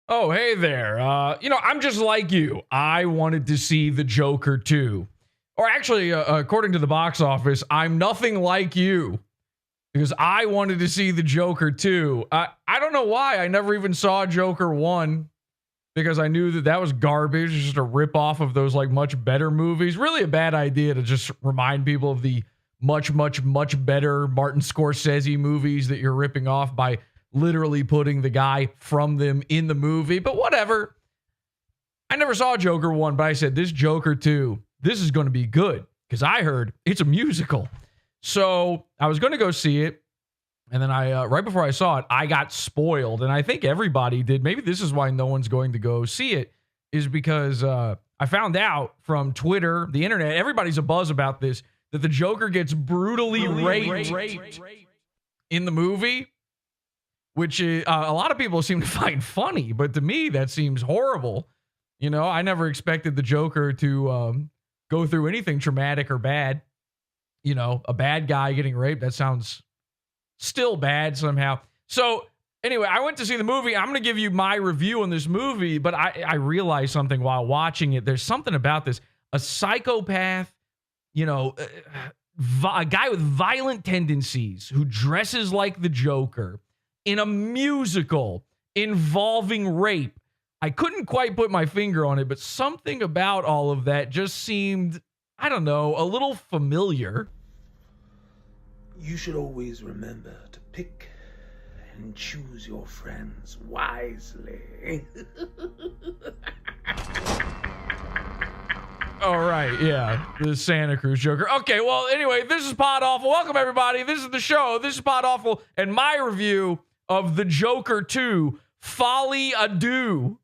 Oh, hey there. I'm just like you. I wanted to see the Joker 2. Or actually, according to the box office, I'm nothing like you because I wanted to see the Joker 2. I don't know why. I never even saw Joker 1 because I knew that was garbage. It's just a rip-off of those like much better movies. Really a bad idea to just remind people of the much, much, much better Martin Scorsese movies that you're ripping off by literally putting the guy from them in the movie. But whatever. I never saw Joker 1, but I said, this Joker 2, this is going to be good because I heard it's a musical. So I was going to go see it. And then right before I saw it, I got spoiled. And I think everybody did. Maybe this is why no one's going to go see it, is because I found out from Twitter, the internet, everybody's abuzz about this, that the Joker gets brutally raped in the movie, which a lot of people seem to find funny. But to me, that seems horrible. You know, I never expected the Joker to go through anything traumatic or bad. You know, a bad guy getting raped, that sounds still bad somehow. So anyway, I went to see the movie. I'm going to give you my review on this movie, but I realized something while watching it. There's something about this. A psychopath, you know, a guy with violent tendencies who dresses like the Joker in a musical involving rape. I couldn't quite put my finger on it, but something about all of that just seemed, I don't know, a little familiar. You should always remember to pick and choose your friends wisely. All right, yeah, the Santa Cruz Joker. Okay, well, anyway, this is Podawful. Welcome, everybody. This is the show. This is Podawful, and my review of the Joker 2, Folly Adieu.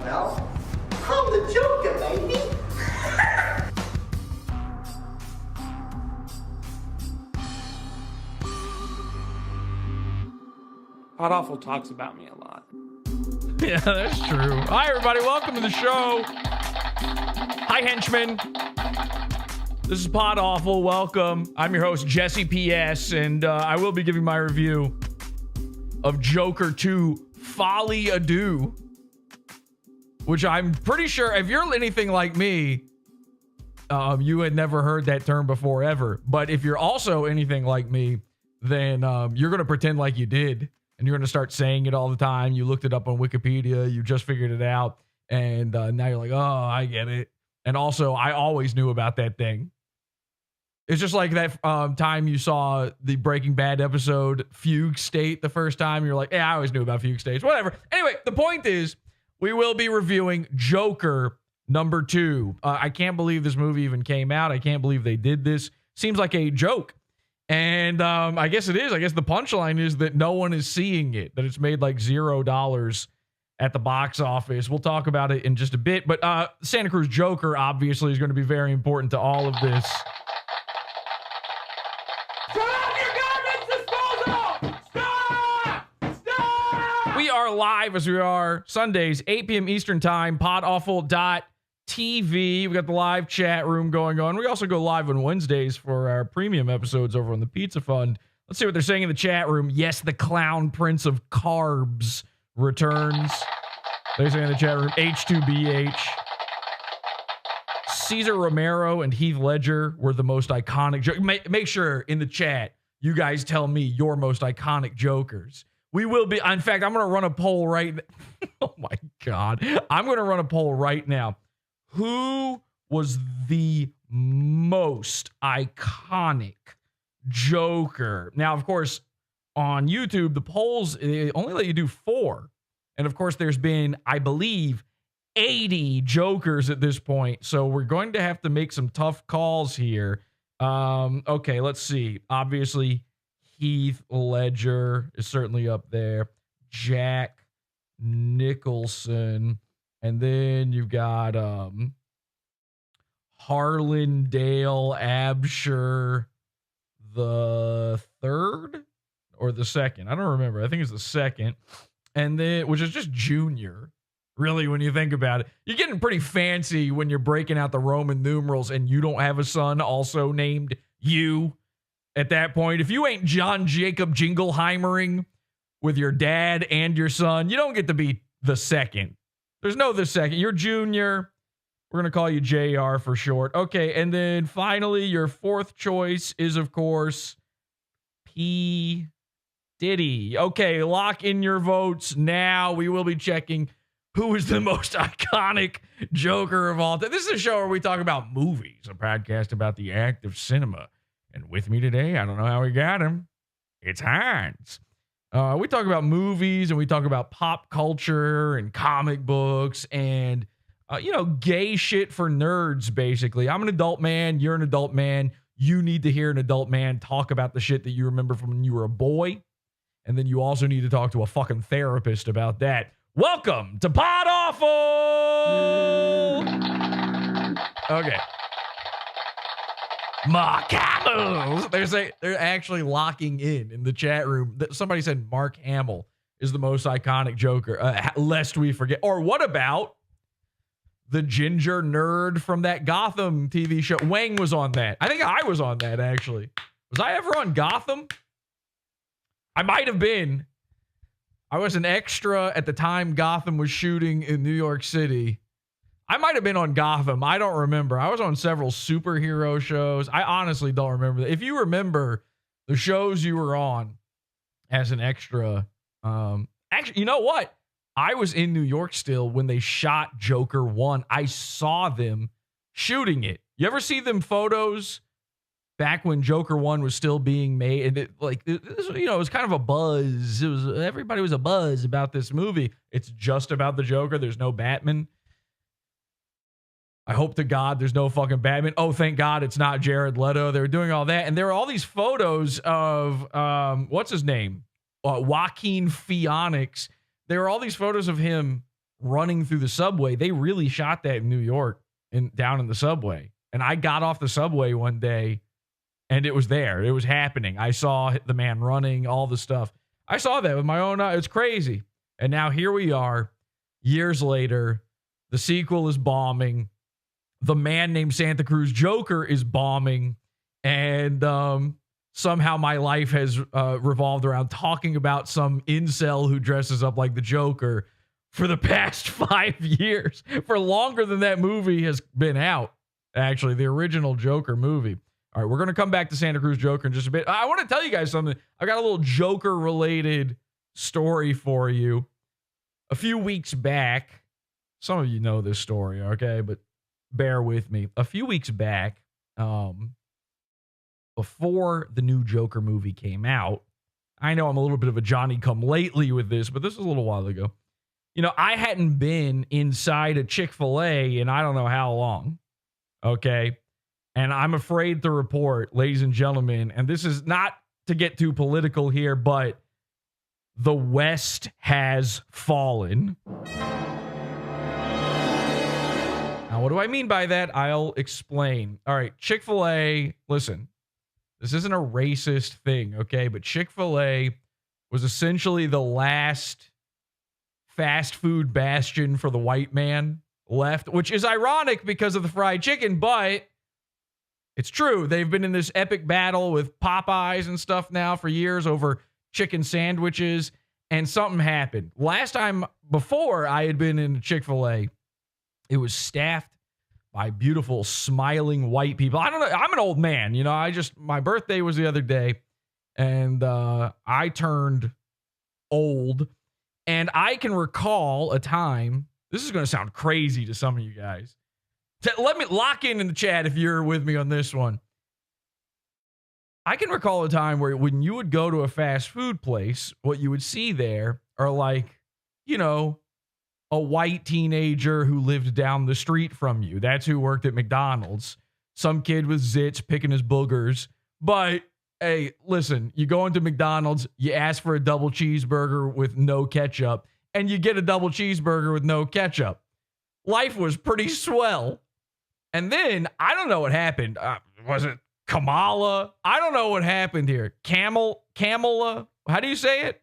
Well, I'm the Joker, baby. Podawful talks about me a lot. Yeah, that's true. Hi, everybody. Welcome to the show. Hi, henchmen. This is Podawful. Welcome. I'm your host, Jesse P.S., and I will be giving my review of Joker 2, Folly Adieu, which I'm pretty sure, if you're anything like me, you had never heard that term before ever. But if you're also anything like me, then you're going to pretend like you did. And you're going to start saying it all the time. You looked it up on Wikipedia. You just figured it out. And now you're like, oh, I get it. And also, I always knew about that thing. It's just like that time you saw the Breaking Bad episode Fugue State the first time. You're like, yeah, I always knew about Fugue States. Whatever. Anyway, the point is, we will be reviewing Joker number 2. I can't believe this movie even came out. I can't believe they did this. Seems like a joke. And I guess it is. I guess the punchline is that no one is seeing it, that it's made like $0 at the box office. We'll talk about it in just a bit. But Santa Cruz Joker, obviously, is going to be very important to all of this. We are live as we are Sundays, 8 p.m. Eastern Time, podawful.tv. We got the live chat room going on. We also go live on Wednesdays for our premium episodes over on the Pizza Fund. Let's see what they're saying in the chat room. Yes, the Clown Prince of Carbs returns. They're saying in the chat room, H2BH. Cesar Romero and Heath Ledger were the most iconic. Make sure in the chat you guys tell me your most iconic Jokers. We will be. In fact, I'm going to run a poll right now. Oh my God. I'm going to run a poll right now. Who was the most iconic Joker? Now, of course, on YouTube, the polls only let you do 4. And of course, there's been, I believe, 80 Jokers at this point. So we're going to have to make some tough calls here. Okay, let's see. Obviously, Heath Ledger is certainly up there. Jack Nicholson. And then you've got Harlandale Absher the third or the second. I don't remember. I think it's the second. And then, which is just junior, really, when you think about it. You're getting pretty fancy when you're breaking out the Roman numerals and you don't have a son also named you at that point. If you ain't John Jacob Jingleheimering with your dad and your son, you don't get to be the second. There's no the second. You're junior. We're going to call you JR for short. Okay, and then finally, your fourth choice is, of course, P. Diddy. Okay, lock in your votes now. We will be checking who is the most iconic Joker of all time. This is a show where we talk about movies, a podcast about the act of cinema. And with me today, I don't know how we got him, it's Heinz. We talk about movies and we talk about pop culture and comic books and gay shit for nerds, basically. I'm an adult man. You're an adult man. You need to hear an adult man talk about the shit that you remember from when you were a boy. And then you also need to talk to a fucking therapist about that. Welcome to Podawful! Okay. Mark Hamill. They're actually locking in the chat room. Somebody said Mark Hamill is the most iconic Joker, lest we forget. Or what about the ginger nerd from that Gotham TV show? Wang was on that. I think I was on that, actually. Was I ever on Gotham? I might have been. I was an extra at the time Gotham was shooting in New York City. I might have been on Gotham. I don't remember. I was on several superhero shows. I honestly don't remember. If you remember the shows you were on as an extra, actually, you know what? I was in New York still when they shot Joker 1. I saw them shooting it. You ever see them photos back when Joker 1 was still being made? And it was kind of a buzz. Everybody was a buzz about this movie. It's just about the Joker. There's no Batman. I hope to God there's no fucking Batman. Oh, thank God it's not Jared Leto. They were doing all that. And there were all these photos of, what's his name? Joaquin Phoenix. There were all these photos of him running through the subway. They really shot that in New York and down in the subway. And I got off the subway one day and it was there. It was happening. I saw the man running, all the stuff. I saw that with my own eyes. It's crazy. And now here we are, years later. The sequel is bombing. The man named Santa Cruz Joker is bombing. And somehow my life has revolved around talking about some incel who dresses up like the Joker for the past 5 years. For longer than that movie has been out, actually, the original Joker movie. All right, we're going to come back to Santa Cruz Joker in just a bit. I want to tell you guys something. I got a little Joker-related story for you. A few weeks back, some of you know this story, okay, but bear with me. A few weeks back, before the new Joker movie came out, I know I'm a little bit of a Johnny-come-lately with this, but this was a little while ago. I hadn't been inside a Chick-fil-A in I don't know how long, okay? And I'm afraid to report, ladies and gentlemen, and this is not to get too political here, but the West has fallen. Now, what do I mean by that? I'll explain. All right, Chick-fil-A, listen, this isn't a racist thing, okay? But Chick-fil-A was essentially the last fast food bastion for the white man left, which is ironic because of the fried chicken, but it's true. They've been in this epic battle with Popeyes and stuff now for years over chicken sandwiches, and something happened. Last time before I had been in Chick-fil-A, it was staffed by beautiful, smiling white people. I don't know. I'm an old man. My birthday was the other day, and I turned old, and I can recall a time. This is going to sound crazy to some of you guys. Let me lock in the chat if you're with me on this one. I can recall a time where when you would go to a fast food place, what you would see there are a white teenager who lived down the street from you. That's who worked at McDonald's. Some kid with zits picking his boogers. But, hey, listen, you go into McDonald's, you ask for a double cheeseburger with no ketchup, and you get a double cheeseburger with no ketchup. life was pretty swell. And then I don't know what happened. Was it Kamala? I don't know what happened here. Kamala? How do you say it?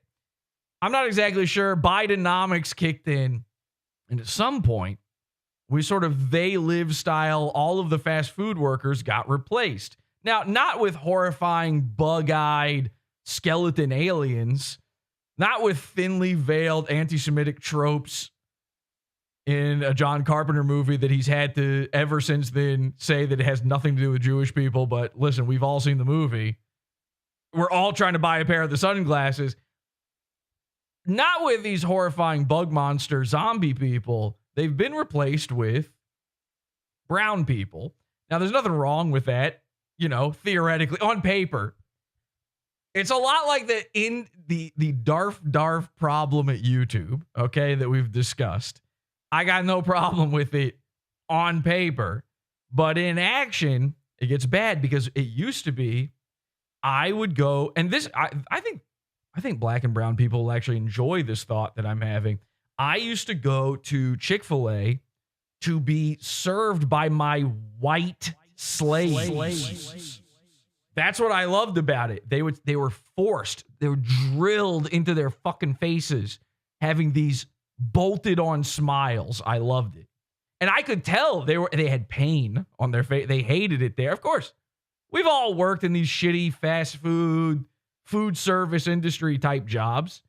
I'm not exactly sure. Bidenomics kicked in. And at some point, we sort of they live style, all of the fast food workers got replaced. Now, not with horrifying, bug-eyed skeleton aliens, not with thinly veiled anti-Semitic tropes in a John Carpenter movie that he's had to, ever since then, say that it has nothing to do with Jewish people. But listen, we've all seen the movie. We're all trying to buy a pair of the sunglasses. Not with these horrifying bug monster zombie people. They've been replaced with brown people. Now, there's nothing wrong with that, theoretically, on paper. It's a lot like the DARF problem at YouTube, okay, that we've discussed. I got no problem with it on paper, but in action, it gets bad because it used to be I would go, and this, I think black and brown people will actually enjoy this thought that I'm having. I used to go to Chick-fil-A to be served by my white slaves. That's what I loved about it. They were forced. They were drilled into their fucking faces, having these bolted on smiles. I loved it. And I could tell they had pain on their face. They hated it there. Of course, we've all worked in these shitty fast food service industry type jobs.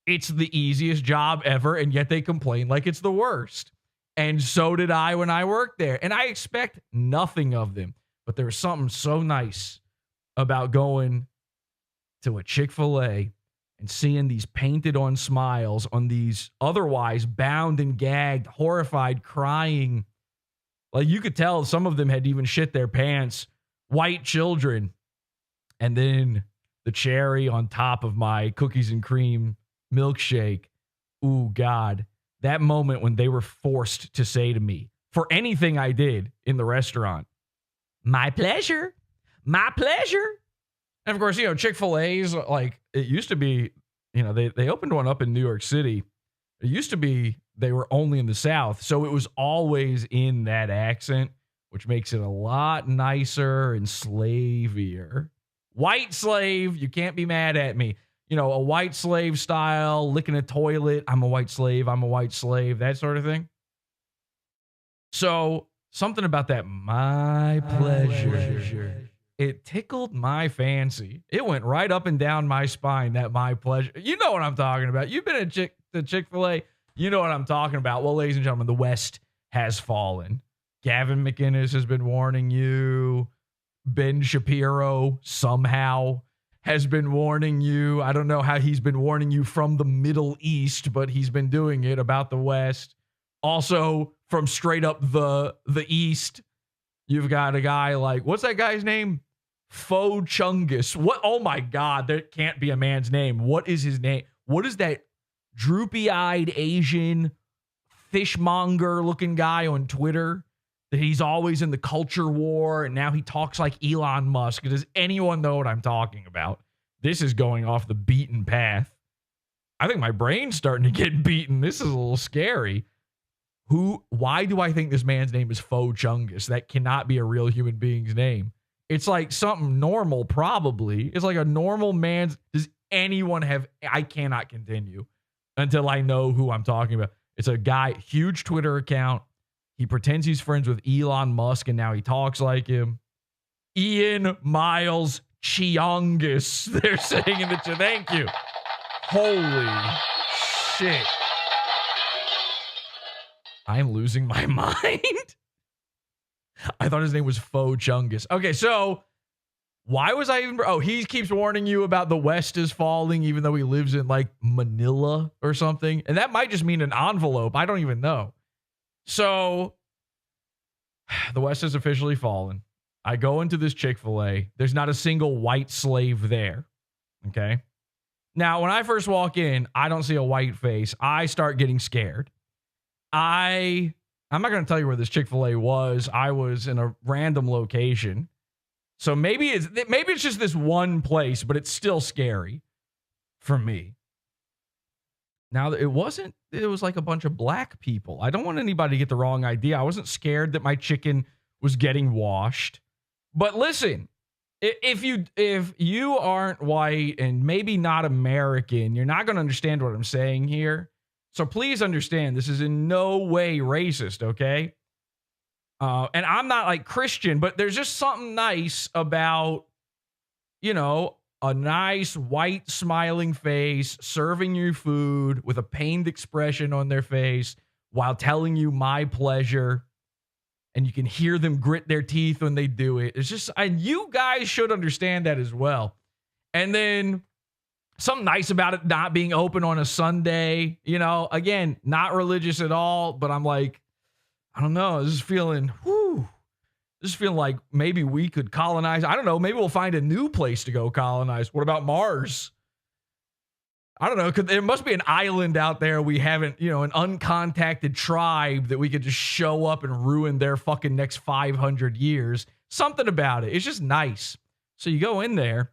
It's the easiest job ever, and yet they complain like it's the worst. And so did I when I worked there. And I expect nothing of them. But there was something so nice about going to a Chick-fil-A and seeing these painted on smiles on these otherwise bound and gagged, horrified, crying. Like you could tell some of them had even shit their pants, white children. And then the cherry on top of my cookies and cream milkshake. Ooh, God. That moment when they were forced to say to me, for anything I did in the restaurant, my pleasure. My pleasure. And of course, Chick-fil-A's like it used to be, they opened one up in New York City. It used to be they were only in the South. So it was always in that accent, which makes it a lot nicer and slavier. White slave, you can't be mad at me. A white slave style, licking a toilet. I'm a white slave. That sort of thing. So something about that, my pleasure. It tickled my fancy. It went right up and down my spine, that my pleasure. You know what I'm talking about. You've been at Chick-fil-A. You know what I'm talking about. Well, ladies and gentlemen, the West has fallen. Gavin McInnes has been warning you. Ben Shapiro somehow has been warning you. I don't know how he's been warning you from the Middle East, but he's been doing it about the West. Also, from straight up the East, you've got a guy like, what's that guy's name? Fo Chungus. What? Oh my God, there can't be a man's name. What is his name? What is that droopy-eyed Asian fishmonger-looking guy on Twitter that he's always in the culture war and now he talks like Elon Musk? Does anyone know what I'm talking about? This is going off the beaten path. I think my brain's starting to get beaten. This is a little scary. Why do I think this man's name is Fo Chungus? That cannot be a real human being's name. It's like something normal, probably. It's like a normal man's. Does anyone have? I cannot continue until I know who I'm talking about. It's a guy, huge Twitter account. He pretends he's friends with Elon Musk, and now he talks like him. Ian Miles Chiongus. They're saying in the chat. Thank you. Holy shit. I'm losing my mind. I thought his name was Fo Chungus. Okay, so why was I even... Oh, he keeps warning you about the West is falling, even though he lives in, like, Manila or something. And that might just mean an envelope. I don't even know. So, the West has officially fallen. I go into this Chick-fil-A. There's not a single white slave there. Okay? Now, when I first walk in, I don't see a white face. I start getting scared. I'm not going to tell you where this Chick-fil-A was. I was in a random location. So maybe it's just this one place, but it's still scary for me. Now, it was like a bunch of black people. I don't want anybody to get the wrong idea. I wasn't scared that my chicken was getting washed. But listen, if you aren't white and maybe not American, you're not going to understand what I'm saying here. So please understand, this is in no way racist, okay? And I'm not like Christian, but there's just something nice about, you know, a nice white smiling face serving you food with a pained expression on their face while telling you my pleasure. And you can hear them grit their teeth when they do it. It's just, and you guys should understand that as well. And then something nice about it not being open on a Sunday, you know, again, not religious at all, but I'm like, I don't know, this is feeling like maybe we could colonize. I don't know, maybe we'll find a new place to go colonize. What about Mars? I don't know. There must be an island out there we haven't, you know, an uncontacted tribe that we could just show up and ruin their fucking next 500 years. Something about it. It's just nice. So you go in there.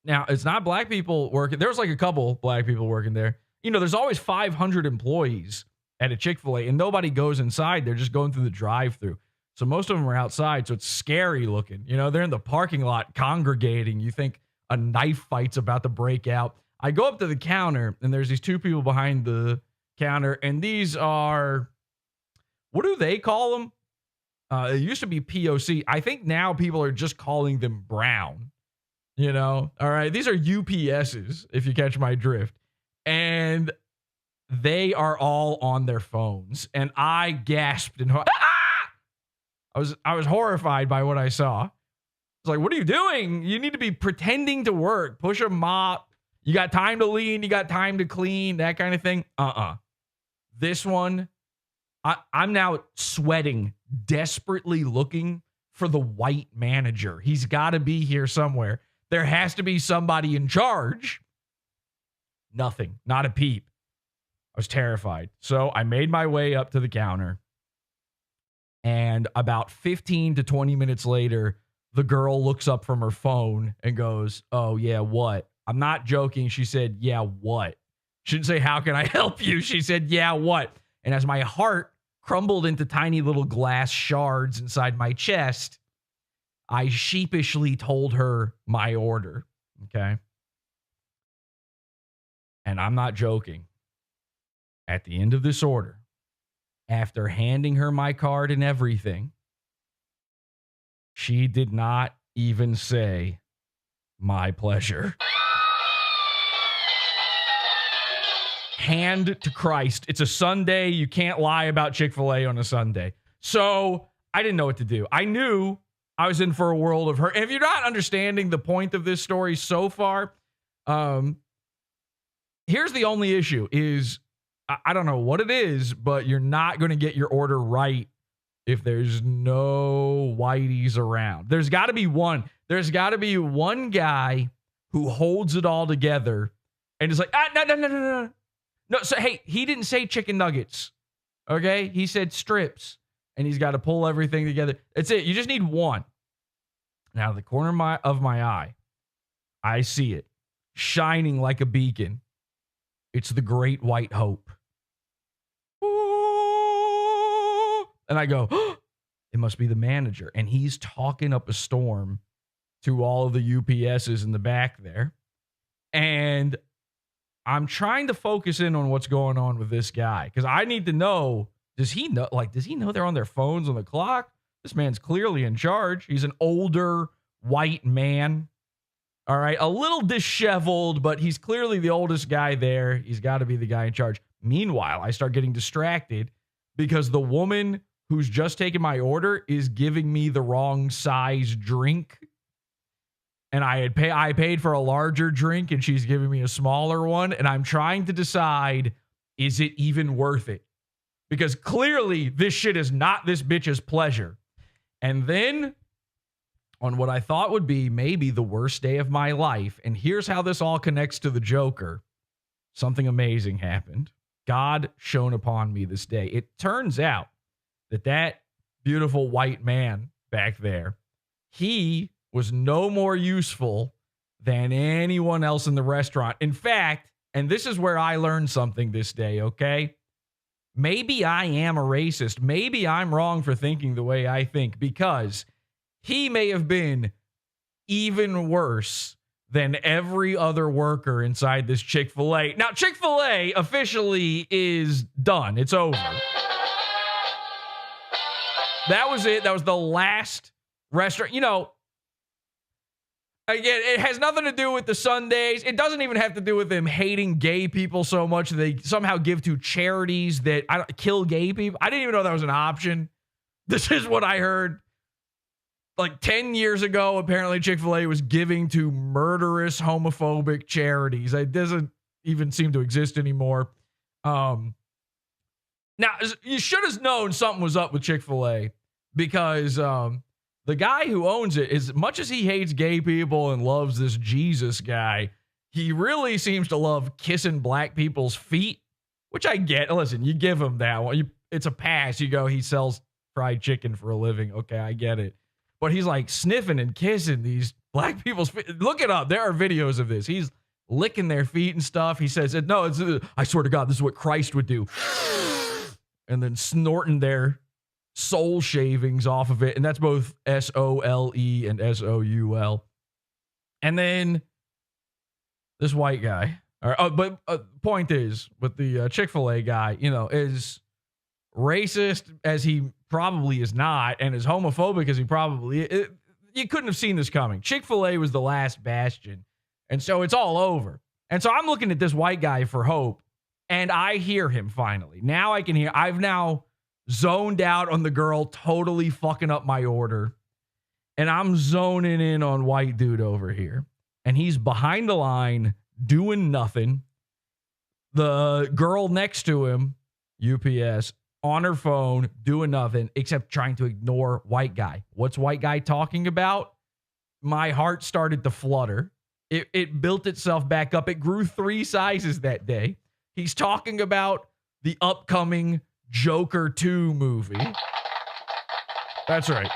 Now, it's not black people working. There's like a couple black people working there. You know, there's always 500 employees at a Chick-fil-A, and nobody goes inside. They're just going through the drive-thru. So most of them are outside, so it's scary looking. You know, they're in the parking lot congregating. You think a knife fight's about to break out. I go up to the counter, and there's these two people behind the counter, and these are, what do they call them? It used to be POC. I think now people are just calling them brown. You know, all right. These are UPSs, if you catch my drift. And they are all on their phones. And I gasped and I was horrified by what I saw. It's like, what are you doing? You need to be pretending to work. Push a mop. You got time to lean. You got time to clean. That kind of thing. This one, I'm now sweating, desperately looking for the white manager. He's got to be here somewhere. There has to be somebody in charge. Nothing. Not a peep. I was terrified. So I made my way up to the counter. And about 15 to 20 minutes later, the girl looks up from her phone and goes, "Oh, yeah, what?" I'm not joking. She said, "Yeah, what?" She didn't say, "How can I help you?" She said, "Yeah, what?" And as my heart crumbled into tiny little glass shards inside my chest, I sheepishly told her my order, okay? And I'm not joking. At the end of this order, after handing her my card and everything, she did not even say, "My pleasure." Hand to Christ. It's a Sunday. You can't lie about Chick-fil-A on a Sunday. So I didn't know what to do. I knew I was in for a world of hurt. And if you're not understanding the point of this story so far, here's the only issue is, I don't know what it is, but you're not going to get your order right if there's no whiteys around. There's got to be one. There's got to be one guy who holds it all together and is like, no. No, so hey, he didn't say chicken nuggets. Okay? He said strips. And he's got to pull everything together. That's it. You just need one. Now, the corner of my eye, I see it shining like a beacon. It's the Great White Hope. And I go, oh, it must be the manager. And he's talking up a storm to all of the UPSs in the back there. And I'm trying to focus in on what's going on with this guy, because I need to know, does he know they're on their phones on the clock? This man's clearly in charge. He's an older white man. All right. A little disheveled, but he's clearly the oldest guy there. He's got to be the guy in charge. Meanwhile, I start getting distracted because the woman who's just taken my order is giving me the wrong size drink. And I paid for a larger drink and she's giving me a smaller one. And I'm trying to decide, is it even worth it? Because clearly this shit is not this bitch's pleasure. And then on what I thought would be maybe the worst day of my life, and here's how this all connects to the Joker, something amazing happened. God shone upon me this day. It turns out that beautiful white man back there, he was no more useful than anyone else in the restaurant. In fact, And this is where I learned something this day, okay? Maybe I am a racist. Maybe I'm wrong for thinking the way I think, because he may have been even worse than every other worker inside this Chick-fil-A. Now, Chick-fil-A officially is done. It's over. That was it. That was the last restaurant. You know, again, it has nothing to do with the Sundays. It doesn't even have to do with them hating gay people so much that they somehow give to charities that kill gay people. I didn't even know that was an option. This is what I heard. Like 10 years ago, apparently Chick-fil-A was giving to murderous homophobic charities. It doesn't even seem to exist anymore. Now, you should have known something was up with Chick-fil-A, because the guy who owns it, as much as he hates gay people and loves this Jesus guy, he really seems to love kissing black people's feet, which I get. Listen, you give him that one. It's a pass. You go, he sells fried chicken for a living. Okay, I get it. But he's like sniffing and kissing these black people's feet. Look it up. There are videos of this. He's licking their feet and stuff. He says, no, I swear to God, this is what Christ would do. And then snorting their soul shavings off of it. And that's both SOLE and SOUL. And then this white guy. But point is, with the Chick-fil-A guy, you know, is racist as he probably is not, and as homophobic as he probably is. You couldn't have seen this coming. Chick-fil-A was the last bastion. And so it's all over. And so I'm looking at this white guy for hope, and I hear him finally. Now I can hear. I've now zoned out on the girl totally fucking up my order, and I'm zoning in on white dude over here. And he's behind the line doing nothing. The girl next to him, UPS, on her phone, doing nothing except trying to ignore white guy. What's white guy talking about? My heart started to flutter. It built itself back up. It grew 3 sizes that day. He's talking about the upcoming Joker 2 movie. That's right.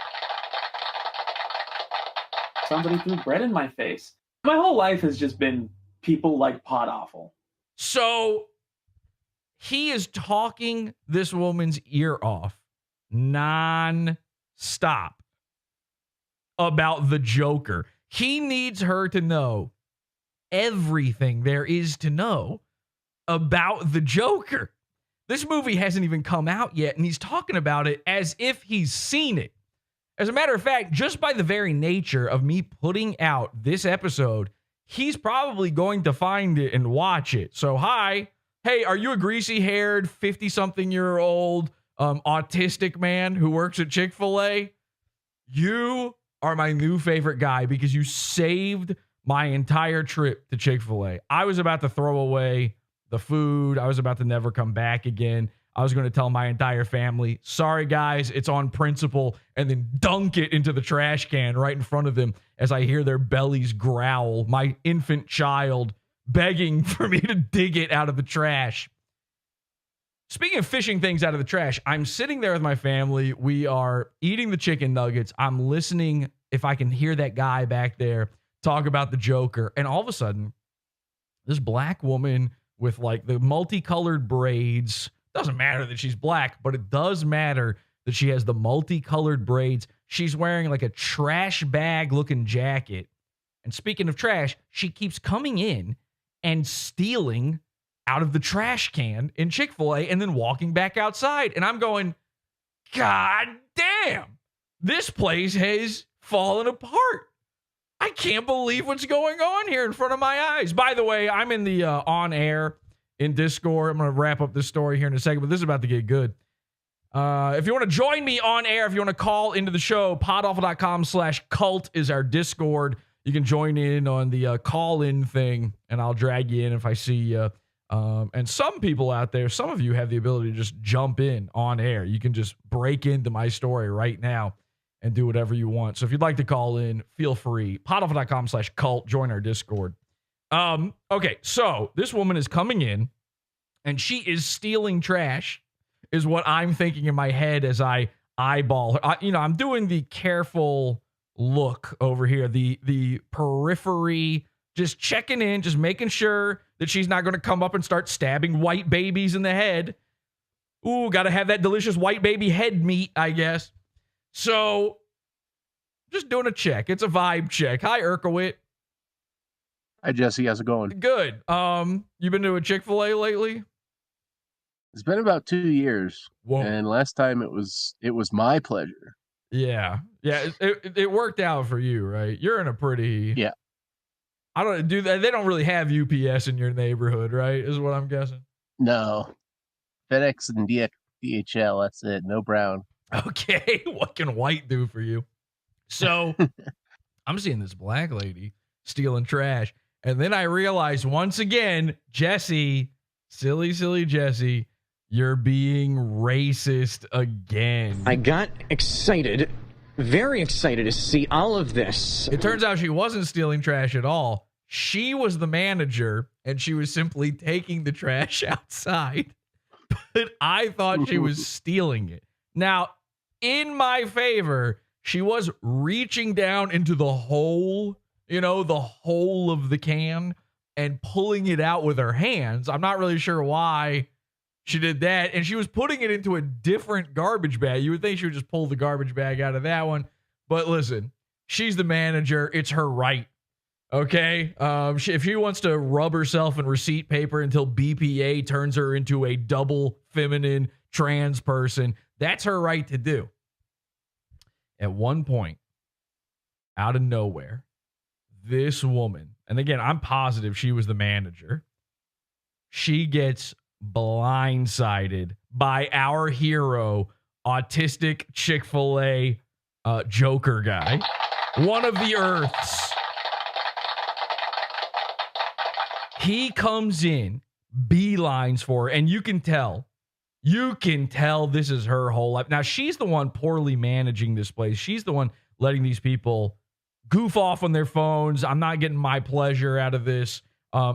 Somebody threw bread in my face. My whole life has just been people like Podawful. So he is talking this woman's ear off non-stop about the Joker. He needs her to know everything there is to know about the Joker. This movie hasn't even come out yet, and he's talking about it as if he's seen it. As a matter of fact, just by the very nature of me putting out this episode, he's probably going to find it and watch it. So, hi. Hey, are you a greasy-haired, 50-something-year-old autistic man who works at Chick-fil-A? You are my new favorite guy because you saved my entire trip to Chick-fil-A. I was about to throw away the food. I was about to never come back again. I was going to tell my entire family, sorry, guys, it's on principle, and then dunk it into the trash can right in front of them as I hear their bellies growl, my infant child begging for me to dig it out of the trash. Speaking of fishing things out of the trash, I'm sitting there with my family. We are eating the chicken nuggets. I'm listening if I can hear that guy back there talk about the Joker. And all of a sudden, this black woman with like the multicolored braids, doesn't matter that she's black, but it does matter that she has the multicolored braids. She's wearing like a trash bag looking jacket. And speaking of trash, she keeps coming in and stealing out of the trash can in Chick-fil-A and then walking back outside. And I'm going, God damn, this place has fallen apart. I can't believe what's going on here in front of my eyes. By the way, I'm in the on air in Discord. I'm going to wrap up this story here in a second, but this is about to get good. If you want to join me on air, if you want to call into the show, podawful.com/cult is our Discord. You can join in on the call-in thing, and I'll drag you in if I see you. And some people out there, some of you have the ability to just jump in on air. You can just break into my story right now and do whatever you want. So if you'd like to call in, feel free. Podawful.com/cult, join our Discord. Okay, so this woman is coming in, and she is stealing trash, is what I'm thinking in my head as I eyeball her. I'm doing the careful look over here, the periphery just checking in, just making sure that she's not going to come up and start stabbing white babies in the head. Ooh, got to have that delicious white baby head meat, I guess. So just doing a check. It's a vibe check. Hi, Urkowit. Hi, Jesse. How's it going? Good. You been to a Chick-fil-A lately? It's been about 2 years. Whoa. And last time it was my pleasure. Yeah. It worked out for you, right? You're in a pretty. Yeah. I don't do that. They don't really have UPS in your neighborhood, right? Is what I'm guessing. No. FedEx and DHL. That's it. No brown. Okay. What can white do for you? So I'm seeing this black lady stealing trash. And then I realized once again, Jesse, silly Jesse, you're being racist again. I got excited, very excited to see all of this. It turns out she wasn't stealing trash at all. She was the manager, and she was simply taking the trash outside. But I thought she was stealing it. Now, in my favor, she was reaching down into the hole, the hole of the can, and pulling it out with her hands. I'm not really sure why she did that. And she was putting it into a different garbage bag. You would think she would just pull the garbage bag out of that one. But listen, she's the manager. It's her right. Okay? If she wants to rub herself in receipt paper until BPA turns her into a double feminine trans person, that's her right to do. At one point, out of nowhere, this woman, and again, I'm positive she was the manager, she gets blindsided by our hero, autistic Chick-fil-A Joker guy, one of the Earths. He comes in, beelines for her, and you can tell this is her whole life. Now, she's the one poorly managing this place. She's the one letting these people goof off on their phones. I'm not getting my pleasure out of this.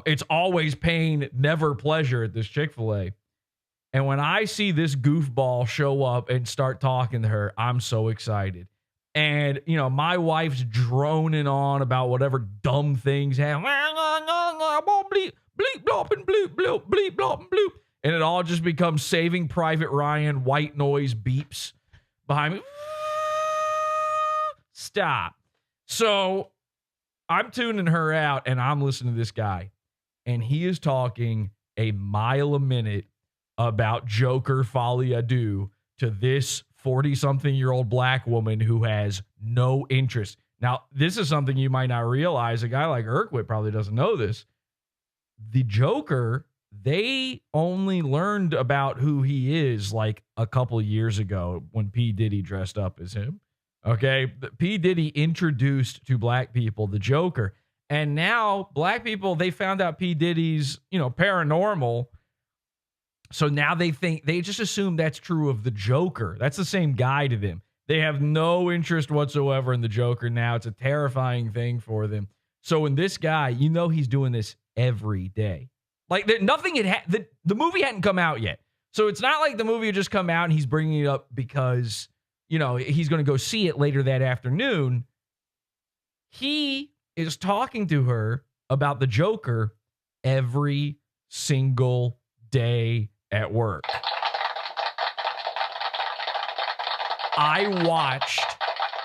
It's always pain, never pleasure at this Chick-fil-A. And when I see this goofball show up and start talking to her, I'm so excited. And, my wife's droning on about whatever dumb things happen. Bleep, bleep, blop, and bloop, bloop, bleep, blop, and bloop. And it all just becomes Saving Private Ryan, white noise beeps behind me. Stop. So I'm tuning her out, and I'm listening to this guy. And he is talking a mile a minute about Joker Folie à Deux to this 40-something-year-old black woman who has no interest. Now, this is something you might not realize. A guy like Urquhart probably doesn't know this. The Joker, they only learned about who he is like a couple years ago when P. Diddy dressed up as him. Okay? P. Diddy introduced to black people the Joker. And now black people, they found out P. Diddy's, paranormal. So now they just assume that's true of the Joker. That's the same guy to them. They have no interest whatsoever in the Joker now. It's a terrifying thing for them. So when this guy, he's doing this every day. Like nothing had the movie hadn't come out yet. So it's not like the movie had just come out and he's bringing it up because, he's going to go see it later that afternoon. He is talking to her about the Joker every single day at work. I watched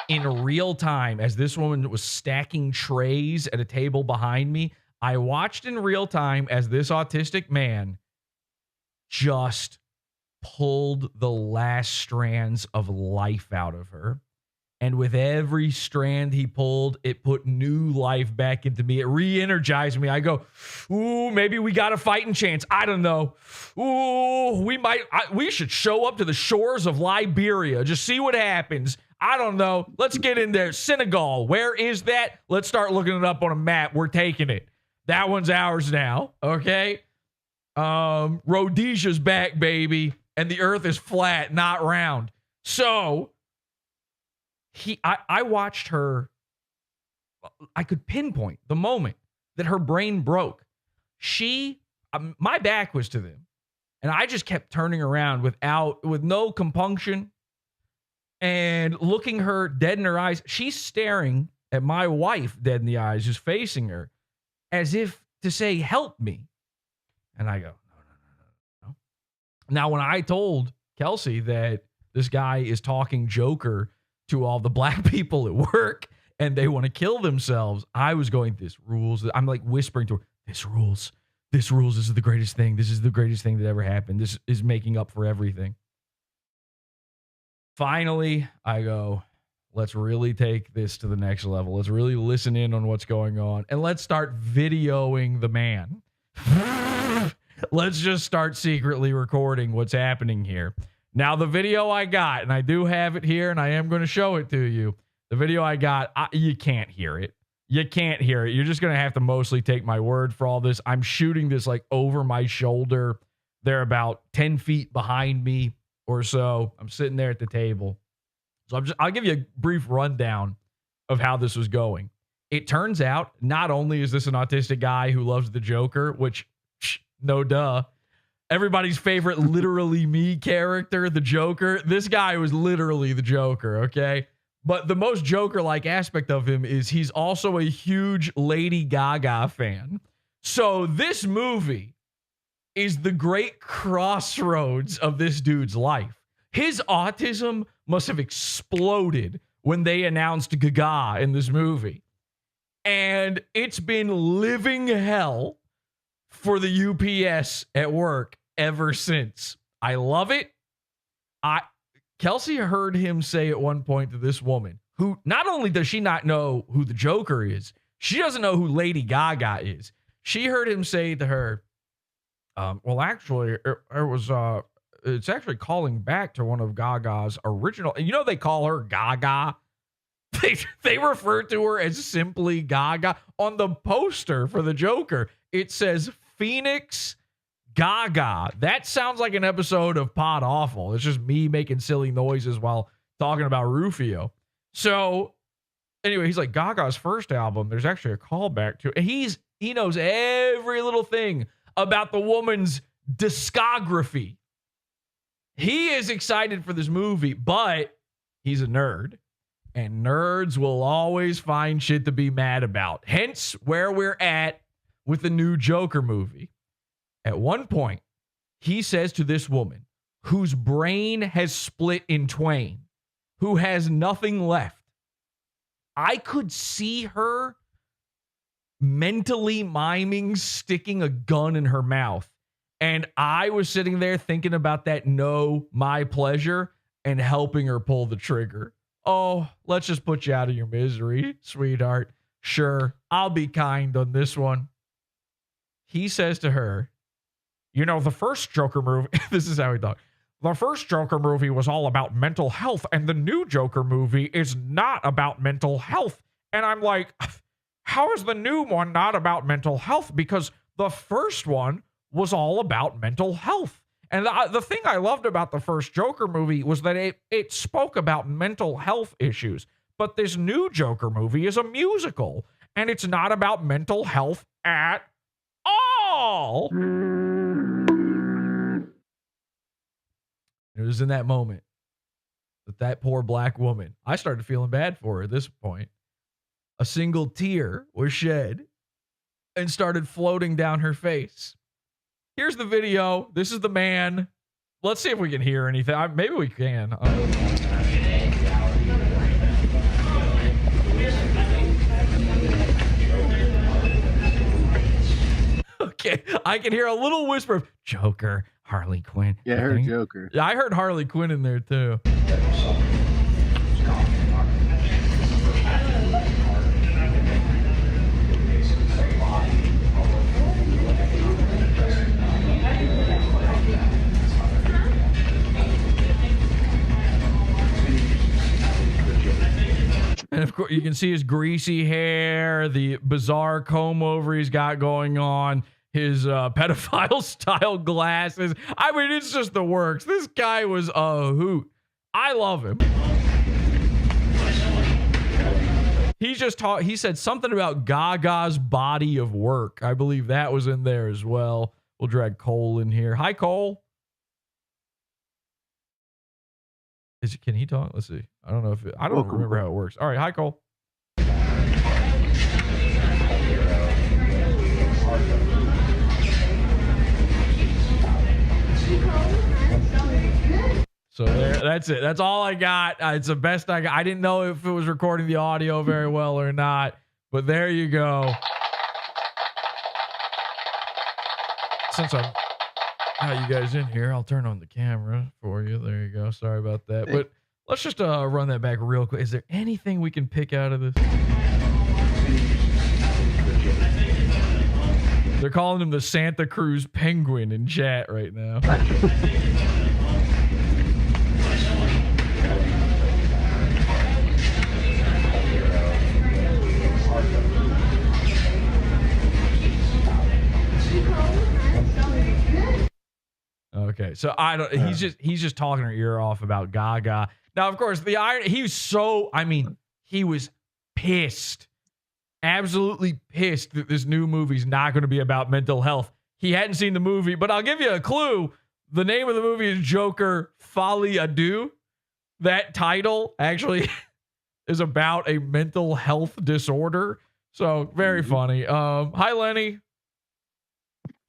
in real time as this woman was stacking trays at a table behind me. I watched in real time as this autistic man just pulled the last strands of life out of her. And with every strand he pulled, it put new life back into me. It re-energized me. I go, ooh, maybe we got a fighting chance. I don't know. Ooh, we should show up to the shores of Liberia. Just see what happens. I don't know. Let's get in there. Senegal, where is that? Let's start looking it up on a map. We're taking it. That one's ours now, okay? Rhodesia's back, baby. And the earth is flat, not round. So I watched her. I could pinpoint the moment that her brain broke. My back was to them, and I just kept turning around with no compunction and looking her dead in her eyes. She's staring at my wife dead in the eyes, just facing her. as if to say, help me. And I go, no. Now, when I told Kelsey that this guy is talking Joker to all the black people at work and they want to kill themselves, I was going, this rules. I'm like whispering to her, this rules. This rules. This is the greatest thing. This is the greatest thing that ever happened. This is making up for everything. Finally, I go, let's really take this to the next level. Let's really listen in on what's going on. And let's start videoing the man. Let's just start secretly recording what's happening here. Now, the video I got, and I do have it here, and I am going to show it to you. The video I got, you can't hear it. You can't hear it. You're just going to have to mostly take my word for all this. I'm shooting this like over my shoulder. They're about 10 feet behind me or so. I'm sitting there at the table. So I'll give you a brief rundown of how this was going. It turns out not only is this an autistic guy who loves the Joker, which, no duh, everybody's favorite literally me character, the Joker. This guy was literally the Joker, okay? But the most Joker-like aspect of him is he's also a huge Lady Gaga fan. So this movie is the great crossroads of this dude's life. His autism must have exploded when they announced Gaga in this movie. And it's been living hell for the UPS at work ever since. I love it. Kelsey heard him say at one point to this woman, who not only does she not know who the Joker is, she doesn't know who Lady Gaga is. She heard him say to her, well, actually, it's actually calling back to one of Gaga's original. You know, they call her Gaga. They refer to her as simply Gaga. On the poster for the Joker, it says Phoenix Gaga. That sounds like an episode of Podawful. It's just me making silly noises while talking about Rufio. So anyway, he's like, Gaga's first album, there's actually a callback to it. He knows every little thing about the woman's discography. He is excited for this movie, but he's a nerd. And nerds will always find shit to be mad about. Hence where we're at with the new Joker movie. At one point, he says to this woman, whose brain has split in twain, who has nothing left, I could see her mentally miming sticking a gun in her mouth. And I was sitting there thinking about that my pleasure, and helping her pull the trigger. Oh, let's just put you out of your misery, sweetheart. Sure, I'll be kind on this one. He says to her, you know, the first Joker movie, this is how he talked. The first Joker movie was all about mental health, and the new Joker movie is not about mental health. And I'm like, how is the new one not about mental health? Because the first one was all about mental health. And the thing I loved about the first Joker movie was that it spoke about mental health issues. But this new Joker movie is a musical, and it's not about mental health at all. It was in that moment that poor black woman, I started feeling bad for her at this point. A single tear was shed and started floating down her face. Here's the video. This is the man. Let's see if we can hear anything. Maybe we can. Okay, I can hear a little whisper of Joker, Harley Quinn. Yeah, I heard Joker. Yeah, I heard Harley Quinn in there too. And of course, you can see his greasy hair, the bizarre comb over he's got going on, his pedophile style glasses. I mean, it's just the works. This guy was a hoot. I love him. He said something about Gaga's body of work. I believe that was in there as well. We'll drag Cole in here. Hi, Cole. Can he talk? Let's see. I don't know if I don't remember how it works. All right, hi Cole. So that's it. That's all I got. It's the best I got. I didn't know if it was recording the audio very well or not, but there you go. Since I'm got you guys in here, I'll turn on the camera for you. There you go. Sorry about that. But let's just run that back real quick. Is there anything we can pick out of this? They're calling him the Santa Cruz Penguin in chat right now. Okay, so I don't. He's just talking her ear off about Gaga. Now, of course, the irony. He was pissed, absolutely pissed that this new movie's not going to be about mental health. He hadn't seen the movie, but I'll give you a clue. The name of the movie is Joker Folie à Deux. That title actually is about a mental health disorder. So very funny. Hi, Lenny.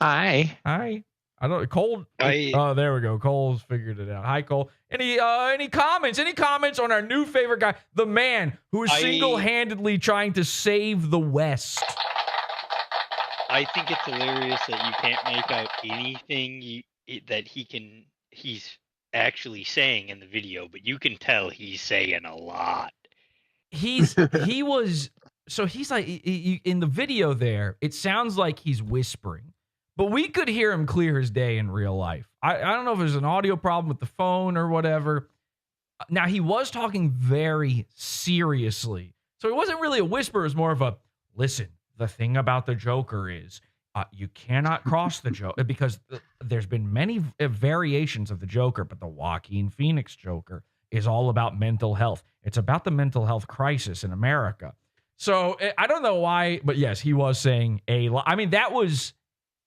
Hi. I don't. Cole. Oh, there we go. Cole's figured it out. Hi, Cole. Any comments? Any comments on our new favorite guy, the man who is single-handedly trying to save the West? I think it's hilarious that you can't make out anything that he's actually saying in the video, but you can tell he's saying a lot. He's like in the video there. It sounds like he's whispering. But we could hear him clear as day in real life. I don't know if there's an audio problem with the phone or whatever. Now, he was talking very seriously. So it wasn't really a whisper. It was more of a, listen, the thing about the Joker is you cannot cross the Joker because there's been many variations of the Joker, but the Joaquin Phoenix Joker is all about mental health. It's about the mental health crisis in America. So I don't know why, but yes, he was saying a lot. I mean, that was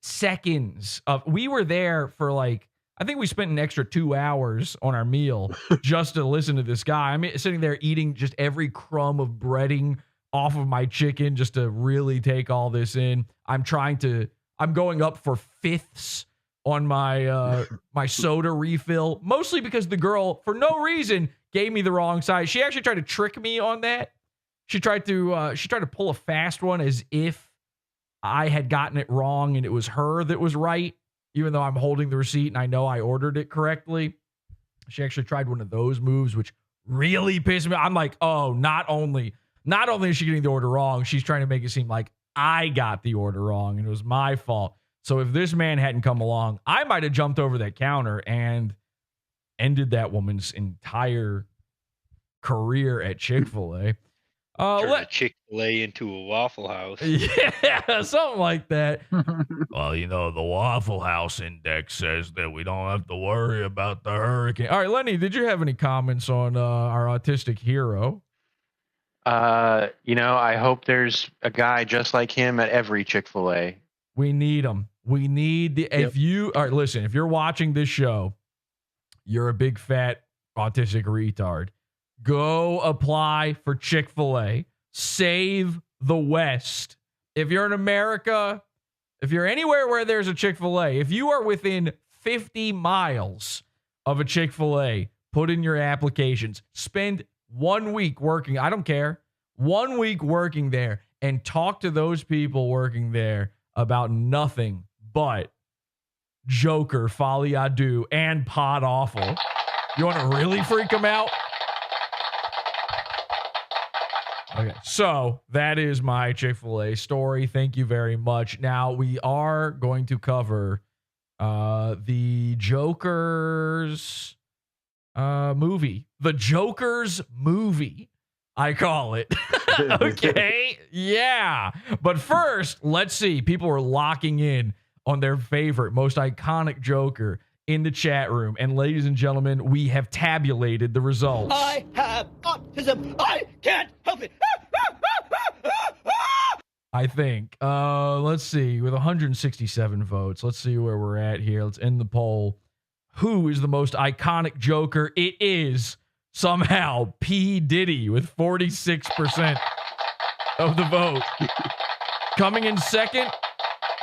seconds of, we were there for like, I think we spent an extra 2 hours on our meal just to listen to this guy. I'm sitting there eating just every crumb of breading off of my chicken just to really take all this in. I'm going up for fifths on my my soda refill, mostly because the girl, for no reason, gave me the wrong size. She actually tried to trick me on that. She tried to pull a fast one as if I had gotten it wrong and it was her that was right, even though I'm holding the receipt and I know I ordered it correctly. She actually tried one of those moves, which really pissed me off. I'm like, oh, not only is she getting the order wrong, she's trying to make it seem like I got the order wrong and it was my fault. So if this man hadn't come along, I might have jumped over that counter and ended that woman's entire career at Chick-fil-A. Turn a Chick-fil-A into a Waffle House. Yeah, something like that. Well, the Waffle House index says that we don't have to worry about the hurricane. All right, Lenny, did you have any comments on our autistic hero? I hope there's a guy just like him at every Chick-fil-A. We need him. We need the. Yep. Listen, if you're watching this show, you're a big fat autistic retard. Go apply for Chick-fil-A. Save the West. If you're in America, if you're anywhere where there's a Chick-fil-A, if you are within 50 miles of a Chick-fil-A, put in your applications. Spend 1 week working. I don't care. 1 week working there and talk to those people working there about nothing but Joker, Folie à Deux, and Podawful. You want to really freak them out? Okay, so that is my Chick-fil-A story. Thank you very much. Now, we are going to cover the Joker's movie. The Joker's movie, I call it. Okay, yeah. But first, let's see. People are locking in on their favorite, most iconic Joker in the chat room. And ladies and gentlemen, we have tabulated the results. I have autism. I can't help it. I think. Let's see. With 167 votes, let's see where we're at here. Let's end the poll. Who is the most iconic Joker? It is somehow P. Diddy with 46% of the vote. Coming in second,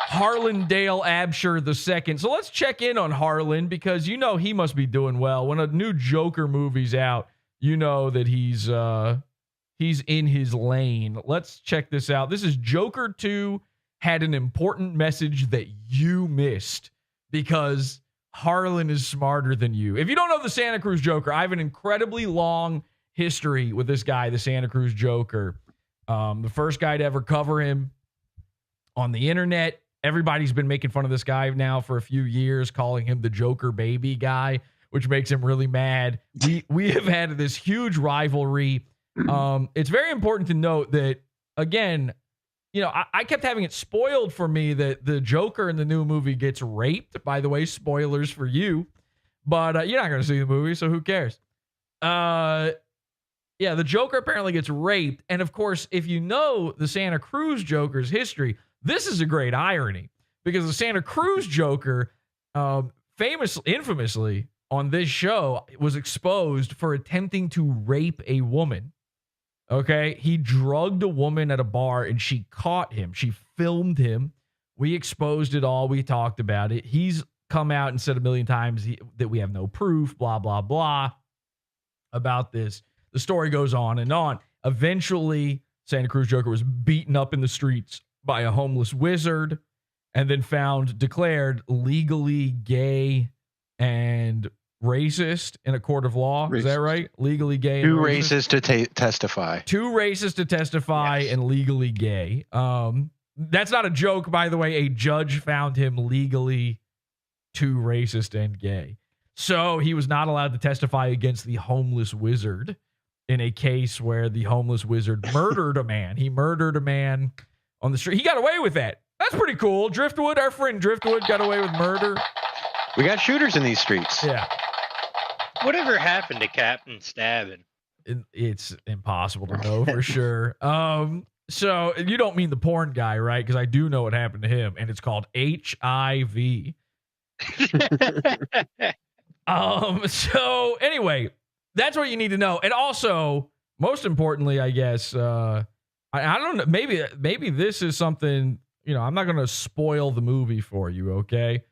Harlan Dale Absher II. So let's check in on Harlan because you know he must be doing well. When a new Joker movie's out, you know that he's in his lane. Let's check this out. This is Joker 2 had an important message that you missed because Harlan is smarter than you. If you don't know the Santa Cruz Joker, I have an incredibly long history with this guy, the Santa Cruz Joker. The first guy to ever cover him on the internet. Everybody's been making fun of this guy now for a few years, calling him the Joker baby guy, which makes him really mad. We have had this huge rivalry. It's very important to note that, again, you know, I kept having it spoiled for me that the Joker in the new movie gets raped. By the way, spoilers for you. But you're not going to see the movie, so who cares? Yeah, the Joker apparently gets raped. And, of course, if you know the Santa Cruz Joker's history, this is a great irony because the Santa Cruz Joker, infamously on this show, was exposed for attempting to rape a woman. Okay, he drugged a woman at a bar and she caught him. She filmed him. We exposed it all. We talked about it. He's come out and said a million times that we have no proof, blah, blah, blah, about this. The story goes on and on. Eventually, Santa Cruz Joker was beaten up in the streets by a homeless wizard and then declared legally gay and racist in a court of law. Is that right? Legally gay. Too racist to testify. Too racist to testify and legally gay. That's not a joke, by the way. A judge found him legally too racist and gay. So he was not allowed to testify against the homeless wizard in a case where the homeless wizard murdered a man. He murdered a man on the street. He got away with that. That's pretty cool. Driftwood, our friend Driftwood, got away with murder. We got shooters in these streets. Yeah. Whatever happened to Captain Stabbing? It's impossible to know for sure. So you don't mean the porn guy, right? Because I do know what happened to him, and it's called HIV. So anyway, that's what you need to know. And also, most importantly, I guess, I don't know, maybe this is something, you know, I'm not going to spoil the movie for you, okay?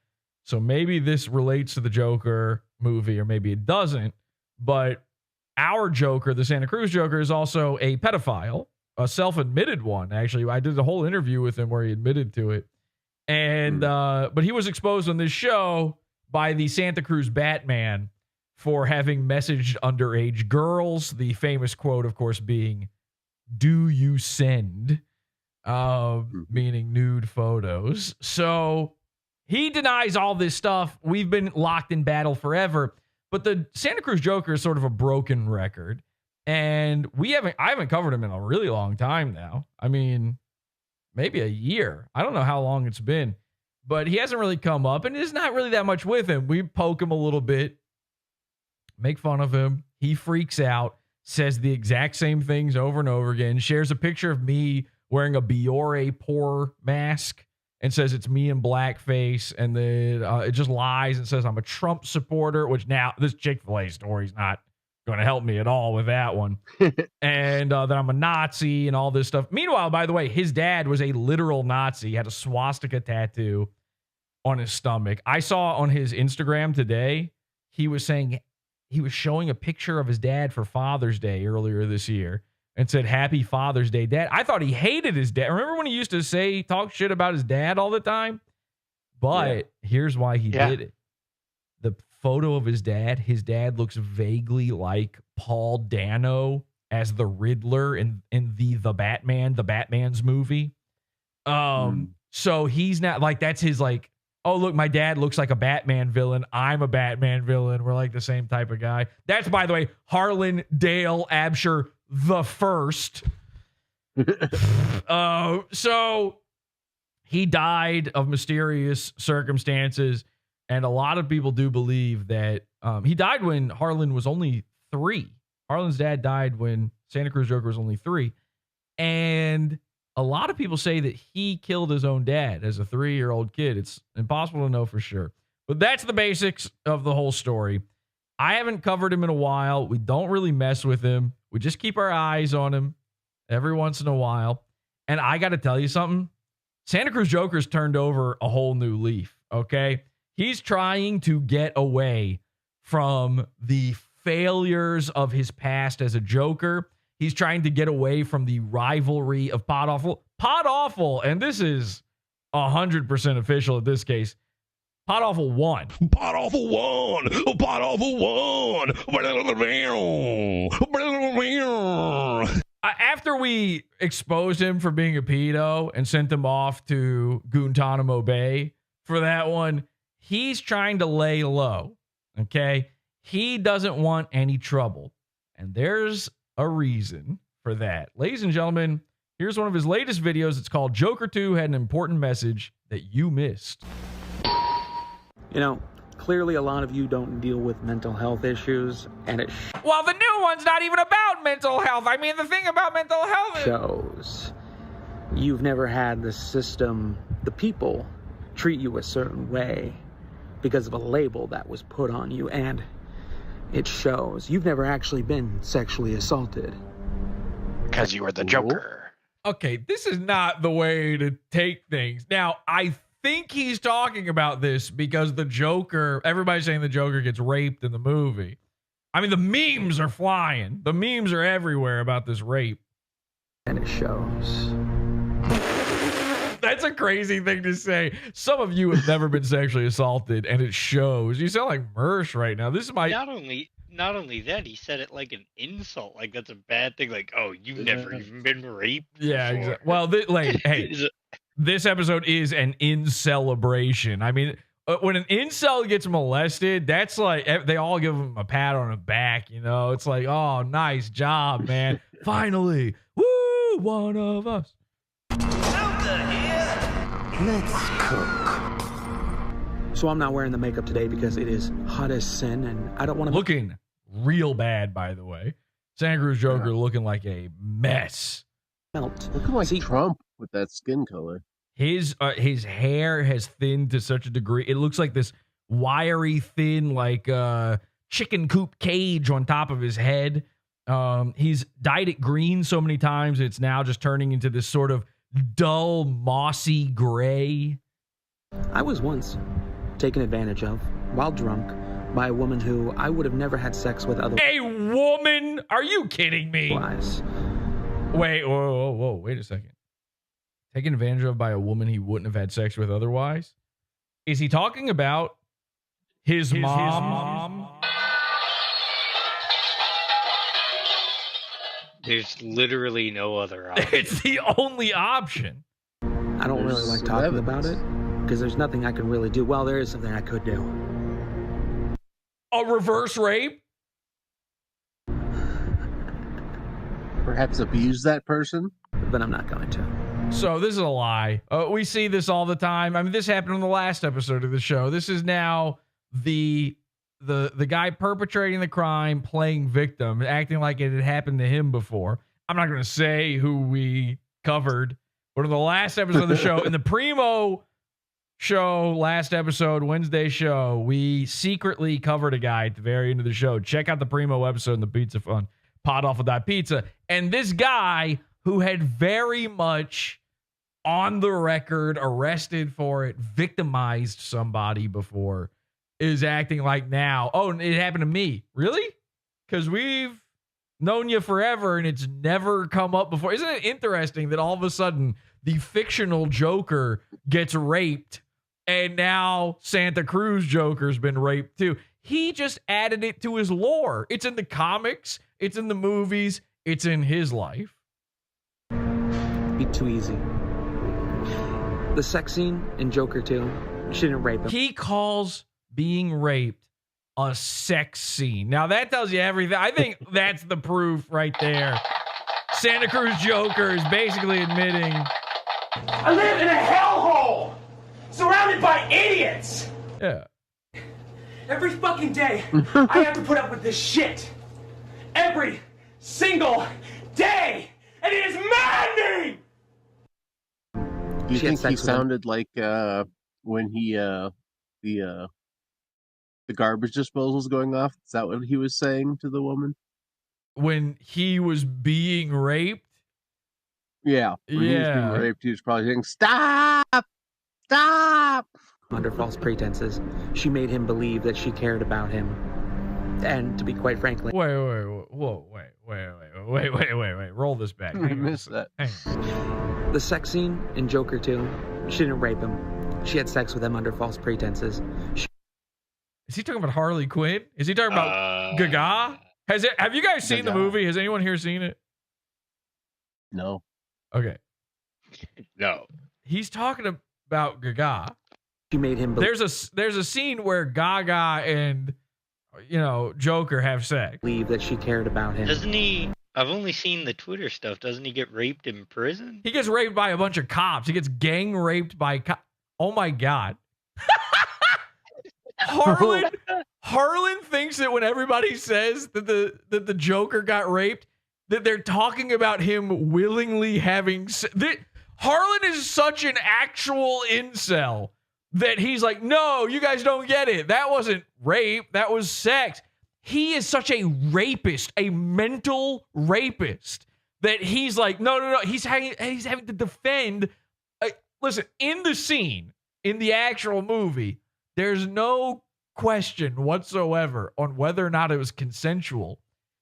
So maybe this relates to the Joker movie, or maybe it doesn't. But our Joker, the Santa Cruz Joker, is also a pedophile, a self-admitted one. Actually, I did a whole interview with him where he admitted to it. And but he was exposed on this show by the Santa Cruz Batman for having messaged underage girls. The famous quote, of course, being, "Do you send?" Meaning nude photos. So he denies all this stuff. We've been locked in battle forever. But the Santa Cruz Joker is sort of a broken record. And I haven't covered him in a really long time now. I mean, maybe a year. I don't know how long it's been. But he hasn't really come up, and there's not really that much with him. We poke him a little bit, make fun of him. He freaks out, says the exact same things over and over again, shares a picture of me wearing a Biore Pour mask and says it's me in blackface, and then it just lies and says I'm a Trump supporter, which now this Chick-fil-A story is not going to help me at all with that one. And that I'm a Nazi and all this stuff. Meanwhile, by the way, his dad was a literal Nazi. He had a swastika tattoo on his stomach. I saw on his Instagram today, he was saying he was showing a picture of his dad for Father's Day earlier this year and said, "Happy Father's Day, Dad." I thought he hated his dad. Remember when he used to talk shit about his dad all the time? But here's why he did it. The photo of his dad looks vaguely like Paul Dano as the Riddler in the Batman's movie. So he's not like, that's his like, oh, look, my dad looks like a Batman villain. I'm a Batman villain. We're like the same type of guy. That's, by the way, Harlan Dale Absher the first. So he died of mysterious circumstances. And a lot of people do believe that he died when Harlan was only 3. Harlan's dad died when Santa Cruz Joker was only 3. And a lot of people say that he killed his own dad as a 3-year-old kid. It's impossible to know for sure. But that's the basics of the whole story. I haven't covered him in a while. We don't really mess with him. We just keep our eyes on him every once in a while. And I got to tell you something. Santa Cruz Joker's turned over a whole new leaf, okay? He's trying to get away from the failures of his past as a Joker. He's trying to get away from the rivalry of Podawful. Podawful, and this is 100% official in this case, Podawful won. Podawful won. Podawful won. After we exposed him for being a pedo and sent him off to Guantanamo Bay for that one, he's trying to lay low, okay? He doesn't want any trouble, and there's a reason for that. Ladies and gentlemen, here's one of his latest videos. It's called Joker 2 Had an Important Message That You Missed. You know, clearly a lot of you don't deal with mental health issues, and it Well, the new one's not even about mental health. I mean, the thing about mental health shows. You've never had the system, the people, treat you a certain way because of a label that was put on you, and it shows. You've never actually been sexually assaulted. Because you were the Joker. Okay, this is not the way to take things. Now, I think he's talking about this because the Joker, everybody's saying the Joker gets raped in the movie. I mean, the memes are flying. The memes are everywhere about this rape. And it shows. That's a crazy thing to say. Some of you have never been sexually assaulted, and it shows. You sound like Mersh right now. This is my... Not only that, he said it like an insult. Like, that's a bad thing. Like, oh, you've never even been raped Yeah, before. exactly. Well, hey, this episode is an INCELebration. I mean, when an incel gets molested, that's like, they all give him a pat on the back, you know? It's like, oh, nice job, man. Finally. Woo, one of us. Let's cook. So I'm not wearing the makeup today because it is hot as sin, and I don't want to... Looking real bad, by the way. Santa Cruz Joker looking like a mess. melt. Looking like Trump with that skin color. His hair has thinned to such a degree. It looks like this wiry, thin, like chicken coop cage on top of his head. He's dyed it green so many times, it's now just turning into this sort of dull, mossy gray. I was once taken advantage of, while drunk, by a woman who I would have never had sex with otherwise. A woman? Are you kidding me? Wait, whoa, wait a second. Taken advantage of by a woman he wouldn't have had sex with otherwise? Is he talking about his mom? There's literally no other option. It's the only option. I don't really like talking about it, because there's nothing I can really do. Well, there is something I could do. A reverse rape? Perhaps abuse that person? But I'm not going to. So this is a lie. We see this all the time. I mean, this happened in the last episode of the show. This is now the guy perpetrating the crime playing victim, acting like it had happened to him before. I'm not going to say who we covered, but in the last episode of the show, in the Primo show, last episode, Wednesday show, we secretly covered a guy at the very end of the show. Check out the Primo episode in the Pizza Fun, Podawful.pizza. And this guy who had very much on the record, arrested for it, victimized somebody before, is acting like now, oh, it happened to me. Really? Because we've known you forever and it's never come up before. Isn't it interesting that all of a sudden the fictional Joker gets raped and now Santa Cruz Joker's been raped too? He just added it to his lore. It's in the comics, it's in the movies, it's in his life. Be too easy. The sex scene in Joker 2, she didn't rape him. He calls being raped a sex scene. Now that tells you everything. I think that's the proof right there. Santa Cruz Joker is basically admitting, I live in a hellhole, surrounded by idiots. Yeah. Every fucking day, I have to put up with this shit. Every single day, and it is maddening. Do you think he sounded like when he the garbage disposal is going off? Is that what he was saying to the woman? When he was being raped? Yeah. When he was being Yeah. raped, he was probably saying, "Stop! Stop!" Under false pretenses. She made him believe that she cared about him. And to be quite frankly, Wait. Roll this back. I missed that. the sex scene in Joker 2, she didn't rape him. She had sex with him under false pretenses. Is he talking about Harley Quinn? Is he talking about Gaga? Have you guys seen the movie? Has anyone here seen it? No. Okay. No. He's talking about Gaga. She made him there's a scene where Gaga and Joker have sex. Believe that she cared about him. Doesn't he? I've only seen the Twitter stuff. Doesn't he get raped in prison? He gets raped by a bunch of cops. He gets gang raped by oh my God. Harlan thinks that when everybody says that the Joker got raped, that they're talking about him willingly having Harlan is such an actual incel that he's like, no, you guys don't get it. That wasn't rape. That was sex. He is such a rapist, a mental rapist, that he's like, no. He's having to defend. Listen, in the scene, in the actual movie, there's no question whatsoever on whether or not it was consensual.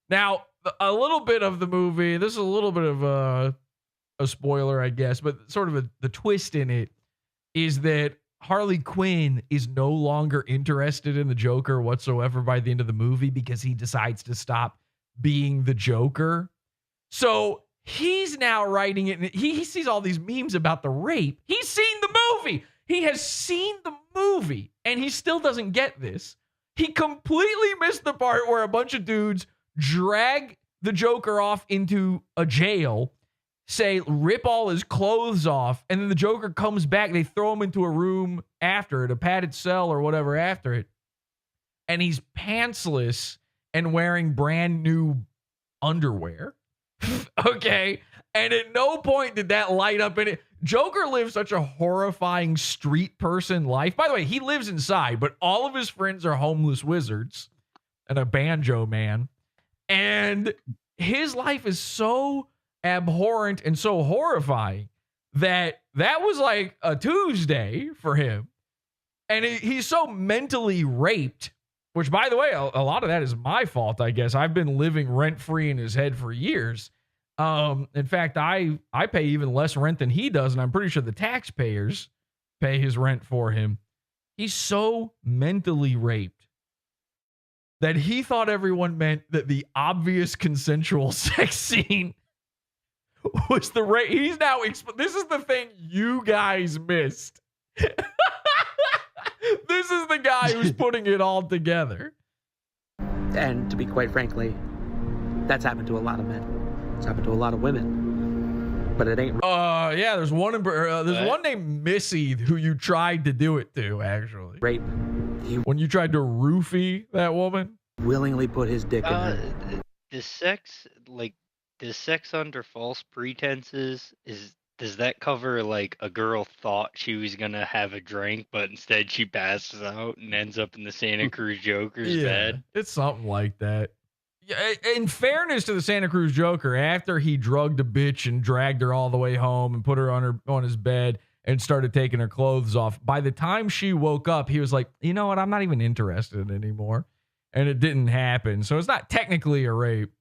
Now, a little bit of the movie, this is a little bit of a spoiler, I guess, but sort of the twist in it is that Harley Quinn is no longer interested in the Joker whatsoever by the end of the movie because he decides to stop being the Joker. So he's now writing it, and he sees all these memes about the rape. He's seen the movie. He has seen the movie, and he still doesn't get this. He completely missed the part where a bunch of dudes drag the Joker off into a jail, say, rip all his clothes off, and then the Joker comes back. They throw him into a room after it, a padded cell or whatever after it, and he's pantsless and wearing brand new underwear. Okay? And at no point did that light up in it. Joker lives such a horrifying street person life. By the way, he lives inside, but all of his friends are homeless wizards and a banjo man. And his life is so abhorrent and so horrifying that was like a Tuesday for him. And he's so mentally raped, which, by the way, a lot of that is my fault, I guess. I've been living rent-free in his head for years. In fact, I pay even less rent than he does, and I'm pretty sure the taxpayers pay his rent for him. He's so mentally raped that he thought everyone meant that the obvious consensual sex scene was the rape. He's now, this is the thing you guys missed. This is the guy who's putting it all together. And to be quite frankly, that's happened to a lot of men. It's happened to a lot of women. But it ain't. Yeah, there's one named Missy who you tried to do it to, actually. Rape. When you tried to roofie that woman. Willingly put his dick in her. The sex under false pretenses, does that cover like a girl thought she was gonna have a drink, but instead she passes out and ends up in the Santa Cruz Joker's bed? It's something like that. Yeah, in fairness to the Santa Cruz Joker, after he drugged a bitch and dragged her all the way home and put her on his bed and started taking her clothes off, by the time she woke up, he was like, you know what, I'm not even interested anymore. And it didn't happen. So it's not technically a rape.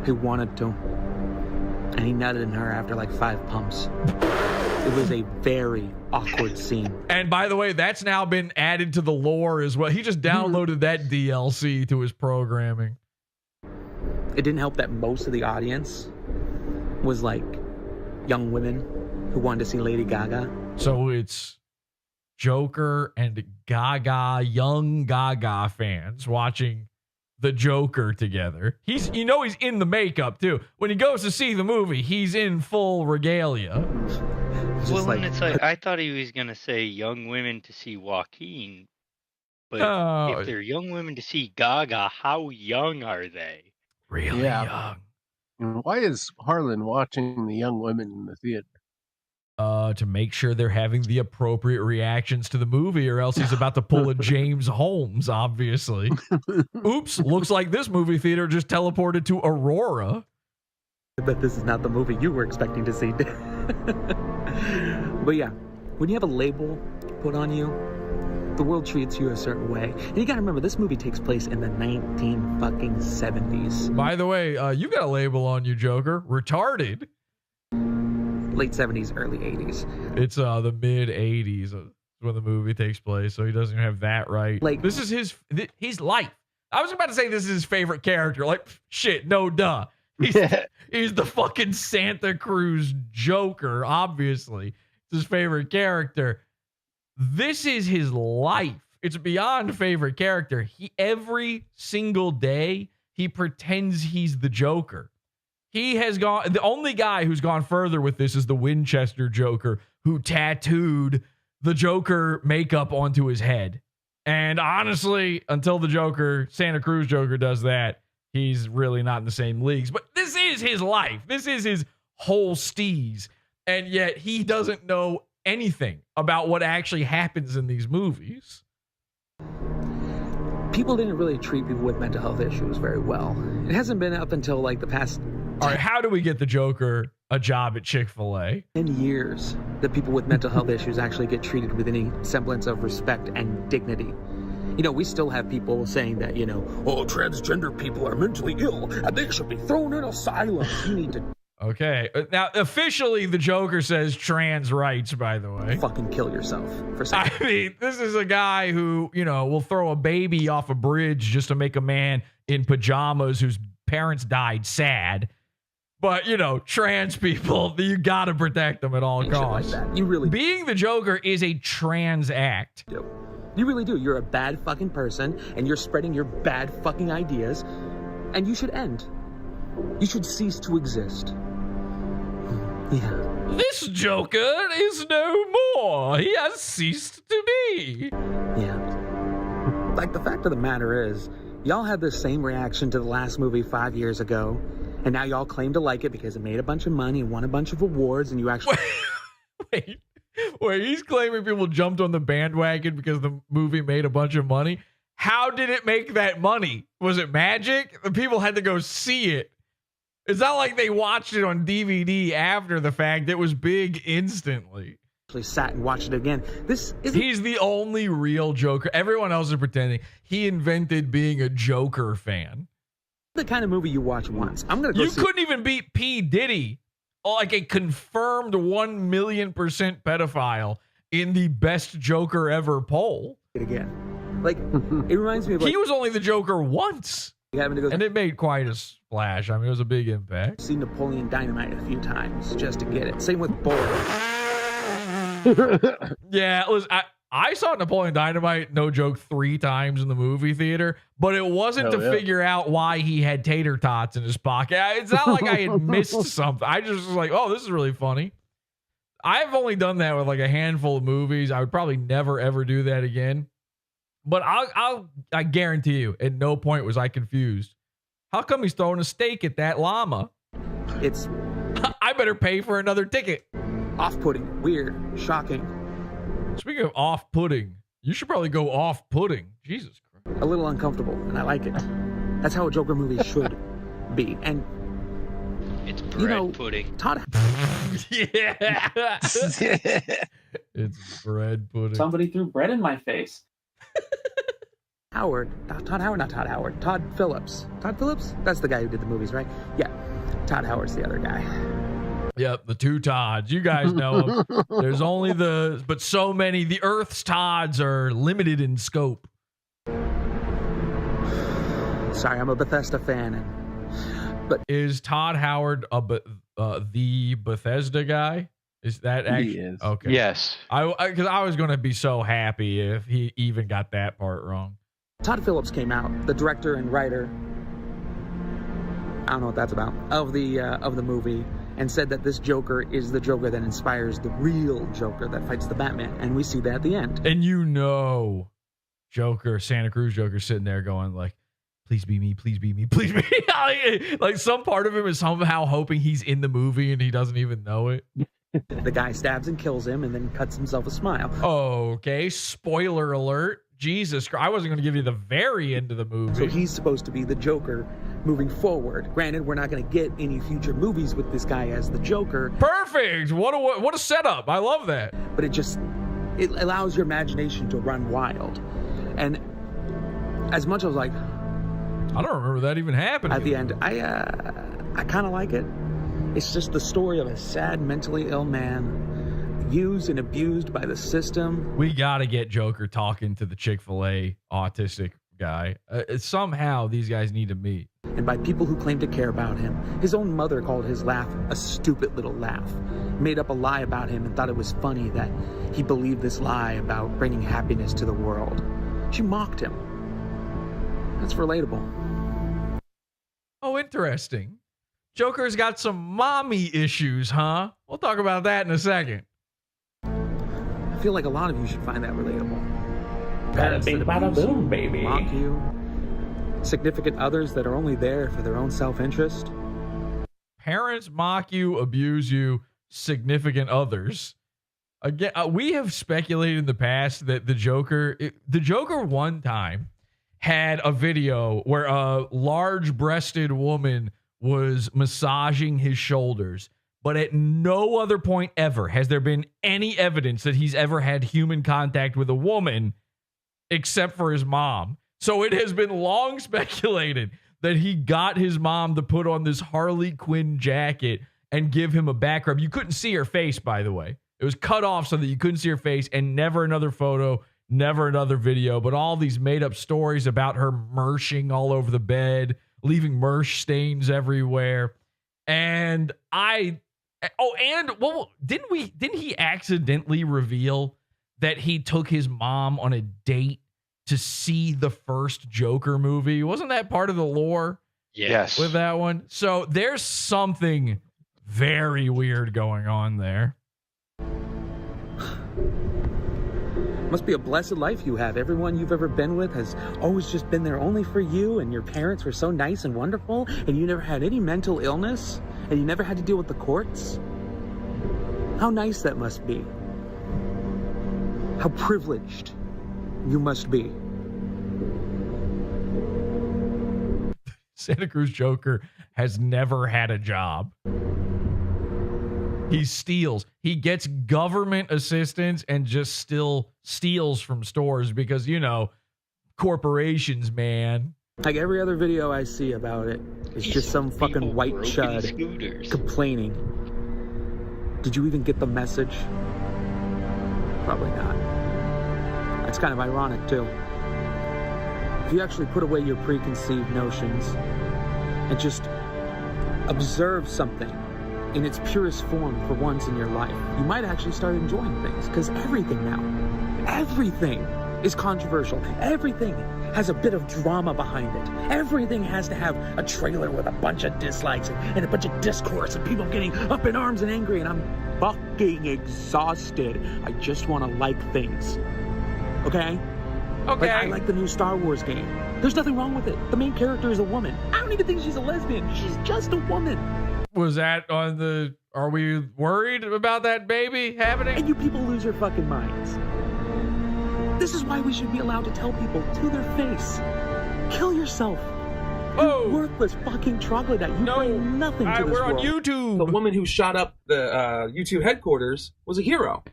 He wanted to. And he nutted in her after like 5 pumps. It was a very awkward scene. And by the way, that's now been added to the lore as well. He just downloaded that DLC to his programming. It didn't help that most of the audience was like young women who wanted to see Lady Gaga. So it's Joker and Gaga, young Gaga fans watching the Joker together. He's in the makeup too. When he goes to see the movie, he's in full regalia. Well, and it's like, I thought he was going to say young women to see Joaquin. But if they're young women to see Gaga, how young are they? Really young. Why is Harlan watching the young women in the theater? To make sure they're having the appropriate reactions to the movie, or else he's about to pull a James Holmes, obviously. Oops, looks like this movie theater just teleported to Aurora. bet this is not the movie you were expecting to see. But yeah, when you have a label put on you, the world treats you a certain way. And you gotta remember, this movie takes place in the 1970s. By the way, you got a label on you, Joker. Retarded. Late 70s, early 80s. It's the mid 80s when the movie takes place, so he doesn't even have that right. Like, this is his life. I was about to say this is his favorite character. Like, shit, no duh. He's the fucking Santa Cruz Joker, obviously. It's his favorite character. This is his life. It's beyond favorite character. Every single day, he pretends he's the Joker. He has gone, the only guy who's gone further with this is the Winchester Joker, who tattooed the Joker makeup onto his head. And honestly, until the Joker, Santa Cruz Joker, does that, he's really not in the same leagues. But this is his life. This is his whole steez. And yet he doesn't know anything about what actually happens in these movies. People didn't really treat people with mental health issues very well. It hasn't been up until like the past... All right, how do we get the Joker a job at Chick-fil-A? 10 years that people with mental health issues actually get treated with any semblance of respect and dignity. You know, we still have people saying that, you know, oh, transgender people are mentally ill and they should be thrown in asylums. You need to... Okay, now officially the Joker says trans rights, by the way. Fucking kill yourself for saying. I mean, this is a guy who, you know, will throw a baby off a bridge just to make a man in pajamas whose parents died sad. But, you know, trans people, you gotta protect them at all costs. Like that. You really being the Joker is a trans act. do. You really do. You're a bad fucking person and you're spreading your bad fucking ideas, and you should end. You should cease to exist. Yeah. This Joker is no more. He has ceased to be. Yeah. Like, the fact of the matter is, y'all had the same reaction to the last movie 5 years ago, and now y'all claim to like it because it made a bunch of money and won a bunch of awards, and you actually... Wait, he's claiming people jumped on the bandwagon because the movie made a bunch of money. How did it make that money? Was it magic? The people had to go see it. It's not like they watched it on DVD after the fact. It was big instantly. Actually sat and watched it again. He's the only real Joker. Everyone else is pretending. He invented being a Joker fan. The kind of movie you watch once. I'm gonna go. You couldn't even beat P. Diddy, like a confirmed 1,000,000% pedophile, in the best Joker ever poll. Again, like, it reminds me of, like, he was only the Joker once. Having to go, and it made quite a splash. I mean, it was a big impact. I've seen Napoleon Dynamite a few times just to get it. Same with Bull. Yeah, listen, I saw Napoleon Dynamite, no joke, 3 times in the movie theater, but it wasn't figure out why he had tater tots in his pocket. It's not like I had missed something. I just was like, oh, this is really funny. I've only done that with like a handful of movies. I would probably never, ever do that again. But I guarantee you, at no point was I confused. How come he's throwing a steak at that llama? It's... I better pay for another ticket. Off-putting, weird, shocking. Speaking of off-putting, you should probably go off-putting. Jesus Christ. A little uncomfortable, and I like it. That's how a Joker movie should be. And it's bread pudding. Todd. Yeah. It's bread pudding. Somebody threw bread in my face. Todd Phillips. Todd Phillips? That's the guy who did the movies, right? Yeah. Todd Howard's the other guy. Yep, the 2 Todds. You guys know them. There's only but so many. The Earth's Todds are limited in scope. Sorry, I'm a Bethesda fan. But is Todd Howard the Bethesda guy? Is that actually? He is. Okay. Yes. Because I was going to be so happy if he even got that part wrong. Todd Phillips came out, the director and writer, I don't know what that's about, of the movie, and said that this Joker is the Joker that inspires the real Joker that fights the Batman, and we see that at the end. And you know, Joker, Santa Cruz Joker, sitting there going like, please be me, please be me, please be me. Like some part of him is somehow hoping he's in the movie and he doesn't even know it. The guy stabs and kills him and then cuts himself a smile. Okay, spoiler alert. Jesus Christ, I wasn't going to give you the very end of the movie. So he's supposed to be the Joker moving forward. Granted, we're not going to get any future movies with this guy as the Joker. Perfect. What a setup. I love that. But it allows your imagination to run wild. And as much as I was like, I don't remember that even happening. At the end, I kind of like it. It's just the story of a sad, mentally ill man used and abused by the system. We got to get Joker talking to the Chick-fil-A autistic guy. Somehow these guys need to meet. And by people who claim to care about him. His own mother called his laugh a stupid little laugh. Made up a lie about him and thought it was funny that he believed this lie about bringing happiness to the world. She mocked him. That's relatable. Oh, interesting. Joker's got some mommy issues, huh? We'll talk about that in a second. I feel like a lot of you should find that relatable. Bada bing, bada boom, baby. Mock you. Significant others that are only there for their own self-interest. Parents mock you, abuse you, significant others. Again, we have speculated in the past that the Joker one time had a video where a large-breasted woman was massaging his shoulders, but at no other point ever has there been any evidence that he's ever had human contact with a woman except for his mom. So it has been long speculated that he got his mom to put on this Harley Quinn jacket and give him a back rub. You couldn't see her face, by the way. It was cut off so that you couldn't see her face, and never another photo, never another video, but all these made up stories about her mershing all over the bed, leaving mersh stains everywhere. And didn't he accidentally reveal that he took his mom on a date to see the first Joker movie? Wasn't that part of the lore? Yes. With that one? So there's something very weird going on there. Must be a blessed life you have. Everyone you've ever been with has always just been there only for you, and your parents were so nice and wonderful, and you never had any mental illness, and you never had to deal with the courts. How nice that must be. How privileged you must be. Santa Cruz Joker has never had a job. He steals. He gets government assistance and just still steals from stores because, you know, corporations, man. Like every other video I see about it, it's just some fucking white chud complaining. Did you even get the message? Probably not. That's kind of ironic, too. If you actually put away your preconceived notions and just observe something in its purest form for once in your life, you might actually start enjoying things, because everything is controversial. Everything has a bit of drama behind it. Everything has to have a trailer with a bunch of dislikes and a bunch of discourse and people getting up in arms and angry, and I'm fucking exhausted. I just want to like things. Okay? Like, I like the new Star Wars game. There's nothing wrong with it. The main character is a woman. I don't even think she's a lesbian. She's just a woman. Was that on the... Are we worried about that baby happening? And you people lose your fucking minds. This is why we should be allowed to tell people to their face. Kill yourself. Oh. You worthless fucking troglodyte. You bring nothing to this we're world. on YouTube. The woman who shot up the U2 headquarters was a hero.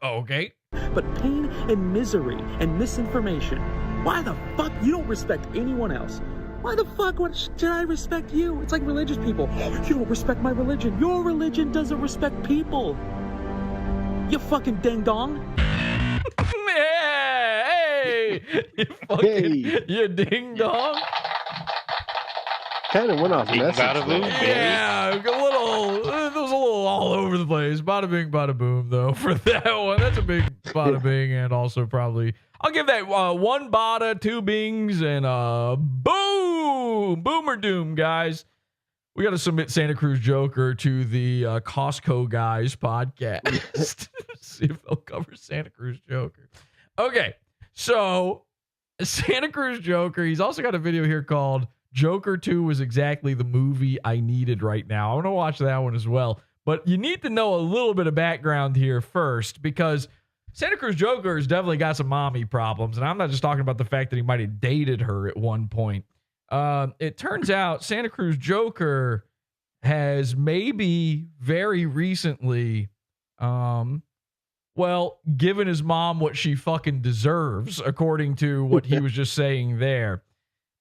Okay. But pain and misery and misinformation. Why the fuck? You don't respect anyone else. Why the fuck should I respect you? It's like religious people. You don't respect my religion. Your religion doesn't respect people. You fucking ding dong. Yeah, hey, you fucking, you ding dong. Kind of went off message. Yeah, it was a little all over the place. Bada bing, bada boom, though, for that one. That's a big bada bing, and also probably, I'll give that one bada, two bings, and boom! Boomer doom, guys. We got to submit Santa Cruz Joker to the Costco Guys podcast. See if they'll cover Santa Cruz Joker. Okay, so Santa Cruz Joker, he's also got a video here called Joker 2 was exactly the movie I needed right now. I want to watch that one as well. But you need to know a little bit of background here first, because Santa Cruz Joker has definitely got some mommy problems. And I'm not just talking about the fact that he might have dated her at one point. It turns out Santa Cruz Joker has maybe very recently, given his mom what she fucking deserves, according to what he was just saying there.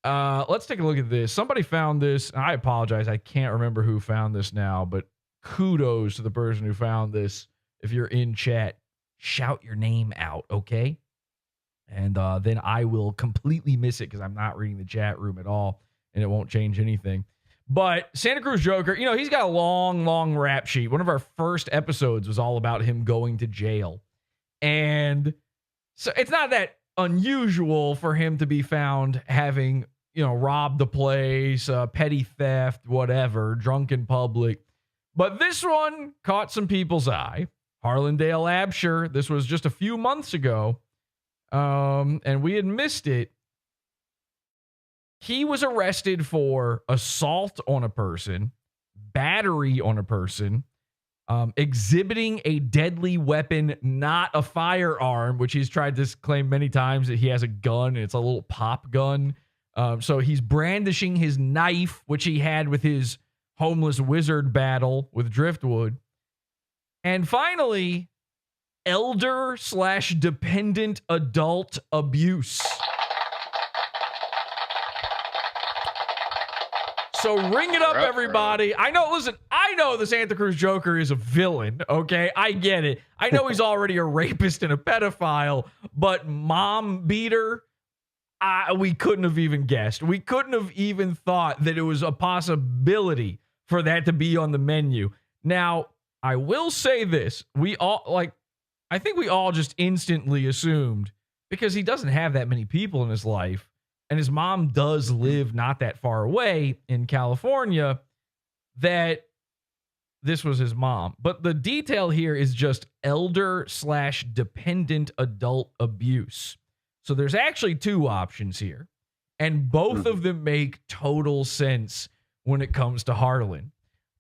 Let's take a look at this. Somebody found this. I apologize. I can't remember who found this now, but kudos to the person who found this. If you're in chat, shout your name out, okay? And then I will completely miss it because I'm not reading the chat room at all, and it won't change anything. But Santa Cruz Joker, he's got a long rap sheet. One of our first episodes was all about him going to jail. And so it's not that unusual for him to be found having, robbed the place, petty theft, whatever, drunk in public. But this one caught some people's eye. Harlandale Absher, this was just a few months ago. And we had missed it. He was arrested for assault on a person, battery on a person, exhibiting a deadly weapon, not a firearm, which he's tried to claim many times that he has a gun. And it's a little pop gun. So he's brandishing his knife, which he had with his homeless wizard battle with Driftwood. And finally, elder/dependent adult abuse. So ring it up, everybody. I know the Santa Cruz Joker is a villain, okay? I get it. I know he's already a rapist and a pedophile, but mom beater, we couldn't have even guessed. We couldn't have even thought that it was a possibility for that to be on the menu. Now, I will say this. I think we all just instantly assumed, because he doesn't have that many people in his life, and his mom does live not that far away in California, that this was his mom. But the detail here is just elder/dependent adult abuse. So there's actually two options here, and both of them make total sense when it comes to Harlan.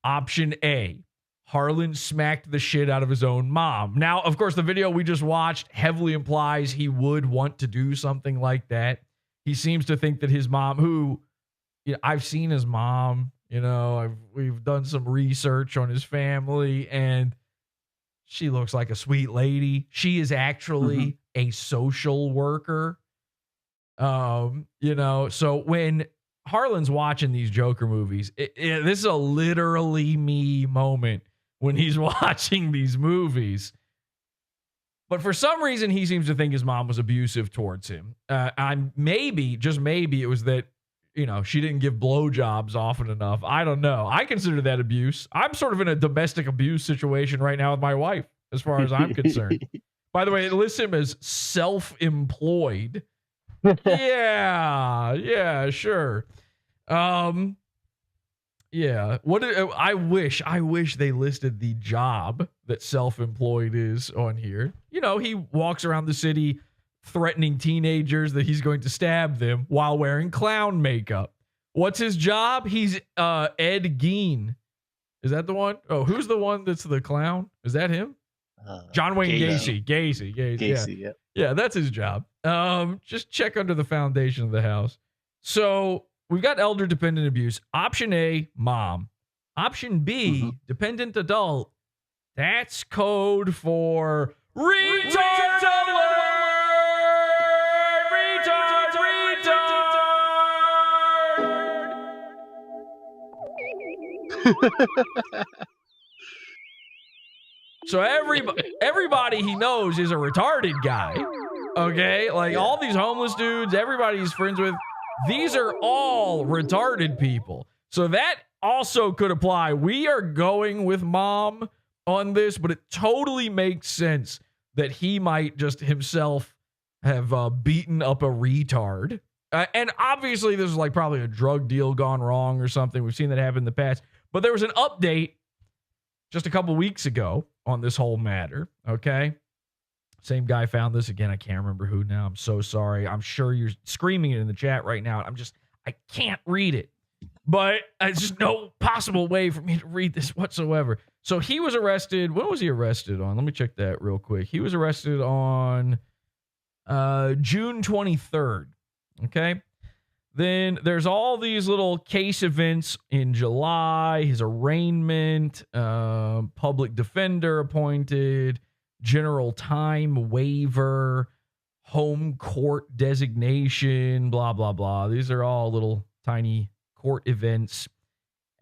Option A, Harlan smacked the shit out of his own mom. Now, of course, the video we just watched heavily implies he would want to do something like that. He seems to think that his mom, who, I've seen his mom, we've done some research on his family, and she looks like a sweet lady. She is actually a social worker. So when Harlan's watching these Joker movies, this is a literally me moment when he's watching these movies. But for some reason, he seems to think his mom was abusive towards him. Just maybe it was that, she didn't give blowjobs often enough. I don't know. I consider that abuse. I'm sort of in a domestic abuse situation right now with my wife, as far as I'm concerned. By the way, it lists him as self-employed. Yeah, sure. Yeah. I wish they listed the job that self-employed is on here. He walks around the city threatening teenagers that he's going to stab them while wearing clown makeup. What's his job? He's Ed Gein. Is that the one? Oh, who's the one that's the clown? Is that him? John Wayne Gacy. Gacy. Yeah, that's his job. Just check under the foundation of the house. So we've got elder dependent abuse. Option A, mom. Option B, dependent adult. That's code for retard alert! So everybody he knows is a retarded guy. Okay? Like all these homeless dudes, everybody he's friends with, these are all retarded people. So that also could apply. We are going with mom on this, but it totally makes sense that he might just himself have beaten up a retard. And obviously this is like probably a drug deal gone wrong or something. We've seen that happen in the past. But there was an update just a couple weeks ago on this whole matter, okay? Same guy found this. Again, I can't remember who now. I'm so sorry. I'm sure you're screaming it in the chat right now. I can't read it. But there's just no possible way for me to read this whatsoever. So he was arrested. When was he arrested on? Let me check that real quick. He was arrested on June 23rd, okay? Then there's all these little case events in July, his arraignment, public defender appointed, general time waiver, home court designation, blah, blah, blah. These are all little tiny court events.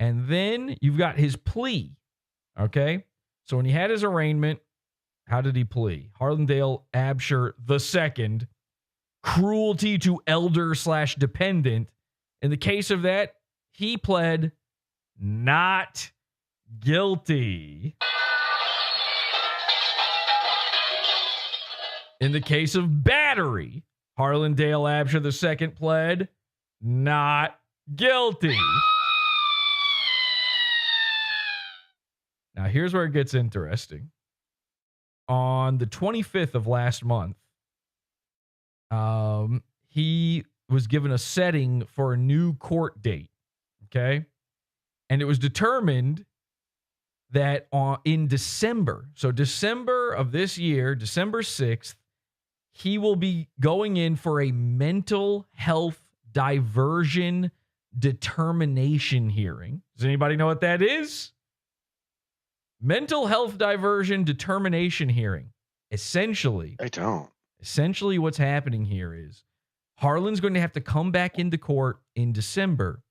And then you've got his plea, okay? So when he had his arraignment, how did he plea? Harlandale Absher II, cruelty to elder/dependent. In the case of that, he pled not guilty. In the case of battery, Harlandale Absher II pled not guilty. Now, here's where it gets interesting. On the 25th of last month, he was given a setting for a new court date, okay? And it was determined that in December, so December of this year, December 6th, he will be going in for a mental health diversion determination hearing. Does anybody know what that is? Mental health diversion determination hearing. Essentially, I don't. Essentially, what's happening here is Harlan's going to have to come back into court in December,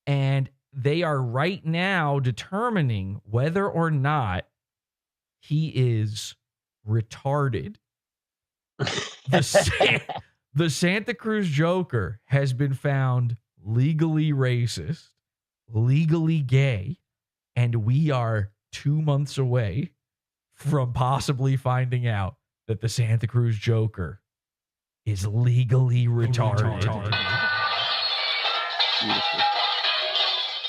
and they are right now determining whether or not he is retarded. The Santa Cruz Joker has been found legally racist, legally gay, and we are 2 months away from possibly finding out that the Santa Cruz Joker is legally retarded.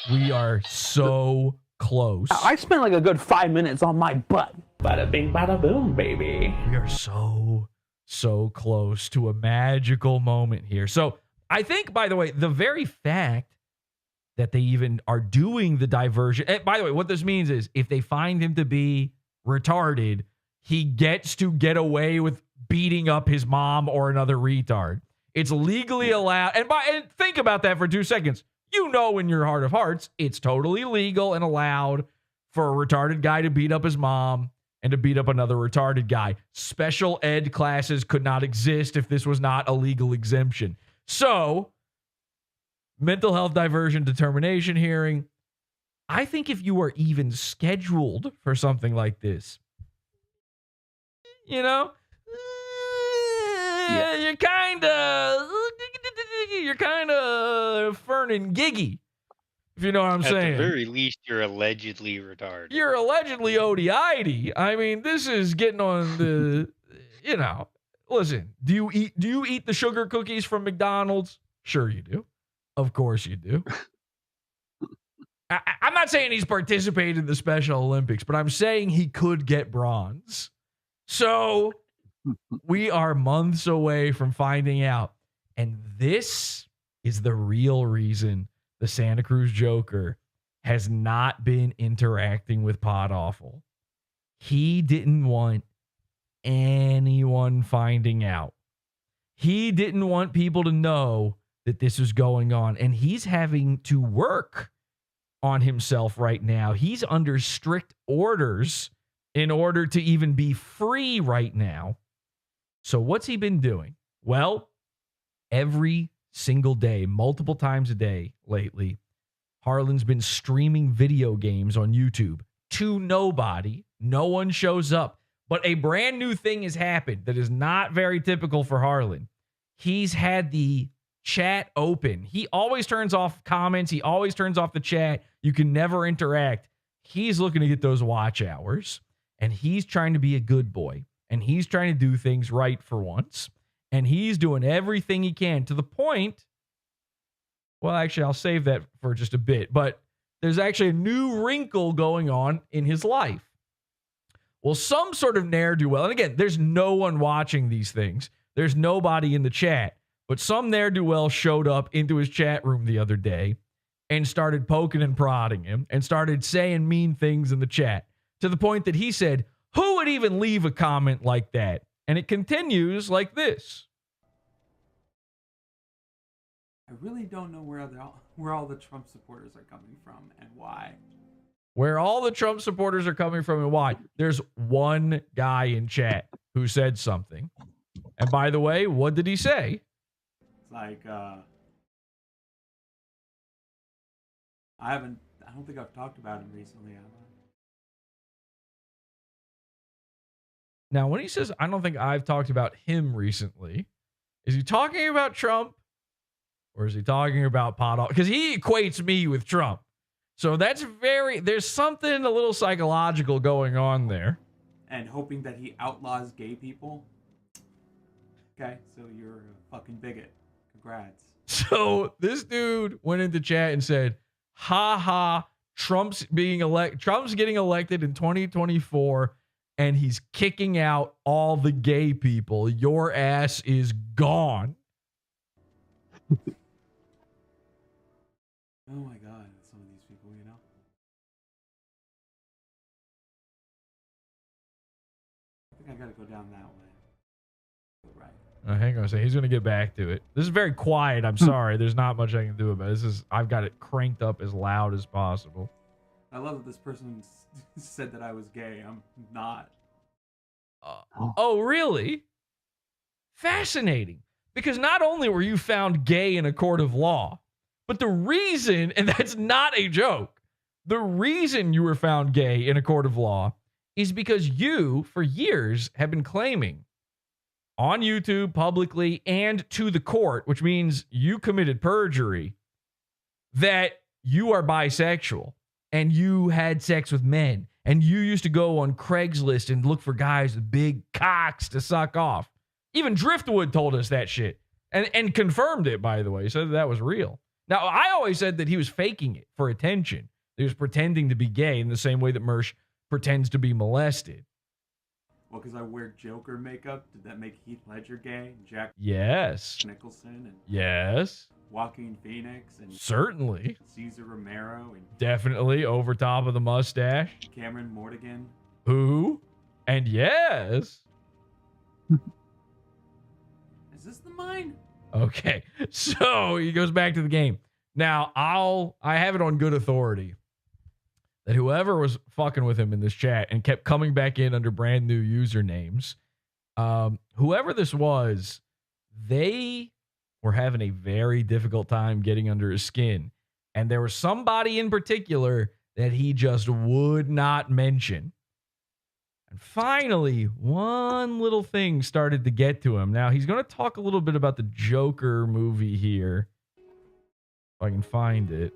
We are so close. I spent like a good 5 minutes on my butt. Bada bing, bada boom, baby. We are so close to a magical moment here. So I think, by the way, the very fact that they even are doing the diversion. And by the way, what this means is if they find him to be retarded, he gets to get away with beating up his mom or another retard. It's legally allowed. And think about that for 2 seconds. You know, in your heart of hearts, it's totally legal and allowed for a retarded guy to beat up his mom and to beat up another retarded guy. Special ed classes could not exist if this was not a legal exemption. So, mental health diversion determination hearing. I think if you were even scheduled for something like this, you know, you're kind of Fern and Giggy, if you know what I'm saying. At the very least, you're allegedly retarded. You're allegedly ODI'd. I mean, this is getting on the, you know, listen, do you eat the sugar cookies from McDonald's? Sure you do. Of course you do. I'm not saying he's participated in the Special Olympics, but I'm saying he could get bronze. So we are months away from finding out. And this is the real reason the Santa Cruz Joker has not been interacting with Podawful. He didn't want anyone finding out. He didn't want people to know that this was going on. And he's having to work on himself right now. He's under strict orders in order to even be free right now. So what's he been doing? Well, every single day, multiple times a day lately, Harlan's been streaming video games on YouTube to nobody. No one shows up. But a brand new thing has happened that is not very typical for Harlan. He's had the chat open. He always turns off comments. He always turns off the chat. You can never interact. He's looking to get those watch hours, and he's trying to be a good boy, and he's trying to do things right for once, and he's doing everything he can to the point, well, actually, I'll save that for just a bit, but there's actually a new wrinkle going on in his life. Well, some sort of ne'er-do-well, and again, there's no one watching these things. There's nobody in the chat. But some ne'er-do-well showed up into his chat room the other day and started poking and prodding him and started saying mean things in the chat to the point that he said, who would even leave a comment like that? And it continues like this. I really don't know where all the Trump supporters are coming from and why. Where all the Trump supporters are coming from and why. There's one guy in chat who said something. And by the way, what did he say? It's like, I don't think I've talked about him recently, have I? Now, when he says, I don't think I've talked about him recently, is he talking about Trump or is he talking about Podawful? Because he equates me with Trump. So that's there's something a little psychological going on there. And hoping that he outlaws gay people. Okay, so you're a fucking bigot. Congrats. So this dude went into chat and said, ha ha, Trump's getting elected in 2024 and he's kicking out all the gay people. Your ass is gone. Oh my God, some of these people, you know? I think I gotta go down that way. Right. Hang on a second. He's going to get back to it. This is very quiet. I'm sorry. There's not much I can do about it. I've got it cranked up as loud as possible. I love that this person said that I was gay. I'm not. Oh, really? Fascinating. Because not only were you found gay in a court of law, but the reason, and that's not a joke, the reason you were found gay in a court of law is because you, for years, have been claiming on YouTube, publicly, and to the court, which means you committed perjury, that you are bisexual and you had sex with men and you used to go on Craigslist and look for guys with big cocks to suck off. Even Driftwood told us that shit and confirmed it, by the way. He said that was real. Now, I always said that he was faking it for attention. He was pretending to be gay in the same way that Mersh pretends to be molested. Well, because I wear Joker makeup, did that make Heath Ledger gay? Jack Yes. Nicholson and Yes. Joaquin Phoenix and Certainly. Caesar Romero and Definitely over top of the mustache. Cameron Mortigan. Who? And yes. Is this the mine? Okay. So he goes back to the game. Now, I have it on good authority that whoever was fucking with him in this chat and kept coming back in under brand new usernames, whoever this was, they were having a very difficult time getting under his skin. And there was somebody in particular that he just would not mention. And finally, one little thing started to get to him. Now, he's going to talk a little bit about the Joker movie here. If I can find it.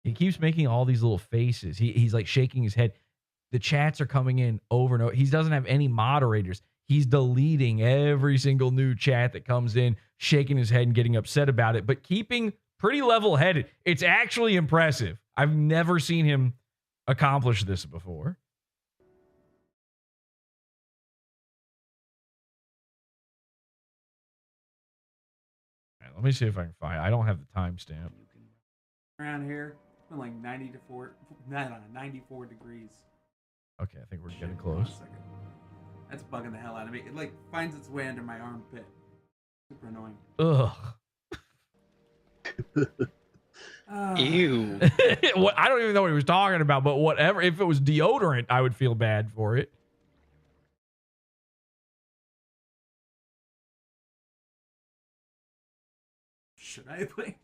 He keeps making all these little faces. He's like shaking his head. The chats are coming in over and over. He doesn't have any moderators. He's deleting every single new chat that comes in, shaking his head and getting upset about it, but keeping pretty level-headed. It's actually impressive. I've never seen him accomplish this before. All right, let me see if I can find it. I don't have the timestamp. Around here, it's been like 94 degrees. Okay, I think we're getting close. That's bugging the hell out of me. It like finds its way under my armpit. Super annoying. Ugh. Ew. I don't even know what he was talking about, but whatever. If it was deodorant, I would feel bad for it. Should I play?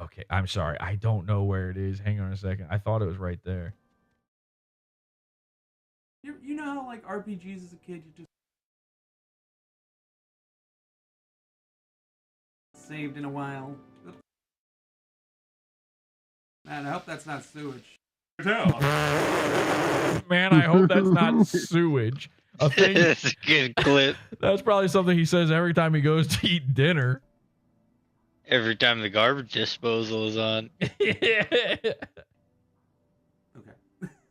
Okay, I'm sorry. I don't know where it is. Hang on a second. I thought it was right there. You know how like RPGs as a kid you just saved in a while. Oops. Man, I hope that's not sewage. Man, I hope that's not sewage. A thing, That's a good clip. That's probably something he says every time he goes to eat dinner. Every time the garbage disposal is on. Okay.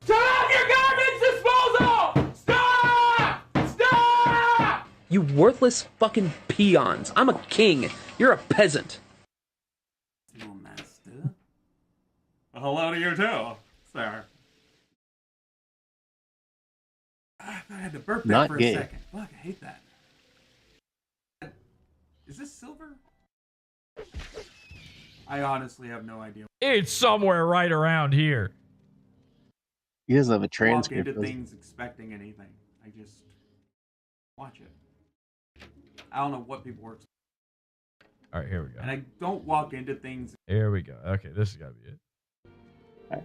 Turn off your garbage disposal! Stop! Stop! You worthless fucking peons. I'm a king. You're a peasant. Little master. Well, hello to you too, sir. I thought I had to burp that Not for gay. a second. Fuck, I hate that. Is this silver? I honestly have no idea. It's somewhere right around here. He doesn't have a Walk transcript. into does he? things expecting anything. I just watch it. I don't know what people work. All right, here we go. And I don't walk into things. Here we go. Okay, this has got to be it.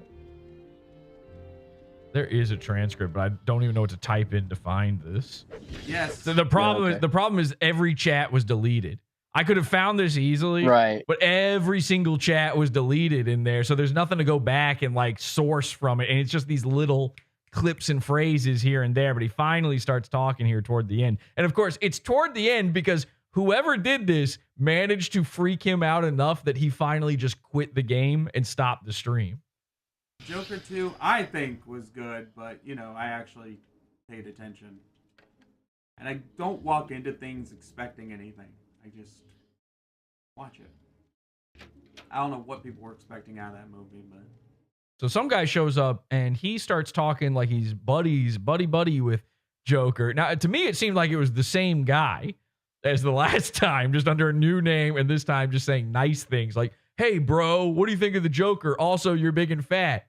There is a transcript, but I don't even know what to type in to find this. Yes. So the problem Yeah, is okay. the problem is every chat was deleted. I could have found this easily, Right. but every single chat was deleted in there, so there's nothing to go back and like source from it, and it's just these little clips and phrases here and there. But he finally starts talking here toward the end, and of course it's toward the end because whoever did this managed to freak him out enough that he finally just quit the game and stopped the stream. Joker 2, I think, was good, but, you know, I actually paid attention. And I don't walk into things expecting anything. I just watch it. I don't know what people were expecting out of that movie, but... So some guy shows up and he starts talking like he's buddy with Joker. Now, to me, it seemed like it was the same guy as the last time, just under a new name, and this time just saying nice things like, hey, bro, what do you think of the Joker? Also, you're big and fat.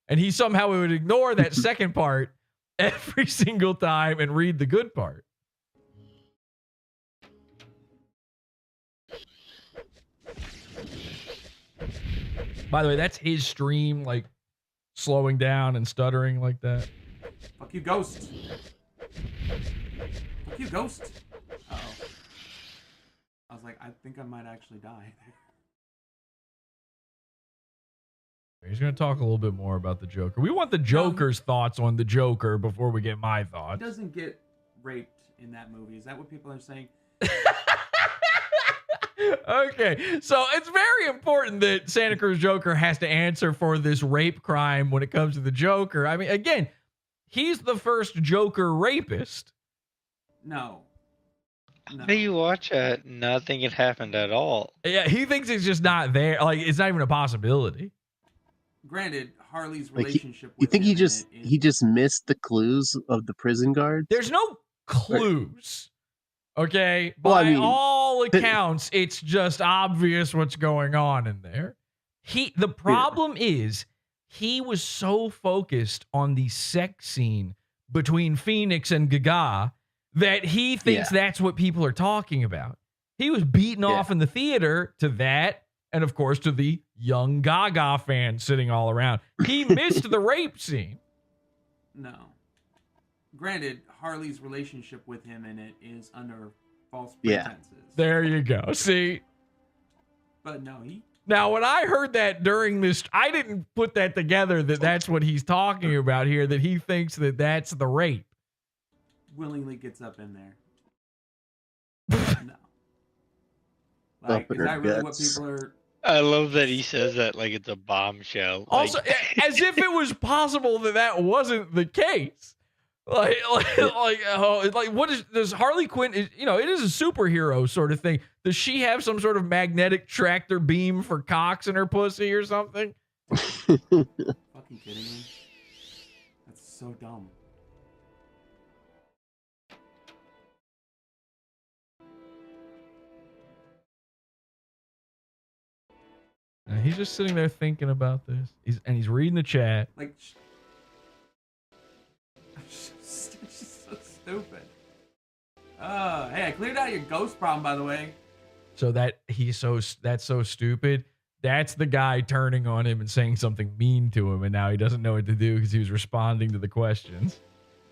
And he somehow would ignore that second part every single time and read the good part. By the way, that's his stream, like, slowing down and stuttering like that. Fuck you, Ghost. Fuck you, Ghost. Uh-oh. I was like, I think I might actually die. He's going to talk a little bit more about the Joker. We want the Joker's thoughts on the Joker before we get my He thoughts. doesn't get raped in that movie. Is that what people are saying? Okay, so it's very important that Santa Cruz Joker has to answer for this rape crime when it comes to the Joker. I mean, again, he's the first Joker rapist. No. How do you watch it? Nothing had happened at all. Yeah, he thinks it's just not there. Like, it's not even a possibility. Granted, Harley's Like, relationship you with think him he just missed the clues of the prison guards? There's no clues. Okay? Well, By I mean, all accounts, it's just obvious what's going on in there. The problem is he was so focused on the sex scene between Phoenix and Gaga that he thinks that's what people are talking about. He was beaten off in the theater to that, and of course to the young Gaga fans sitting all around. He missed the rape scene. No. Granted, Harley's relationship with him in it is under false pretenses. There you go. See? But no, he... Now, when I heard that during this, I didn't put that together that that's what he's talking about here, that he thinks that that's the rape. willingly gets up in there. No. Like, is that really what people are... I love that he says that like it's a bombshell. Also, as if it was possible that that wasn't the case. Like, what is, does Harley Quinn, it is a superhero sort of thing. Does she have some sort of magnetic tractor beam for cocks in her pussy or something? Fucking kidding me? That's so dumb. And he's just sitting there thinking about this. He's reading the chat. Like, it's just so stupid. Hey, I cleared out your ghost problem, by the way. So that's so stupid. That's the guy turning on him and saying something mean to him, and now he doesn't know what to do because he was responding to the questions.